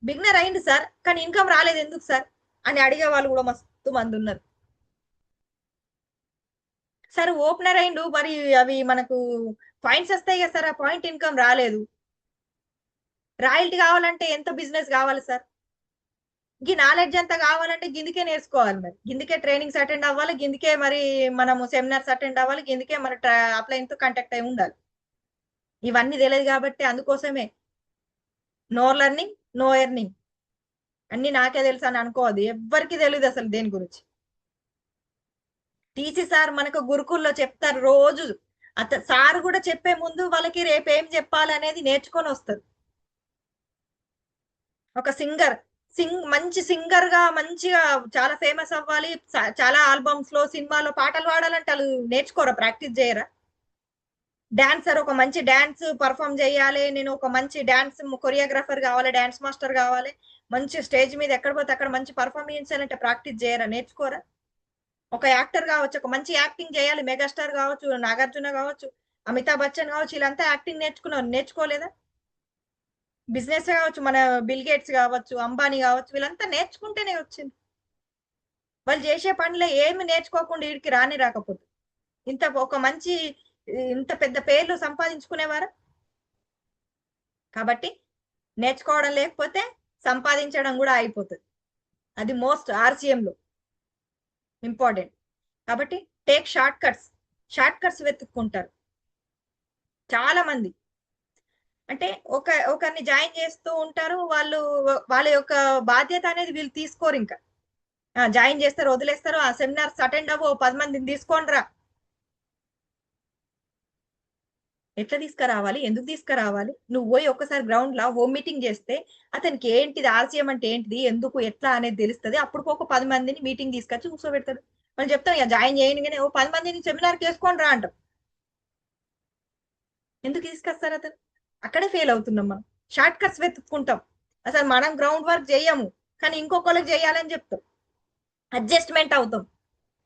బిగినర్ అయింది సార్ కానీ ఇన్కమ్ రాలేదు ఎందుకు సార్ అని అడిగే వాళ్ళు కూడా మస్తు మంది ఉన్నారు. సార్ ఓపెనర్ అయిండు, మరి అవి మనకు పాయింట్స్ వస్తాయి కదా సార్, ఆ పాయింట్ ఇన్కమ్ రాలేదు. రాయల్టీ కావాలంటే ఎంత బిజినెస్ కావాలి సార్? ఈ నాలెడ్జ్ అంతా కావాలంటే గిందికే నేర్చుకోవాలి, మరి గిందికే ట్రైనింగ్స్ అటెండ్ అవ్వాలి, గిందికే మరి మనము సెమినార్స్ అటెండ్ అవ్వాలి, గిందికే మరి అప్లైన్ తో కాంటాక్ట్ అయి ఉండాలి. ఇవన్నీ తెలియదు కాబట్టి అందుకోసమే నో లెర్నింగ్ నో ఎర్నింగ్ అన్ని నాకే తెలుసు అని అనుకోవద్దు. ఎవ్వరికి తెలియదు అసలు దేని గురించి. టీసీ సార్ మనకు గురుకుల్లో చెప్తారు రోజు. సార్ కూడా చెప్పే ముందు వాళ్ళకి రేపు ఏం చెప్పాలి అనేది నేర్చుకొని వస్తారు. ఒక మంచి సింగర్ గా మంచిగా చాలా ఫేమస్ అవ్వాలి, చాలా ఆల్బమ్స్ లో సినిమాలో పాటలు పాడాలంటే వాళ్ళు నేర్చుకోరా? ప్రాక్టీస్ చేయరా? డాన్సర్ ఒక మంచి డాన్స్ పర్ఫామ్ చేయాలి, నేను ఒక మంచి డాన్స్ కొరియోగ్రాఫర్ కావాలి, డాన్స్ మాస్టర్ కావాలి, మంచి స్టేజ్ మీద ఎక్కడ పోతే అక్కడ మంచి పర్ఫార్మెన్స్ అంటే ప్రాక్టీస్ చేయరా? నేర్చుకోరా? ఒక యాక్టర్ కావచ్చు, ఒక మంచి యాక్టింగ్ చేయాలి, మెగాస్టార్ కావచ్చు, నాగార్జున కావచ్చు, అమితాబ్ బచ్చన్ కావచ్చు, వీళ్ళంతా యాక్టింగ్ నేర్చుకోలేదా? బిజినెస్ కావచ్చు, మన బిల్ గేట్స్ కావచ్చు, అంబానీ కావచ్చు, వీళ్ళంతా నేర్చుకుంటేనే వచ్చింది. వాళ్ళు చేసే పనులు ఏమి నేర్చుకోకుండా వీడికి రాకపోతే ఇంత పెద్ద పేర్లు సంపాదించుకునేవారు. కాబట్టి నేర్చుకోవడం లేకపోతే సంపాదించడం కూడా అయిపోతుంది. అది మోస్ట్ RCM లో ఇంపార్టెంట్. కాబట్టి టేక్ షార్ట్ కట్స్ వెతుక్కుంటారు చాలా మంది. అంటే ఒకరిని జాయిన్ చేస్తూ ఉంటారు, వాళ్ళ యొక్క బాధ్యత అనేది వీళ్ళు తీసుకోరు. ఇంకా జాయిన్ చేస్తారు, వదిలేస్తారు. ఆ సెమినార్స్ అటెండ్ అవ్వు, 10 మందిని తీసుకోండి రా. ఎట్లా తీసుకురావాలి? ఎందుకు తీసుకురావాలి? నువ్వు పోయి ఒక్కసారి గ్రౌండ్ లో హోమ్ మీటింగ్ చేస్తే అతనికి ఏంటిది, RCM అంటే ఏంటిది, ఎందుకు, ఎట్లా అనేది తెలుస్తుంది. అప్పుడు ఒక 10 మందిని మీటింగ్ తీసుకొచ్చి కూర్చోబెడతాడు. మనం చెప్తాం ఇక జాయిన్ చేయగానే 10 మందిని సెమినార్ చేసుకోండి రా అంటాం. ఎందుకు తీసుకొస్తారు? అతను అక్కడే ఫెయిల్ అవుతున్నాం. మనం షార్ట్ కట్స్ వెతుక్కుంటాం. అసలు మనం గ్రౌండ్ వర్క్ చేయము, కానీ ఇంకొకరికి చేయాలని చెప్తాం. అడ్జస్ట్మెంట్ అవుతాం.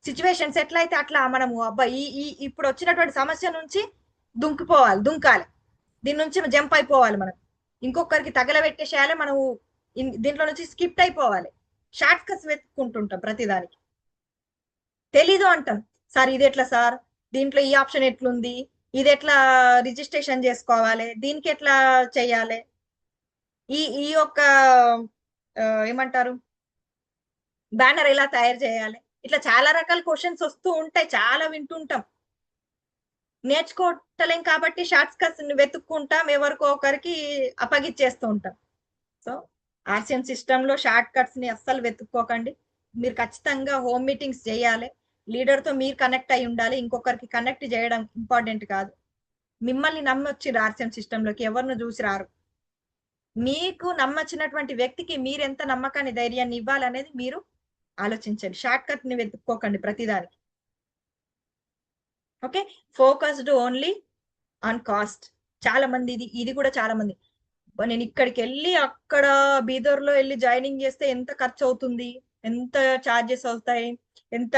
సిచ్యువేషన్స్ ఎట్లా అయితే అట్లా మనము అబ్బాయి ఇప్పుడు వచ్చినటువంటి సమస్య నుంచి దుంకాలి, దీని నుంచి జంప్ అయిపోవాలి. మనం ఇంకొకరికి తగలబెట్టేసేయాలి, మనం దీంట్లో నుంచి స్కిప్ అయిపోవాలి. షార్ట్ కట్స్ వెతుక్కుంటుంటాం ప్రతిదానికి. తెలీదు అంటాం, సార్ ఇది ఎట్లా సార్, దీంట్లో ఈ ఆప్షన్ ఎట్లుంది, ఇది ఎట్లా రిజిస్ట్రేషన్ చేసుకోవాలి, దీనికి ఎట్లా చెయ్యాలి, ఈ యొక్క ఏమంటారు బ్యానర్ ఎలా తయారు చేయాలి, ఇట్లా చాలా రకాల క్వశ్చన్స్ వస్తూ ఉంటాయి. చాలా వింటుంటాం, నేర్చుకోవట్లేం కాబట్టి షార్ట్ కట్స్ వెతుక్కుంటాం, ఎవరికో ఒకరికి అప్పగిచ్చేస్తూ ఉంటాం. సో RCM సిస్టమ్ లో షార్ట్ కట్స్ ని అస్సలు వెతుక్కోకండి. మీరు ఖచ్చితంగా హోమ్ మీటింగ్స్ చేయాలి. లీడర్ తో మీరు కనెక్ట్ అయి ఉండాలి. ఇంకొకరికి కనెక్ట్ చేయడం ఇంపార్టెంట్ కాదు. మిమ్మల్ని నమ్మొచ్చి RCM సిస్టమ్ లోకి ఎవరిని చూసి రారు. మీకు నమ్మొచ్చినటువంటి వ్యక్తికి మీరు ఎంత నమ్మకాన్ని, ధైర్యాన్ని ఇవ్వాలనేది మీరు ఆలోచించండి. షార్ట్ కట్ ని వెతుక్కోకండి ప్రతిదానికి. Okay, focused only on cost. చాలా మంది ఇది కూడా చాలా మంది, నేను ఇక్కడికి వెళ్ళి అక్కడ బీదర్లో వెళ్ళి జాయినింగ్ చేస్తే ఎంత ఖర్చు అవుతుంది, ఎంత ఛార్జెస్ అవుతాయి, ఎంత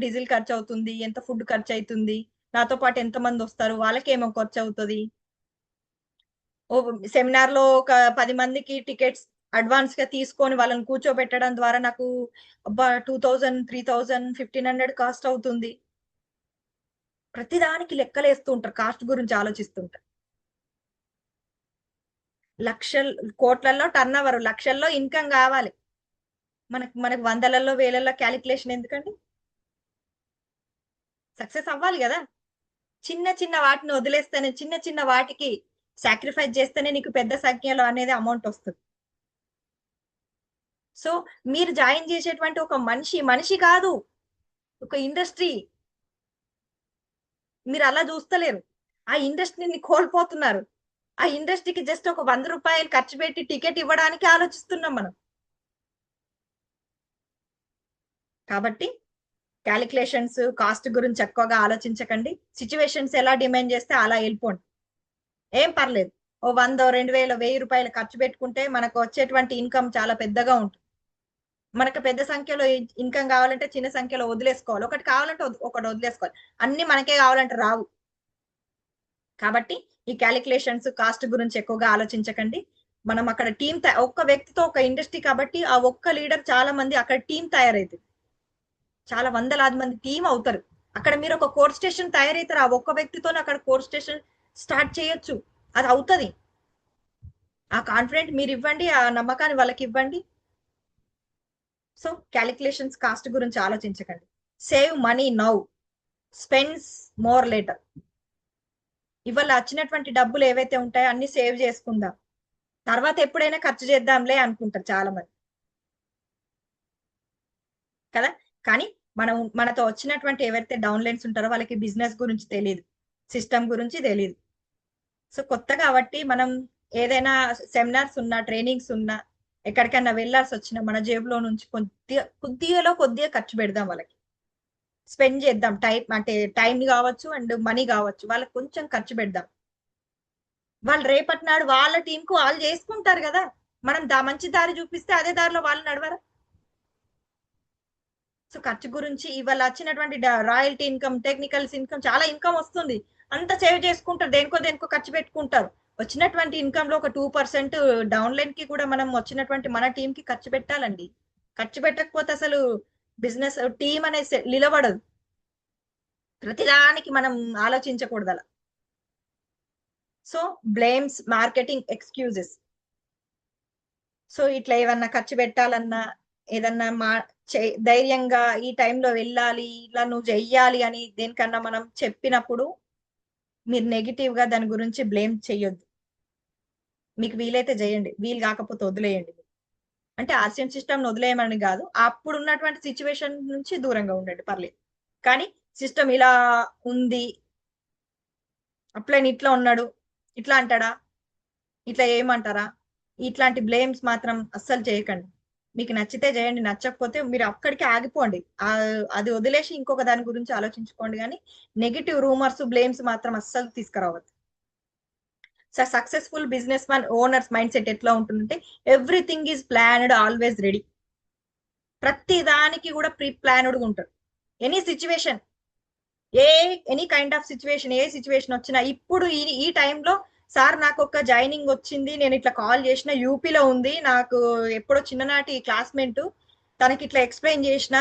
డీజిల్ ఖర్చు అవుతుంది, ఎంత ఫుడ్ ఖర్చు అవుతుంది, నాతో పాటు ఎంత మంది వస్తారు, వాళ్ళకి ఏమో ఖర్చు అవుతుంది. సెమినార్ లో ఒక 10 మందికి టికెట్స్ అడ్వాన్స్ గా తీసుకొని వాళ్ళని కూర్చోబెట్టడం ద్వారా నాకు 2000, 3000, 1500 కాస్ట్ అవుతుంది. ప్రతిదానికి లెక్కలేస్తూ ఉంటారు, కాస్ట్ గురించి ఆలోచిస్తుంటారు. కోట్లలో టర్న్ ఓవర్, లక్షల్లో ఇన్కమ్ కావాలి. మనకు వందలలో వేలలో క్యాలిక్యులేషన్ ఎందుకండి? సక్సెస్ అవ్వాలి కదా. చిన్న వాటిని వదిలేస్తేనే, చిన్న వాటికి సాక్రిఫైస్ చేస్తేనే నీకు పెద్ద సంఖ్యలో అనేది అమౌంట్ వస్తుంది. సో మీరు జాయిన్ చేసేటువంటి ఒక మనిషి కాదు, ఒక ఇండస్ట్రీ. మీరు అలా చూస్తలేరు, ఆ ఇండస్ట్రీని కోల్పోతున్నారు. ఆ ఇండస్ట్రీకి జస్ట్ ఒక 100 రూపాయలు ఖర్చు పెట్టి టికెట్ ఇవ్వడానికి ఆలోచిస్తున్నాం మనం. కాబట్టి క్యాలిక్యులేషన్స్, కాస్ట్ గురించి ఎక్కువగా ఆలోచించకండి. సిచ్యువేషన్స్ ఎలా డిమాండ్ చేస్తే అలా వెళ్ళిపోండి, ఏం పర్లేదు. ఓ 100, 2000, 1000 రూపాయలు ఖర్చు పెట్టుకుంటే మనకు వచ్చేటువంటి ఇన్కమ్ చాలా పెద్దగా ఉంటుంది. మనకు పెద్ద సంఖ్యలో ఇన్కమ్ కావాలంటే చిన్న సంఖ్యలో వదిలేసుకోవాలి. ఒకటి కావాలంటే ఒకటి వదిలేసుకోవాలి. అన్ని మనకే కావాలంటే రావు. కాబట్టి ఈ క్యాలిక్యులేషన్స్, కాస్ట్ గురించి ఎక్కువగా ఆలోచించకండి. మనం అక్కడ టీం, ఒక్క వ్యక్తితో ఒక ఇండస్ట్రీ కాబట్టి ఆ ఒక్క లీడర్ చాలా మంది అక్కడ టీం తయారైతుంది. చాలా వందలాది మంది టీం అవుతారు. అక్కడ మీరు ఒక కోర్ స్టేషన్ తయారవుతారు. ఆ ఒక్క వ్యక్తితోనే అక్కడ కోర్ స్టేషన్ స్టార్ట్ చేయొచ్చు. అది అవుతుంది. ఆ కాన్ఫిడెంట్ మీరు ఇవ్వండి, ఆ నమ్మకాన్ని వాళ్ళకి ఇవ్వండి. సో క్యాలిక్యులేషన్స్, కాస్ట్ గురించి ఆలోచించకండి. Save money now, spends more later. ఇవాళ వచ్చినటువంటి డబ్బులు ఏవైతే ఉంటాయో అన్ని సేవ్ చేసుకుందాం, తర్వాత ఎప్పుడైనా ఖర్చు చేద్దాంలే అనుకుంటారు చాలా మంది కదా. కానీ మనతో వచ్చినటువంటి ఎవరైతే డౌన్లైన్స్ ఉంటారో వాళ్ళకి బిజినెస్ గురించి తెలియదు, సిస్టమ్ గురించి తెలియదు. సో కొత్త కాబట్టి మనం ఏదైనా సెమినార్స్ ఉన్నా, ట్రైనింగ్స్ ఉన్నా, ఎక్కడికైనా వెళ్ళాల్సి వచ్చినా మన జేబులో నుంచి కొద్దిగా ఖర్చు పెడదాం. వాళ్ళకి స్పెండ్ చేద్దాం. టైం కావచ్చు అండ్ మనీ కావచ్చు, వాళ్ళకి కొంచెం ఖర్చు పెడదాం. వాళ్ళు రేపటి నాడు వాళ్ళ టీంకు వాళ్ళు చేసుకుంటారు కదా. మనం మంచి దారి చూపిస్తే అదే దారిలో వాళ్ళు నడవరా. సో ఖర్చు గురించి ఇవాళ వచ్చినటువంటి రాయల్టీ ఇన్కమ్, టెక్నికల్స్ ఇన్కమ్, చాలా ఇన్కమ్ వస్తుంది. అంత సేవ్ చేసుకుంటారు, దేనికో ఖర్చు పెట్టుకుంటారు. వచ్చినటువంటి ఇన్కమ్ లో ఒక 2% డౌన్లైన్ కి కూడా మనం వచ్చినటువంటి మన టీం కి ఖర్చు పెట్టాలండి. ఖర్చు పెట్టకపోతే అసలు బిజినెస్ టీం అనేది నిలబడదు. ప్రతిదానికి మనం ఆలోచించకూడదు అలా. So blames, marketing excuses. So ఇట్లా ఏమన్నా ఖర్చు పెట్టాలన్నా, ఏదన్నా ధైర్యంగా ఈ టైంలో వెళ్ళాలి, ఇలా నువ్వు చెయ్యాలి అని దేనికన్నా మనం చెప్పినప్పుడు మీరు నెగిటివ్ గా దాని గురించి బ్లేమ్ చెయ్యొద్దు. మీకు వీలైతే చేయండి, వీలు కాకపోతే వదిలేయండి. అంటే ఆర్సిఎం సిస్టమ్ వదిలేయమని కాదు, అప్పుడు ఉన్నటువంటి సిచ్యువేషన్ నుంచి దూరంగా ఉండండి, పర్లేదు. కానీ సిస్టమ్ ఇలా ఉంది, అప్లైన్ ఇట్లా ఉన్నాడు, ఇట్లా అంటాడా, ఇట్లా ఏమంటారా, ఇట్లాంటి బ్లేమ్స్ మాత్రం అస్సలు చేయకండి. మీకు నచ్చితే చేయండి, నచ్చకపోతే మీరు అక్కడికి ఆగిపోండి. అది వదిలేసి ఇంకొక దాని గురించి ఆలోచించుకోండి. కానీ నెగిటివ్ రూమర్స్, బ్లేమ్స్ మాత్రం అస్సలు తీసుకురావద్దు. Successful business man owners mindset ఎట్లా ఉంటుందంటే everything is planned, always ready. ప్రతి దానికి కూడా ప్రీ ప్లాన్డ్ గా ఉంటారు. Any situation, any kind of situation, ఏ సిచ్యువేషన్ వచ్చినా, ఇప్పుడు ఈ టైంలో సార్ నాకు ఒక జాయినింగ్ వచ్చింది, నేను ఇట్లా కాల్ చేసిన, యూపీలో ఉంది, నాకు ఎప్పుడో చిన్ననాటి క్లాస్మేట్, తనకి ఇట్లా ఎక్స్ప్లెయిన్ చేసిన,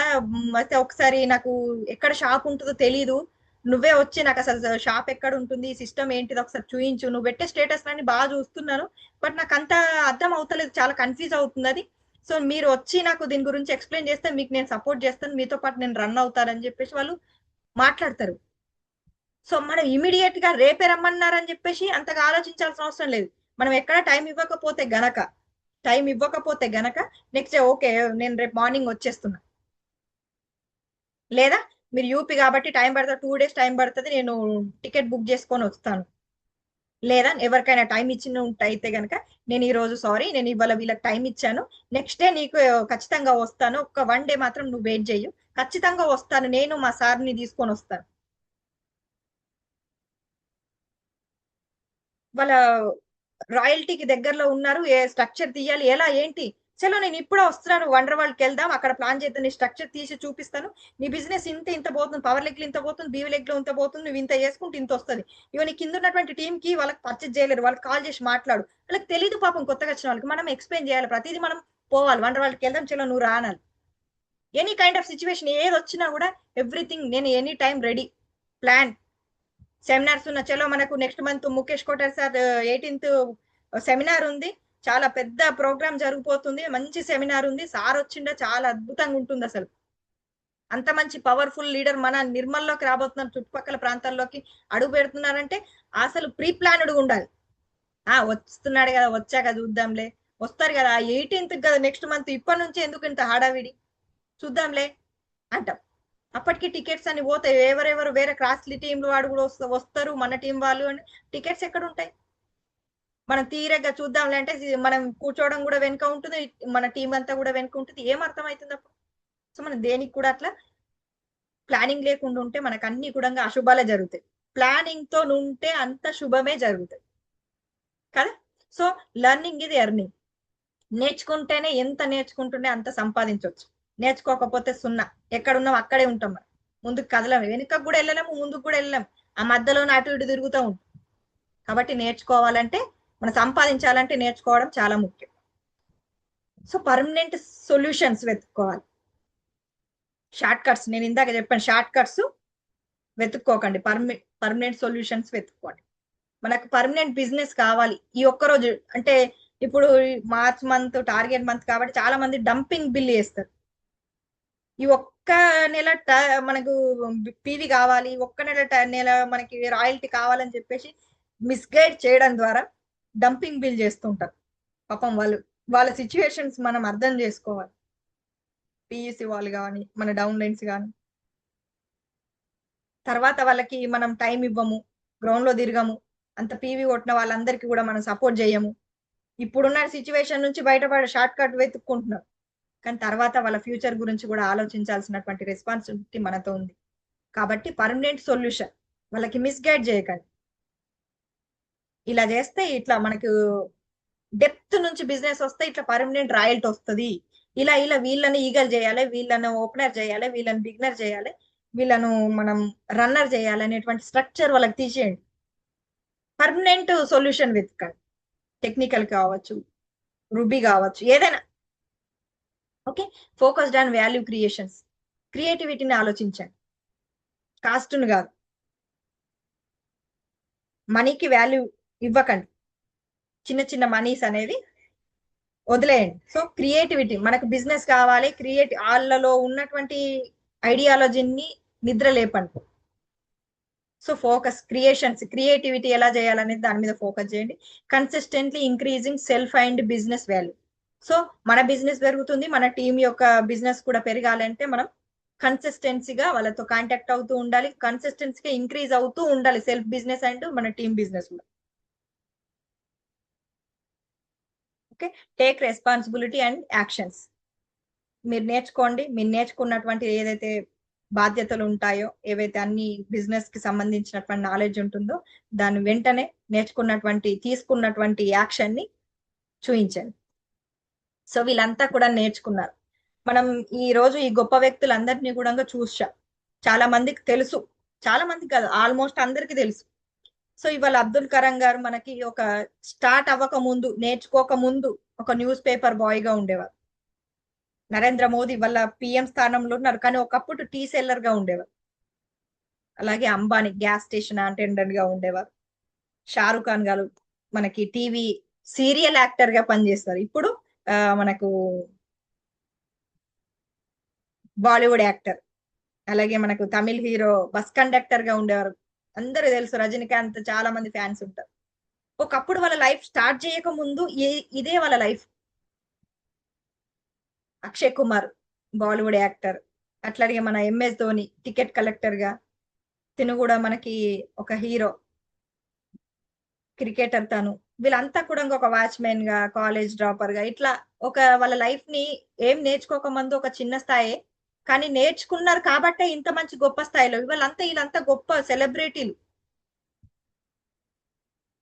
అయితే ఒకసారి నాకు ఎక్కడ షాప్ ఉంటుందో తెలీదు, నువ్వే వచ్చి నాకు అసలు షాప్ ఎక్కడ ఉంటుంది, సిస్టమ్ ఏంటిది ఒకసారి చూయించు, నువ్వు పెట్టే స్టేటస్ అన్ని బాగా చూస్తున్నాను, బట్ నాకు అంత అర్థం అవుతలేదు, చాలా కన్ఫ్యూజ్ అవుతుంది అది. సో మీరు వచ్చి నాకు దీని గురించి ఎక్స్ప్లెయిన్ చేస్తే మీకు నేను సపోర్ట్ చేస్తాను, మీతో పాటు నేను రన్ అవుతానని చెప్పేసి వాళ్ళు మాట్లాడతారు. సో మనం ఇమీడియట్ గా రేపే రమ్మన్నారని చెప్పేసి అంతగా ఆలోచించాల్సిన అవసరం లేదు. మనం ఎక్కడ టైం ఇవ్వకపోతే గనక నెక్స్ట్ డే ఓకే నేను రేపు మార్నింగ్ వచ్చేస్తున్నా, లేదా మీరు యూపీ కాబట్టి టైం పడుతుంది, 2 days టైం పడుతుంది, నేను టికెట్ బుక్ చేసుకొని వస్తాను, లేదా ఎవరికైనా టైం ఇచ్చిన అయితే గనక నేను ఈ రోజు సారీ, నేను ఇవాళ వీళ్ళకి టైం ఇచ్చాను, నెక్స్ట్ డే నీకు ఖచ్చితంగా వస్తాను, ఒక 1 day మాత్రం నువ్వు వెయిట్ చేయు, ఖచ్చితంగా వస్తాను, నేను మా సార్ని తీసుకొని వస్తాను. వాళ్ళ రాయల్టీకి దగ్గరలో ఉన్నారు, ఏ స్ట్రక్చర్ తీయాలి, ఎలా ఏంటి, చలో నేను ఇప్పుడే వస్తున్నాను, వండర్ వరల్డ్కి వెళ్దాం, అక్కడ ప్లాన్ చేద్దాం, నీ స్ట్రక్చర్ తీసి చూపిస్తాను, నీ బిజినెస్ ఇంత పోతుంది, పవర్ లెగ్ లో ఇంత పోతుంది, బీవీ లెగ్ లో ఇంత పోతుంది, నువ్వు ఇంత చేసుకుంటే ఇంత వస్తుంది. ఇవన్నీ కింద ఉన్నటువంటి టీం కి వాళ్ళకి పర్చేజ్ చేయలేరు, వాళ్ళకి కాల్ చేసి మాట్లాడు, వాళ్ళకి తెలియదు పాపం, కొత్తగా వచ్చిన వాళ్ళకి మనం ఎక్స్ప్లెయిన్ చేయాలి, ప్రతిదీ మనం పోవాలి, వండర్ వరల్డ్కి వెళ్దాం, చలో నువ్వు రానాలి. ఎనీ కైండ్ ఆఫ్ సిచ్యువేషన్ ఏది వచ్చినా కూడా ఎవ్రీథింగ్ నేను any time ready, plan. Seminars ఉన్న, చలో మనకు next month Mukesh quarter sir 18th seminar ఉంది, చాలా పెద్ద ప్రోగ్రామ్ జరిగిపోతుంది, మంచి సెమినార్ ఉంది, సార్ వచ్చిండే చాలా అద్భుతంగా ఉంటుంది. అసలు అంత మంచి పవర్ఫుల్ లీడర్ మన నిర్మల్లోకి రాబోతున్నారు, చుట్టుపక్కల ప్రాంతాల్లోకి అడుగు పెడుతున్నారంటే అసలు ప్రీ ప్లాన్డ్ ఉండాలి. వస్తున్నాడు కదా, వచ్చాక చూద్దాంలే, వస్తారు కదా 18th కదా నెక్స్ట్ మంత్, ఇప్పటి నుంచి ఎందుకు ఇంత హడావిడి, చూద్దాంలే అంటాం. అప్పటికి టికెట్స్ అని పోతాయి, ఎవరెవరు వేరే క్రాస్లీ టీంలు వాడు కూడా వస్తారు, మన టీం వాళ్ళు అని. టికెట్స్ ఎక్కడ ఉంటాయి? మనం తీరగా చూద్దాంలే అంటే మనం కూర్చోవడం కూడా వెనుక ఉంటుంది, మన టీం అంతా కూడా వెనుక ఉంటుంది. ఏం అర్థం అవుతుంది అప్పుడు? సో మనం దేనికి కూడా అట్లా ప్లానింగ్ లేకుండా ఉంటే మనకు అన్ని కూడా అశుభాలే జరుగుతాయి. ప్లానింగ్ తో ఉంటే అంత శుభమే జరుగుతాయి కదా. సో లర్నింగ్ ఇది ఎర్నింగ్. నేర్చుకుంటేనే ఎంత నేర్చుకుంటుంటే అంత సంపాదించవచ్చు. నేర్చుకోకపోతే సున్నా. ఎక్కడున్నాం అక్కడే ఉంటాం. మనం ముందుకు కదలేము, వెనుకకు కూడా వెళ్ళలేము, ముందుకు కూడా వెళ్ళలేము. ఆ మధ్యలోనే అటు ఇటు తిరుగుతూ ఉంటాం. కాబట్టి నేర్చుకోవాలంటే, మనం సంపాదించాలంటే నేర్చుకోవడం చాలా ముఖ్యం. సో పర్మనెంట్ సొల్యూషన్స్ వెతుక్కోవాలి. షార్ట్ కట్స్, నేను ఇందాక చెప్పాను, షార్ట్ కట్స్ వెతుక్కోకండి, పర్మనెంట్ సొల్యూషన్స్ వెతుక్కోండి. మనకు పర్మనెంట్ బిజినెస్ కావాలి. ఈ ఒక్కరోజు అంటే ఇప్పుడు మార్చ్ మంత్ టార్గెట్ మంత్ కాబట్టి చాలా మంది డంపింగ్ బిల్ వేస్తారు. ఈ ఒక్క నెల మనకు పీవీ కావాలి, ఒక్క నెల మనకి రాయల్టీ కావాలని చెప్పేసి మిస్గైడ్ చేయడం ద్వారా డంపింగ్ బిల్ చేస్తుంటారు. పాపం వాళ్ళ సిచ్యువేషన్స్ మనం అర్థం చేసుకోవాలి. పిఈసి వాళ్ళు కానీ, మన డౌన్ లైన్స్ కానీ. తర్వాత వాళ్ళకి మనం టైం ఇవ్వము, గ్రౌండ్ లో తిరగము, అంత పీవీ కొట్టిన వాళ్ళందరికీ కూడా మనం సపోర్ట్ చేయము. ఇప్పుడున్న సిచ్యువేషన్ నుంచి బయటపడే షార్ట్ కట్ వెతుక్కుంటున్నారు. కానీ తర్వాత వాళ్ళ ఫ్యూచర్ గురించి కూడా ఆలోచించాల్సినటువంటి రెస్పాన్సిబిలిటీ మనతో ఉంది. కాబట్టి పర్మనెంట్ సొల్యూషన్, వాళ్ళకి మిస్గైడ్ చేయకండి. ఇలా చేస్తే ఇట్లా మనకు డెప్త్ నుంచి బిజినెస్ వస్తే ఇట్లా పర్మనెంట్ రాయల్టీ వస్తుంది. ఇలా వీళ్ళని ఈగల్ చేయాలి, వీళ్ళని ఓపెనర్ చేయాలి, వీళ్ళని బిగినర్ చేయాలి, వీళ్ళను మనం రన్నర్ చేయాలి అనేటువంటి స్ట్రక్చర్ వాళ్ళకి తీసేయండి. పర్మనెంట్ సొల్యూషన్ వెతకండి. టెక్నికల్ కావచ్చు, రూబీ కావచ్చు, ఏదైనా. Okay, focused on value creations. క్రియేటివిటీని ఆలోచించండి, కాస్ట్ను కాదు. మనీకి వాల్యూ ఇవ్వకండి, చిన్న చిన్న మనీస్ అనేది వదిలేయండి. సో క్రియేటివిటీ, మనకు బిజినెస్ కావాలి, వాళ్ళలో ఉన్నటువంటి ఐడియాలజీని నిద్ర లేపండి. సో ఫోకస్, క్రియేటివిటీ ఎలా చేయాలనేది దాని మీద ఫోకస్ చేయండి. Consistently increasing self and business value. So మన బిజినెస్ పెరుగుతుంది, మన టీం యొక్క బిజినెస్ కూడా పెరగాలంటే మనం కన్సిస్టెన్సీగా వాళ్ళతో కాంటాక్ట్ అవుతూ ఉండాలి, కన్సిస్టెన్సీగా ఇంక్రీజ్ అవుతూ ఉండాలి సెల్ఫ్ బిజినెస్ అండ్ మన టీం బిజినెస్ కూడా. Okay, take responsibility and actions. మీరు నేర్చుకోండి, మీరు నేర్చుకున్నటువంటి ఏదైతే బాధ్యతలు ఉంటాయో, ఏవైతే అన్ని బిజినెస్ కి సంబంధించినటువంటి నాలెడ్జ్ ఉంటుందో దాన్ని వెంటనే తీసుకున్నటువంటి యాక్షన్ ని చూపించండి. సో వీళ్ళంతా కూడా నేర్చుకున్నారు. మనం ఈ రోజు ఈ గొప్ప వ్యక్తులందరినీ కూడా చూసాం. చాలా మందికి తెలుసు, చాలా మందికి కాదు, ఆల్మోస్ట్ అందరికి తెలుసు. సో ఇవాళ అబ్దుల్ కలాం గారు మనకి ఒక స్టార్ట్ అవ్వక ముందు, నేర్చుకోక ముందు ఒక న్యూస్ పేపర్ బాయ్ గా ఉండేవారు. నరేంద్ర మోదీ వాళ్ళ పిఎం స్థానంలో ఉన్నారు, కానీ ఒకప్పుడు టీ సెల్లర్ గా ఉండేవారు. అలాగే అంబానీ గ్యాస్ స్టేషన్ అటెండెంట్ గా ఉండేవారు. షారుఖ్ ఖాన్ గారు మనకి టీవీ సీరియల్ యాక్టర్ గా పనిచేస్తారు. ఇప్పుడు మనకు బాలీవుడ్ యాక్టర్. అలాగే మనకు తమిళ్ హీరో బస్ కండక్టర్ గా ఉండేవారు. అందరూ తెలుసు, రజనీకాంత్ చాలా మంది ఫ్యాన్స్ ఉంటారు. ఒకప్పుడు వాళ్ళ లైఫ్ స్టార్ట్ చేయక ముందు ఇదే వాళ్ళ లైఫ్. అక్షయ్ కుమార్ బాలీవుడ్ యాక్టర్. అట్లాగే మన ఎంఎస్ ధోని టికెట్ కలెక్టర్ గా, తిను కూడా మనకి ఒక హీరో క్రికెటర్ తను. వీళ్ళంతా కూడా ఇంకొక వాచ్మెన్ గా, కాలేజ్ డ్రాపర్ గా, ఇట్లా వాళ్ళ లైఫ్ ని ఏం నేర్చుకోక ముందు ఒక చిన్న స్థాయి, కానీ నేర్చుకున్నారు కాబట్టే ఇంత మంచి గొప్ప స్థాయిలో వీళ్ళంతా గొప్ప సెలబ్రిటీలు.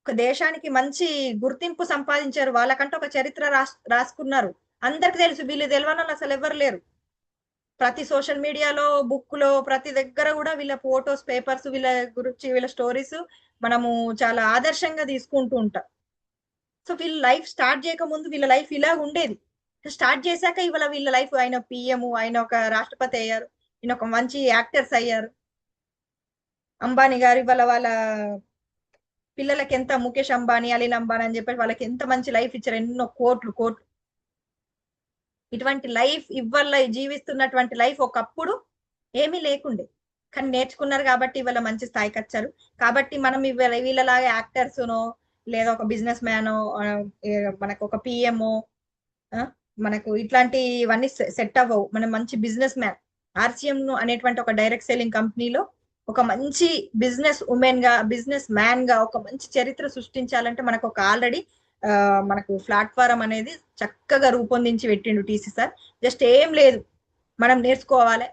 ఒక దేశానికి మంచి గుర్తింపు సంపాదించారు, వాళ్ళకంటే ఒక చరిత్ర రాసుకున్నారు. అందరికి తెలుసు, వీళ్ళు తెలియని వాళ్ళు అసలు ఎవరు లేరు. ప్రతి సోషల్ మీడియాలో, బుక్ లో, ప్రతి దగ్గర కూడా వీళ్ళ ఫోటోస్, పేపర్స్, వీళ్ళ గురించి, వీళ్ళ స్టోరీస్ మనము చాలా ఆదర్శంగా తీసుకుంటూ ఉంటాం. సో వీళ్ళ లైఫ్ స్టార్ట్ చేయక ముందు వీళ్ళ లైఫ్ ఇలా ఉండేది. స్టార్ట్ చేశాక ఇవాళ వీళ్ళ లైఫ్, ఆయన పిఎం, ఆయన ఒక రాష్ట్రపతి అయ్యారు, ఈయన ఒక మంచి యాక్టర్స్ అయ్యారు. అంబానీ గారు ఇవాళ వాళ్ళ పిల్లలకి ఎంత, ముఖేష్ అంబానీ, అలీన్ అంబానీ అని చెప్పేసి వాళ్ళకి ఎంత మంచి లైఫ్ ఇచ్చారు, ఎన్నో కోట్లు. ఇటువంటి లైఫ్ ఇవాళ జీవిస్తున్నటువంటి లైఫ్ ఒకప్పుడు ఏమీ లేకుండే, కానీ నేర్చుకున్నారు కాబట్టి ఇవాళ మంచి స్థాయికి వచ్చారు. కాబట్టి మనం ఇవాళ వీళ్ళలాగా యాక్టర్స్ నో, లేదా ఒక బిజినెస్ మ్యానో, మనకు ఒక పిఎంఓ, మనకు ఇట్లాంటివన్నీ సెట్ అవ్వవు. మనం మంచి బిజినెస్ మ్యాన్ ఆర్సిఎం అనేటువంటి ఒక డైరెక్ట్ సెల్లింగ్ కంపెనీలో ఒక మంచి బిజినెస్ ఉమెన్ గా, బిజినెస్ మ్యాన్ గా ఒక మంచి చరిత్ర సృష్టించాలంటే మనకు ఒక ఆల్రెడీ మనకు ప్లాట్ఫారం అనేది చక్కగా రూపొందించి పెట్టిండు టీసీ సార్. జస్ట్ ఏం లేదు, మనం నేర్చుకోవాలి,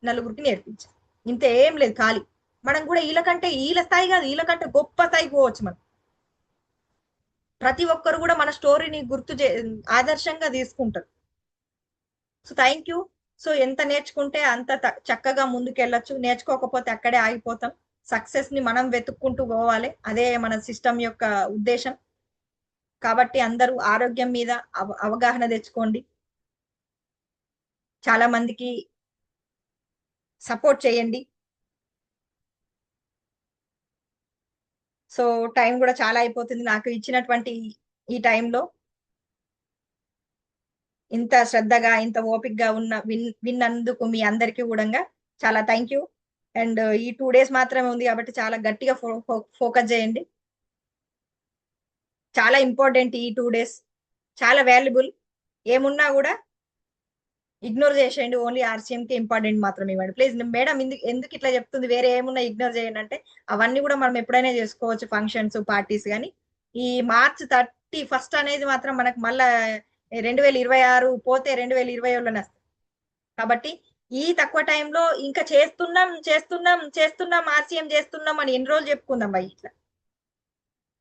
నలుగురికి నేర్పించాలి, ఇంత ఏం లేదు. ఖాళీ మనం కూడా వీళ్ళ స్థాయి కాదు, వీళ్ళకంటే గొప్ప స్థాయికి పోవచ్చు. మనం ప్రతి ఒక్కరు కూడా మన స్టోరీని ఆదర్శంగా తీసుకుంటారు. So thank you. సో ఎంత నేర్చుకుంటే అంత చక్కగా ముందుకెళ్ళొచ్చు. నేర్చుకోకపోతే అక్కడే ఆగిపోతాం. సక్సెస్ ని మనం వెతుక్కుంటూ పోవాలి, అదే మన సిస్టమ్ యొక్క ఉద్దేశం. కాబట్టి అందరూ ఆరోగ్యం మీద అవగాహన తెచ్చుకోండి. చాలా మందికి సపోర్ట్ చేయండి. సో టైం కూడా చాలా అయిపోతుంది. నాకు ఇచ్చినటువంటి ఈ టైంలో ఇంత శ్రద్ధగా, ఇంత ఓపికగా విన్నందుకు మీ అందరికీ కూడా చాలా థ్యాంక్ యూ. అండ్ ఈ 2 days మాత్రమే ఉంది కాబట్టి చాలా గట్టిగా ఫోకస్ చేయండి. చాలా ఇంపార్టెంట్ ఈ 2 days, చాలా వాల్యుబుల్. ఏమున్నా కూడా ఇగ్నోర్ చేసేయండి, ఓన్లీ ఆర్సీఎం కి ఇంపార్టెంట్ మాత్రం ఇవ్వండి ప్లీజ్. మేడం ఎందుకు ఇట్లా చెప్తుంది, వేరే ఏమున్నా ఇగ్నోర్ చేయండి అంటే అవన్నీ కూడా మనం ఎప్పుడైనా చేసుకోవచ్చు, ఫంక్షన్స్, పార్టీస్. కానీ ఈ March 31st అనేది మాత్రం మనకు మళ్ళా 2026 పోతే 2027లోనే వస్తుంది. కాబట్టి ఈ తక్కువ టైంలో ఇంకా చేస్తున్నాం ఆర్సీఎం చేస్తున్నాం అని ఎన్ని రోజులు చెప్పుకుందాం భయ్ ఇట్లా.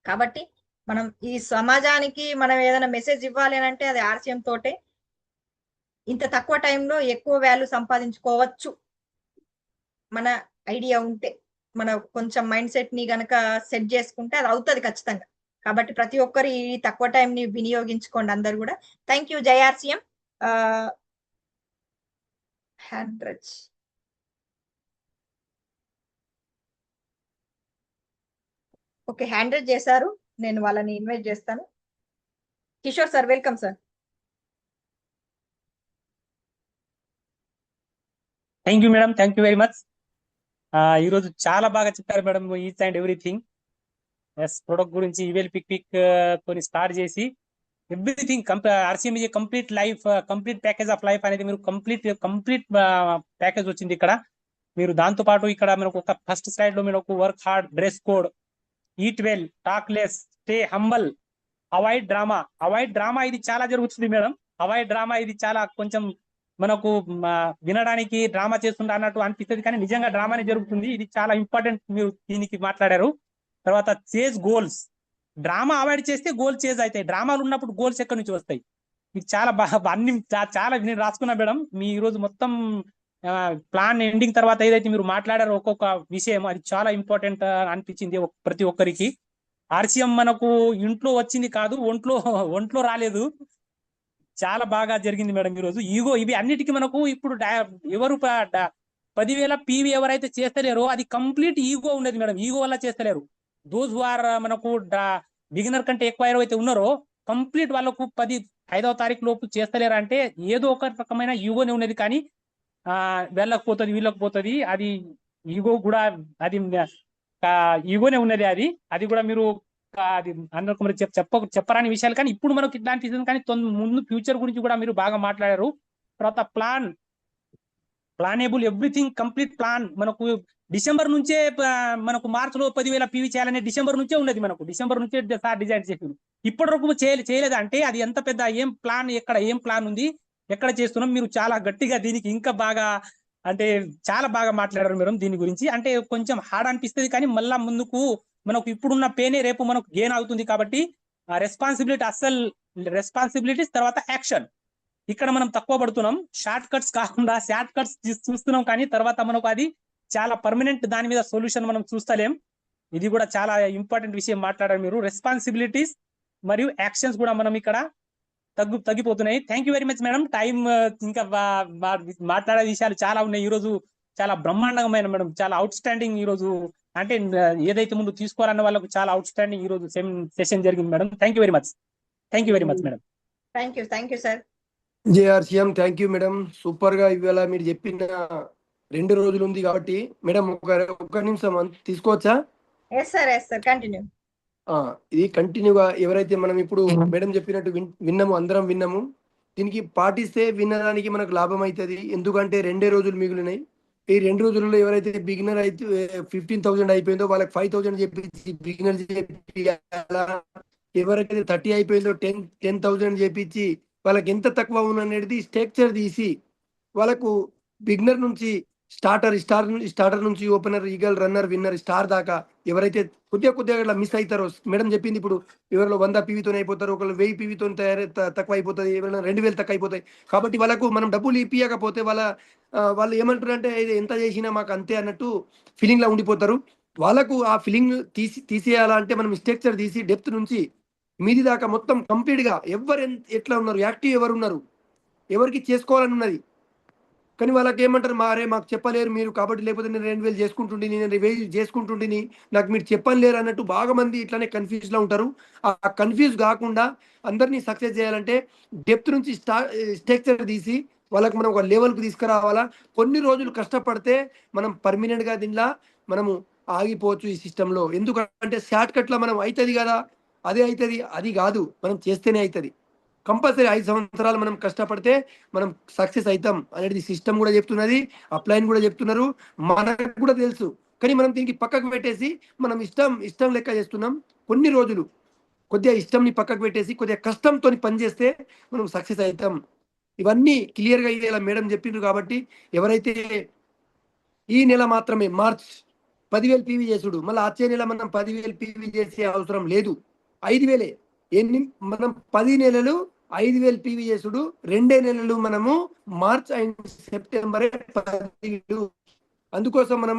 కాబట్టి మనం ఈ సమాజానికి మనం ఏదైనా మెసేజ్ ఇవ్వాలి అని అంటే అది ఆర్సీఎం తోటే. ఇంత తక్కువ టైంలో ఎక్కువ వాల్యూ సంపాదించుకోవచ్చు మన ఐడియా ఉంటే, మన కొంచెం మైండ్ సెట్ ని గనక సెట్ చేసుకుంటే అది అవుతుంది ఖచ్చితంగా. కాబట్టి ప్రతి ఒక్కరు ఈ తక్కువ టైం ని వినియోగించుకోండి అందరు కూడా. Thank you. జై RCM. Hand raise. Okay, hand raise చేశారు, నేను వాళ్ళని ఇన్వైట్ చేస్తాను. Kishore sir, welcome sir. Thank you madam, thank you very much. ఈరోజు చాలా బాగా చెప్పారు madam, each and everything. Yes, product గురించి ఈవెల్ పిక్ కొని స్టార్ట్ చేసి everything RCM is complete life, complete package of life అనేది మీరు కంప్లీట్ ప్యాకేజ్ వచ్చింది ఇక్కడ. మీరు దాంతో పాటు ఇక్కడ మనకు ఒక ఫస్ట్ స్లైడ్ లో మీరు work hard, dress code, eat well, talk less, stay humble, avoid drama. ఇది చాలా జరుగుతుంది మేడం. అవాయిడ్ డ్రామా ఇది చాలా కొంచెం మనకు వినడానికి డ్రామా చేస్తుండ అన్నట్టు అనిపిస్తుంది, కానీ నిజంగా డ్రామానే జరుగుతుంది. ఇది చాలా ఇంపార్టెంట్, మీరు దీనికి మాట్లాడారు. తర్వాత చేజ్ గోల్స్. డ్రామా అవాయిడ్ చేస్తే గోల్ చేజ్ అవుతాయి. డ్రామాలు ఉన్నప్పుడు గోల్స్ ఎక్కడి నుంచి వస్తాయి? మీకు చాలా బాగా అన్ని చాలా నేను రాసుకున్నా మేడం. మీ ఈ రోజు మొత్తం ప్లాన్ ఎండింగ్ తర్వాత ఏదైతే మీరు మాట్లాడారో ఒక్కొక్క విషయం అది చాలా ఇంపార్టెంట్ అనిపించింది ప్రతి ఒక్కరికి. ఆర్సీఎం మనకు ఇంట్లో వచ్చింది కాదు, ఒంట్లో రాలేదు. చాలా బాగా జరిగింది మేడం ఈరోజు. ఈగో ఇవి అన్నిటికీ మనకు ఇప్పుడు ఎవరు 10,000 PV ఎవరైతే చేస్తలేరో అది కంప్లీట్ ఈగో ఉన్నది మేడం. ఈగో వల్ల చేస్తలేరు. దోస్ హు ఆర్ మనకు బిగినర్ కంటే ఎక్కువ ఎవరైతే ఉన్నారో కంప్లీట్ వాళ్ళకు 5వ తారీఖు లోపు చేస్తలేరు అంటే ఏదో ఒక రకమైన ఈగోనే ఉన్నది. కానీ వీళ్ళకి పోతుంది. అది ఈగో కూడా, అది ఈగోనే ఉన్నది. అది కూడా మీరు అది అందరికి మరి చెప్పరాని విషయాలు. కానీ ఇప్పుడు మనకు ఇట్లాంటి, కానీ ముందు ఫ్యూచర్ గురించి కూడా మీరు బాగా మాట్లాడారు. తర్వాత ప్లానేబుల్, ఎవ్రీథింగ్ కంప్లీట్ ప్లాన్. మనకు డిసెంబర్ నుంచే మనకు మార్చిలో 10,000 PV చేయాలనే డిసెంబర్ నుంచే ఉన్నది. మనకు డిసెంబర్ నుంచే సార్ డిజైన్ చేసి ఇప్పటి వరకు చేయలేదు అంటే అది ఎంత పెద్ద ఏం ప్లాన్, ఎక్కడ ఏం ప్లాన్ ఉంది, ఎక్కడ చేస్తున్నాం. మీరు చాలా గట్టిగా దీనికి ఇంకా బాగా అంటే చాలా బాగా మాట్లాడారు మీరు దీని గురించి. అంటే కొంచెం హార్డ్ అనిపిస్తుంది, కానీ మళ్ళా ముందుకు మనకు ఇప్పుడున్న పేనే రేపు మనకు గెయిన్ అవుతుంది. కాబట్టి రెస్పాన్సిబిలిటీస్ తర్వాత యాక్షన్, ఇక్కడ మనం తక్కువ పడుతున్నాం. షార్ట్ కట్స్ కాకుండా షార్ట్ కట్స్ చూస్తున్నాం, కానీ తర్వాత మనకు అది చాలా పర్మనెంట్, దాని మీద సొల్యూషన్ మనం చూస్తలేం. ఇది కూడా చాలా ఇంపార్టెంట్ విషయం మాట్లాడారు మీరు. రెస్పాన్సిబిలిటీస్ మరియు యాక్షన్స్ కూడా మనం ఇక్కడ తగ్గిపోతున్నాయి. Thank you very much madam. Time ఇంకా మాట్లాడే విషయాలు చాలా ఉన్నాయి. ఈ రోజు చాలా బ్రహ్మాండమైన మేడం, చాలా అవుట్ స్టాండింగ్. ఈ రోజు అంటే ఏదైతే ముందు తీసుకోవాలన్న వాళ్ళకు చాలా అవుట్ స్టాండింగ్ ఈ రోజు సెషన్ జరిగింది madam. Thank you very much madam. Thank you sir. JRCM thank you madam. Super గా ఇవాళ మీరు చెప్పిన 2 రోజులు ఉంది కాబట్టి మేడం ఒక్క నిమిషం తీసుకోవచ్చా? Yes sir continue. ఇది కంటిన్యూగా ఎవరైతే మనం ఇప్పుడు మేడం చెప్పినట్టు విన్నాము, అందరం విన్నాము. దీనికి పాటిస్తే వినడానికి మనకు లాభం అవుతుంది. ఎందుకంటే 2 రోజులు మిగిలినాయి. ఈ 2 రోజులలో ఎవరైతే బిగినర్ అయితే 15,000 అయిపోయిందో వాళ్ళకి 5,000 చెప్పించి బిగినర్ చేపియాలా. ఎవరికైతే 30 అయిపోయిందో 10,000 చేపించి వాళ్ళకి ఎంత తక్కువ ఉన్నది స్ట్రక్చర్ తీసి వాళ్ళకు బిగినర్ నుంచి స్టార్టర్ నుంచి opener, eagle, runner, winner, star దాకా ఎవరైతే కొద్దిగా ఇట్లా మిస్ అవుతారో, మేడం చెప్పింది ఇప్పుడు ఎవరిలో 100 పీవీతో అయిపోతారు, ఒకళ్ళు 1000 పీవీతో తక్కువ అయిపోతుంది, ఎవరైనా 2000 తక్కువ అయిపోతాయి. కాబట్టి వాళ్ళకు మనం డబ్బులు ఇప్పియకపోతే వాళ్ళు ఏమంటారు అంటే ఇది ఎంత చేసినా మాకు అంతే అన్నట్టు ఫీలింగ్ లా ఉండిపోతారు. వాళ్ళకు ఆ ఫీలింగ్ తీసేయాలంటే మనం స్ట్రక్చర్ తీసి డెప్త్ నుంచి మీది దాకా మొత్తం కంప్లీట్ గా ఎవరు ఎట్లా ఉన్నారు, యాక్టివ్ ఎవరు ఉన్నారు, ఎవరికి చేసుకోవాలని ఉన్నది. కానీ వాళ్ళకి ఏమంటారు, మాకు చెప్పలేరు మీరు కాబట్టి, లేకపోతే నేను 2000 చేసుకుంటుండే, నేను 1000 చేసుకుంటుంటిని, నాకు మీరు చెప్పలేరు అన్నట్టు బాగా మంది ఇట్లానే కన్ఫ్యూజ్లో ఉంటారు. ఆ కన్ఫ్యూజ్ కాకుండా అందరినీ సక్సెస్ చేయాలంటే డెప్త్ నుంచి స్ట్రక్చర్ తీసి వాళ్ళకి మనం ఒక లెవెల్కి తీసుకురావాలా. కొన్ని రోజులు కష్టపడితే మనం పర్మనెంట్గా దీనిలా మనము ఆగిపోవచ్చు ఈ సిస్టంలో. ఎందుకంటే షార్ట్ కట్లో మనం అవుతుంది కదా, అదే అవుతుంది, అది కాదు, మనం చేస్తేనే అవుతుంది. కంపల్సరీ 5 సంవత్సరాలు మనం కష్టపడితే మనం సక్సెస్ అవుతాం అనేది సిస్టమ్ కూడా చెప్తున్నది, అప్లైన్ కూడా చెప్తున్నారు, మనకు కూడా తెలుసు. కానీ మనం దీనికి పక్కకు పెట్టేసి మనం ఇష్టం లెక్క చేస్తున్నాం. కొన్ని రోజులు కొద్దిగా ఇష్టంని పక్కకు పెట్టేసి కొద్దిగా కష్టంతో పనిచేస్తే మనం సక్సెస్ అవుతాం. ఇవన్నీ క్లియర్గా ఇలా మేడం చెప్పిండ్రు. కాబట్టి ఎవరైతే ఈ నెల మాత్రమే మార్చ్ 10,000 పీవీ చేసుడు, మళ్ళీ వచ్చే నెల మనం 10,000 పీవీ చేసే అవసరం లేదు, 5,000. మనం 10 నెలలు 5,000 పీవీ చేసుడు, 2 నెలలు మనము మార్చ్ అండ్ సెప్టెంబరే 10,000. అందుకోసం మనం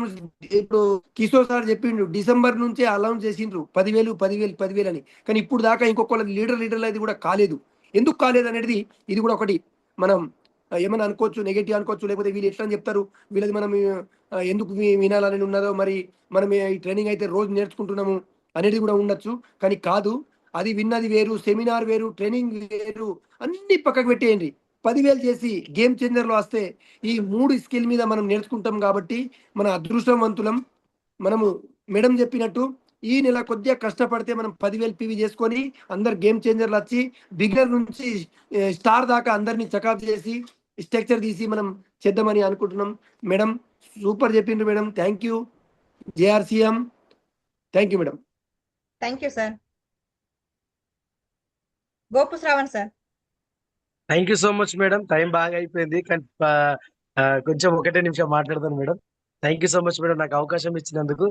ఇప్పుడు కిషోర్ సార్ చెప్పిండు డిసెంబర్ నుంచే అనౌన్స్ చేసిండ్రు 10,000 అని. కానీ ఇప్పుడు దాకా ఇంకొకళ్ళకి లీడర్లు అది కూడా కాలేదు. ఎందుకు కాలేదు అనేది ఇది కూడా ఒకటి మనం ఏమైనా అనుకోవచ్చు, నెగిటివ్ అనుకోవచ్చు, లేకపోతే వీళ్ళు ఎట్లా అని చెప్తారు, వీళ్ళది మనం ఎందుకు వినాలని ఉన్నదో, మరి మనం ఈ ట్రైనింగ్ అయితే రోజు నేర్చుకుంటున్నాము అనేది కూడా ఉండొచ్చు. కానీ కాదు, అది విన్నది వేరు, సెమినార్ వేరు, ట్రైనింగ్ వేరు, అన్ని పక్కకు పెట్టేయండి. 10,000 చేసి గేమ్ చేంజర్లో వస్తే ఈ 3 స్కిల్ మీద మనం నేర్చుకుంటాం. కాబట్టి మన అదృష్టవంతులం. మనము మేడం చెప్పినట్టు ఈ నెల కొద్దిగా కష్టపడితే మనం 10,000 పీవీ చేసుకొని అందరు గేమ్ చేంజర్లు వచ్చి బిగినర్ నుంచి స్టార్ దాకా అందరినీ చెకప్ చేసి స్ట్రక్చర్ తీసి మనం చేద్దామని అనుకుంటున్నాం. మేడం సూపర్ చెప్పిండ్రు madam. Thank you JRCM. Thank you madam. Thank you sir. Gopu Shravan sir. Thank you so much madam. Time బాగా అయిపోయింది కానీ కొంచెం 1 నిమిషం మాట్లాడతాను madam. Thank you so much madam నాకు అవకాశం ఇచ్చినందుకు.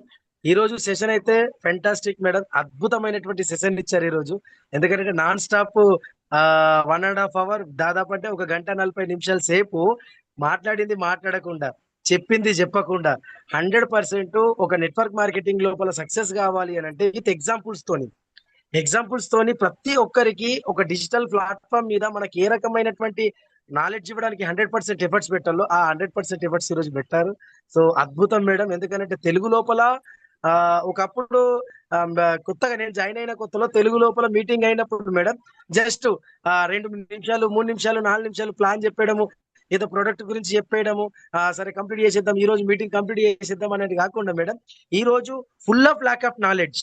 ఈ రోజు సెషన్ అయితే ఫెంటాస్టిక్ మేడం, అద్భుతమైనటువంటి సెషన్ ఇచ్చారు ఈ రోజు. ఎందుకంటే నాన్ స్టాప్ 1.5 అవర్ దాదాపు అంటే 1 గంట 40 నిమిషాల సేపు మాట్లాడింది మాట్లాడకుండా, చెప్పింది చెప్పకుండా 100% ఒక నెట్వర్క్ మార్కెటింగ్ లోపల సక్సెస్ కావాలి అని అంటే విత్ ఎగ్జాంపుల్స్ తోని ప్రతి ఒక్కరికి ఒక డిజిటల్ ప్లాట్ఫామ్ మీద మనకి ఏ రకమైనటువంటి నాలెడ్జ్ ఇవ్వడానికి 100% ఎఫర్ట్స్ పెట్టాలో ఆ 100% ఎఫర్ట్స్ ఈ రోజు పెట్టారు. సో అద్భుతం మేడం. ఎందుకంటే తెలుగు లోపల ఒకప్పుడు కొత్తగా నేను జాయిన్ అయిన కొత్తలో తెలుగు లోపల మీటింగ్ అయినప్పుడు మేడం జస్ట్ 2 నిమిషాలు 3 నిమిషాలు 4 నిమిషాలు ప్లాన్ చెప్పేయడము, ఏదో ప్రొడక్ట్ గురించి చెప్పేయడము, సరే కంప్లీట్ చేసేద్దాం, ఈ రోజు మీటింగ్ కంప్లీట్ చేసేద్దాం అనేది కాకుండా మేడం ఈ రోజు full of lack of knowledge.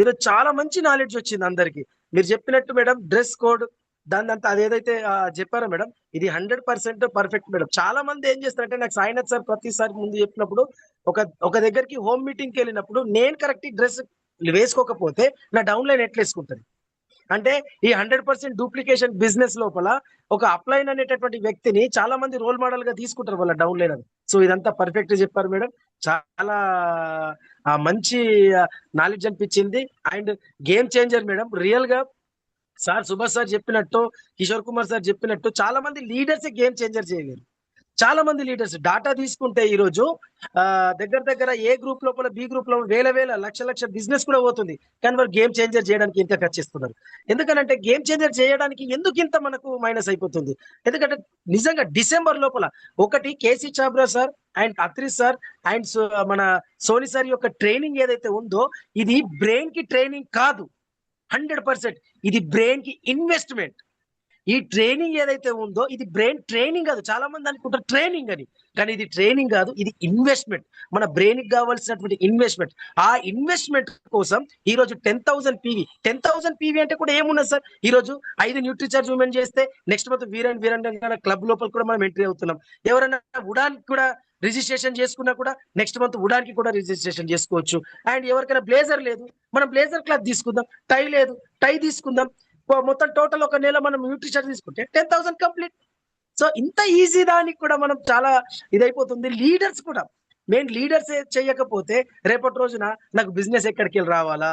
ఈరోజు చాలా మంచి నాలెడ్జ్ వచ్చింది అందరికి. మీరు చెప్పినట్టు మేడం డ్రెస్ కోడ్ దాని అంతా అదేదైతే చెప్పారో మేడం ఇది 100% పర్ఫెక్ట్ మేడం. చాలా మంది ఏం చేస్తారంటే నాకు సాయినాథ్ సార్ ప్రతిసారి ముందు చెప్పినప్పుడు ఒక దగ్గరికి హోమ్ మీటింగ్కి వెళ్ళినప్పుడు నేను కరెక్ట్ డ్రెస్ వేసుకోకపోతే నా డౌన్ లైన్ ఎట్లా వేసుకుంటుంది అంటే ఈ 100% డూప్లికేషన్ బిజినెస్ లోపల ఒక అప్లైన్ అనేటటువంటి వ్యక్తిని చాలా మంది రోల్ మోడల్ గా తీసుకుంటారు వాళ్ళ డౌన్ లైన్ అని. సో ఇదంతా పర్ఫెక్ట్ చెప్పారు మేడం. చాలా మంచి నాలెడ్జ్ అనిపించింది. And game changer madam. Real గా సార్ సుభాష్ సార్ చెప్పినట్టు, కిషోర్ కుమార్ సార్ చెప్పినట్టు చాలా మంది లీడర్స్ గేమ్ చేంజర్ చేయలేరు. చాలా మంది లీడర్స్ డాటా తీసుకుంటే ఈ రోజు దగ్గర ఏ గ్రూప్ లోపల బి గ్రూప్ లో వేల లక్ష బిజినెస్ కూడా పోతుంది. కానీ వారు గేమ్ చేంజర్ చేయడానికి ఇంత ఖర్చిస్తున్నారు. ఎందుకంటే గేమ్ చేంజర్ చేయడానికి ఎందుకు ఇంత మనకు మైనస్ అయిపోతుంది? ఎందుకంటే నిజంగా డిసెంబర్ లోపల ఒకటి KC Chhabra sir and Atri sir and మన సోని సార్ యొక్క ట్రైనింగ్ ఏదైతే ఉందో ఇది బ్రెయిన్ కి ట్రైనింగ్ కాదు, 100% ఇది బ్రెయిన్ కి ఇన్వెస్ట్మెంట్. ఈ ట్రైనింగ్ ఏదైతే ఉందో ఇది బ్రెయిన్ ట్రైనింగ్ కాదు. చాలా మంది అనుకుంటారు ట్రైనింగ్ అని, కానీ ఇది ట్రైనింగ్ కాదు, ఇది ఇన్వెస్ట్మెంట్. మన బ్రెయిన్ కి కావాల్సినటువంటి ఇన్వెస్ట్మెంట్. ఆ ఇన్వెస్ట్మెంట్ కోసం ఈ రోజు 10,000 PV 10,000 PV అంటే కూడా ఏమున్నది సార్? ఈ రోజు 5 న్యూట్రిచార్జ్ ఉమెన్ చేస్తే నెక్స్ట్ మంత్ వీరంగన క్లబ్ లోపల కూడా మనం ఎంట్రీ అవుతున్నాం. ఎవరైనా ఉడాన్ కూడా రిజిస్ట్రేషన్ చేసుకున్నా కూడా నెక్స్ట్ మంత్ ఉడానికి కూడా రిజిస్ట్రేషన్ చేసుకోవచ్చు. అండ్ ఎవరికైనా బ్లేజర్ లేదు, మనం బ్లేజర్ క్లాత్ తీసుకుందాం. టై లేదు, టై తీసుకుందాం. మొత్తం టోటల్ ఒక నెల మనం న్యూట్రిషన్ తీసుకుంటే 10,000 కంప్లీట్. సో ఇంత ఈజీ దానికి కూడా మనం చాలా ఇదైపోతుంది. లీడర్స్ కూడా, మెయిన్ లీడర్స్ చేయకపోతే రేపటి రోజున నాకు బిజినెస్ ఎక్కడికి వెళ్ళి రావాలా,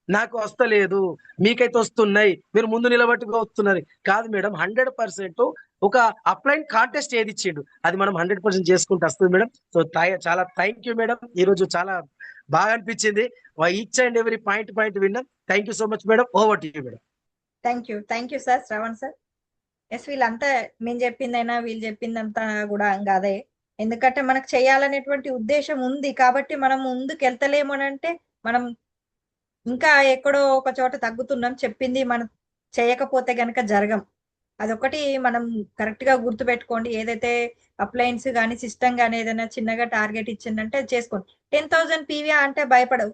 నాకు వస్తలేదు, మీకైతే వస్తున్నాయి, మీరు ముందు నిలబట్టుగా వస్తున్నారు కాదు మేడం. 100% ఒక అప్లైన్ కాంటెస్ట్ ఏది ఇచ్చిండు అది మనం 100% చేసుకుంటూ వస్తుంది మేడం. సో చాలా థ్యాంక్ యూ మేడం. ఈ రోజు చాలా బాగా అనిపించింది. ఈచ్ అండ్ ఎవరీ పాయింట్ విన్నాం. Thank you so much madam. Over to you madam. Thank you sir, Shravan sir. Yes, వీళ్ళంతా మేము చెప్పిందైనా వీళ్ళు చెప్పిందంతా కూడా అదే. ఎందుకంటే మనకు చేయాలనేటువంటి ఉద్దేశం ఉంది కాబట్టి మనం ముందుకు వెళ్తలేము అని అంటే మనం ఇంకా ఎక్కడో ఒక చోట తగ్గుతున్నాం. చెప్పింది మనం చేయకపోతే గనక జరగం. అదొకటి మనం కరెక్ట్ గా గుర్తు పెట్టుకోండి. ఏదైతే అప్లయన్స్ కానీ సిస్టమ్ కానీ ఏదైనా చిన్నగా టార్గెట్ ఇచ్చిందంటే చేసుకోండి. 10,000 PV అంటే భయపడవు.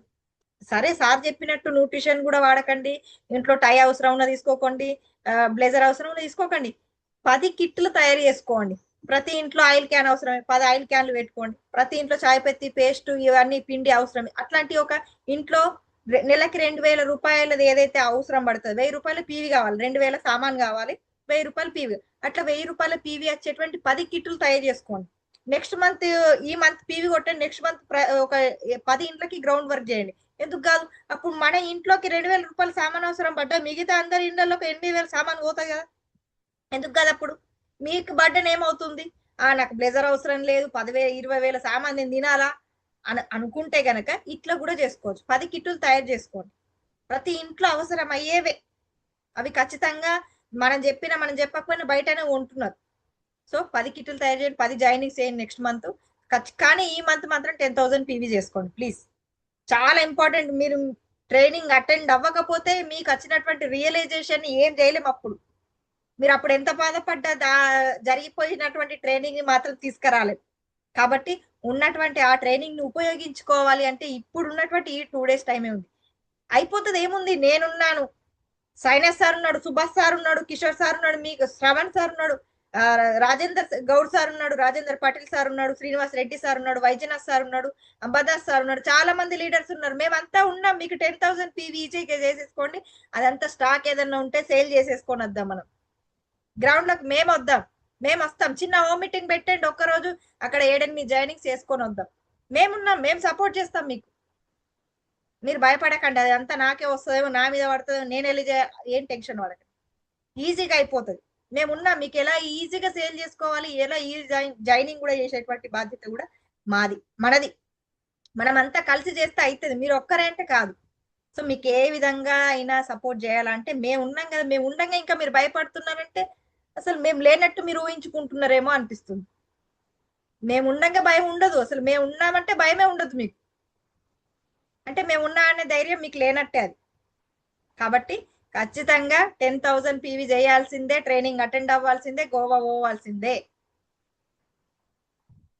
సరే, సార్ చెప్పినట్టు న్యూట్రిషన్ కూడా వాడకండి. ఇంట్లో టై అవసరం ఉన్న తీసుకోకండి, బ్లేజర్ అవసరం ఉన్న తీసుకోకండి. 10 కిట్లు తయారు చేసుకోండి. ప్రతి ఇంట్లో ఆయిల్ క్యాన్ అవసరమే, 10 ఆయిల్ క్యాన్లు పెట్టుకోండి. ప్రతి ఇంట్లో చాయ్ పత్తి, పేస్ట్, ఇవన్నీ పిండి అవసరమే. అట్లాంటి ఒక ఇంట్లో నెలకి 2,000 రూపాయలది ఏదైతే అవసరం పడుతుంది, 1,000 రూపాయల PV కావాలి, 2,000 సామాన్ కావాలి, 1,000 రూపాయల PV. అట్లా 1,000 రూపాయల PV వచ్చేటువంటి 10 కిట్లు తయారు చేసుకోండి. నెక్స్ట్ మంత్, ఈ మంత్ PV కొట్టండి, నెక్స్ట్ మంత్ ఒక 10 ఇంట్లకి గ్రౌండ్ వర్క్ చేయండి. ఎందుకు కాదు? అప్పుడు మన ఇంట్లోకి 2,000 రూపాయల సామాన్ అవసరం పడ్డా మిగతా అందరి ఇండ్లలోకి 8,000 సామాన్ పోతాయి కదా. ఎందుకు కాదు? అప్పుడు మీకు బడ్డన్ ఏమవుతుంది? నాకు బ్లేజర్ అవసరం లేదు, 10,000 20,000 సామాన్ నేను తినాలా అనుకుంటే గనక ఇట్లా కూడా చేసుకోవచ్చు. 10 కిట్లు తయారు చేసుకోండి. ప్రతి ఇంట్లో అవసరం అయ్యేవే అవి. ఖచ్చితంగా మనం చెప్పకపోయినా బయటనే ఉంటున్నారు. సో 10 కిట్లు తయారు చేయండి, 10 జాయినింగ్స్ చేయండి నెక్స్ట్ మంత్. కానీ ఈ మంత్ మాత్రం 10,000 PV చేసుకోండి ప్లీజ్. చాలా ఇంపార్టెంట్. మీరు ట్రైనింగ్ అటెండ్ అవ్వకపోతే మీకు వచ్చినటువంటి రియలైజేషన్ ఏం చేయలేము. అప్పుడు మీరు అప్పుడు ఎంత బాధపడ్డా జరిగిపోయినటువంటి ట్రైనింగ్ మాత్రం తీసుకురాలేదు. కాబట్టి ఉన్నటువంటి ఆ ట్రైనింగ్ ని ఉపయోగించుకోవాలి అంటే ఇప్పుడు ఉన్నటువంటి ఈ 2 days టైమే ఉంది. అయిపోతుంది. ఏముంది? నేనున్నాను, సైనస్ సార్ ఉన్నాడు, సుభాష్ సార్ ఉన్నాడు, కిషోర్ సార్ ఉన్నాడు, మీకు శ్రవణ్ సార్ ఉన్నాడు, రాజేందర్ గౌడ్ సార్ ఉన్నాడు, రాజేందర్ పాటిల్ సార్ ఉన్నాడు, శ్రీనివాస్ రెడ్డి సార్ ఉన్నాడు, వైద్యనాథ్ సార్ ఉన్నాడు, అంబాదాస్ సార్ ఉన్నాడు. చాలా మంది లీడర్స్ ఉన్నారు. మేమంతా ఉన్నాం. మీకు 10,000 PV ఈజీగా చేసేసుకోండి. అదంతా స్టాక్ ఏదన్నా ఉంటే సేల్ చేసేసుకొని వద్దాం. మనం గ్రౌండ్ లోకి మేము వస్తాం. చిన్న హోమ్ మీటింగ్ పెట్టండి ఒక్కరోజు, అక్కడ 7-8 జాయినింగ్స్ చేసుకొని వద్దాం. మేమున్నాం, మేము సపోర్ట్ చేస్తాం మీకు. మీరు భయపడకండి. అది అంతా నాకే వస్తుందేమో, నా మీద పడుతుందేమో, నేను వెళ్ళి ఏం టెన్షన్ పడకండి. ఈజీగా అయిపోతుంది. మేమున్నాం. మీకు ఎలా ఈజీగా సేల్ చేసుకోవాలి, ఎలా ఈ జాయినింగ్ కూడా చేసేటువంటి బాధ్యత కూడా మనది. మనమంతా కలిసి చేస్తే అవుతుంది. మీరు ఒక్కరే అంటే కాదు. సో మీకు ఏ విధంగా అయినా సపోర్ట్ చేయాలంటే మేము ఉన్నాం కదా. మేము ఉండగా ఇంకా మీరు భయపడుతున్నారంటే అసలు మేము లేనట్టు మీరు ఊహించుకుంటున్నారేమో అనిపిస్తుంది. మేము ఉండగా భయం ఉండదు. అసలు మేము ఉన్నామంటే భయమే ఉండదు మీకు. అంటే మేము ఉన్నా అనే ధైర్యం మీకు లేనట్టే అది. కాబట్టి ఖచ్చితంగా 10,000 PV చేయాల్సిందే, ట్రైనింగ్ అటెండ్ అవ్వాల్సిందే, గోవా పోవాల్సిందే.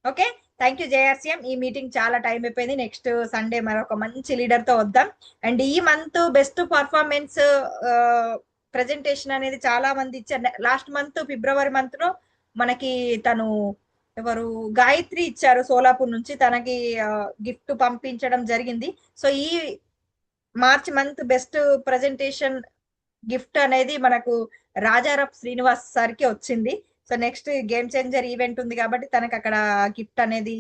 Okay, thank you JRCM. ఈ మీటింగ్ చాలా టైం అయిపోయింది. నెక్స్ట్ సండే మరొక మంచి లీడర్ తో వద్దాం. అండ్ ఈ మంత్ బెస్ట్ పర్ఫార్మెన్స్ ప్రెజెంటేషన్ అనేది చాలా మంది ఇచ్చారు. లాస్ట్ మంత్ ఫిబ్రవరి మంత్ లో మనకి తను ఎవరు గాయత్రి ఇచ్చారు సోలాపూర్ నుంచి, తనకి గిఫ్ట్ పంపించడం జరిగింది. సో ఈ March month best presentation gift అనేది మనకు రాజారప్ శ్రీనివాస్ సార్కి వచ్చింది. So next game changer event ఉంది కాబట్టి తనకు అక్కడ గిఫ్ట్ అనేది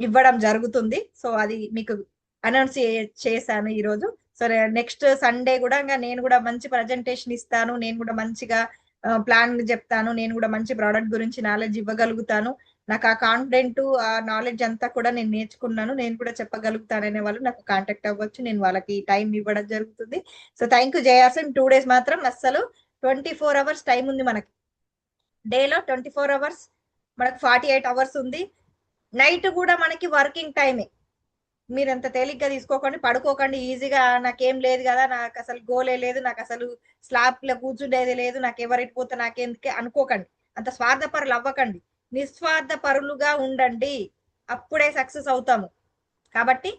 ఇవ్వడం జరుగుతుంది. సో అది మీకు అనౌన్స్ చేశాను ఈరోజు. సో నెక్స్ట్ సండే కూడా నేను కూడా మంచి ప్రజెంటేషన్ ఇస్తాను, నేను కూడా మంచిగా ప్లాన్ చెప్తాను, నేను కూడా మంచి ప్రోడక్ట్ గురించి నాలెడ్జ్ ఇవ్వగలుగుతాను. నాకు ఆ కాన్ఫిడెంట్, ఆ నాలెడ్జ్ అంతా కూడా నేను నేర్చుకున్నాను, నేను కూడా చెప్పగలుగుతాననే వాళ్ళు నాకు కాంటాక్ట్ అవ్వచ్చు. నేను వాళ్ళకి టైం ఇవ్వడం జరుగుతుంది. So thank you JRCM. 2 days మాత్రం అస్సలు 24 hours టైం ఉంది మనకి. డేలో 24 hours, మనకు 48 hours ఉంది. నైట్ కూడా మనకి వర్కింగ్ టైమే. మీరు అంత తేలిగ్గా తీసుకోకండి, పడుకోకండి ఈజీగా. నాకేం లేదు కదా, నాకు అసలు గోలే లేదు, నాకు అసలు స్లాబ్ లో కూర్చుండేది లేదు, నాకు ఎవరెట్టిపోతే నాకెందుకే అనుకోకండి. అంత స్వార్థపరులు అవ్వకండి, నిస్వార్థ పరులుగా ఉండండి, అప్పుడే సక్సెస్ అవుతాము. కాబట్టి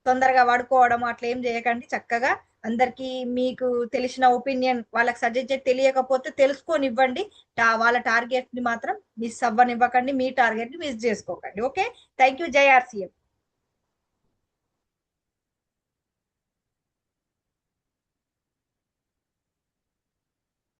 తొందరగా పడుకోవడం అట్లా ఏం చేయకండి. చక్కగా అందరికి మీకు తెలిసిన ఒపీనియన్ వాళ్ళకి సజెస్ట్ చేసి తెలియకపోతే తెలుసుకొనివ్వండి. వాళ్ళ టార్గెట్ ని మాత్రం మిస్ అవ్వనివ్వకండి, మీ టార్గెట్ ని మిస్ చేసుకోకండి. Okay, thank you. జై ఆర్సీఎం.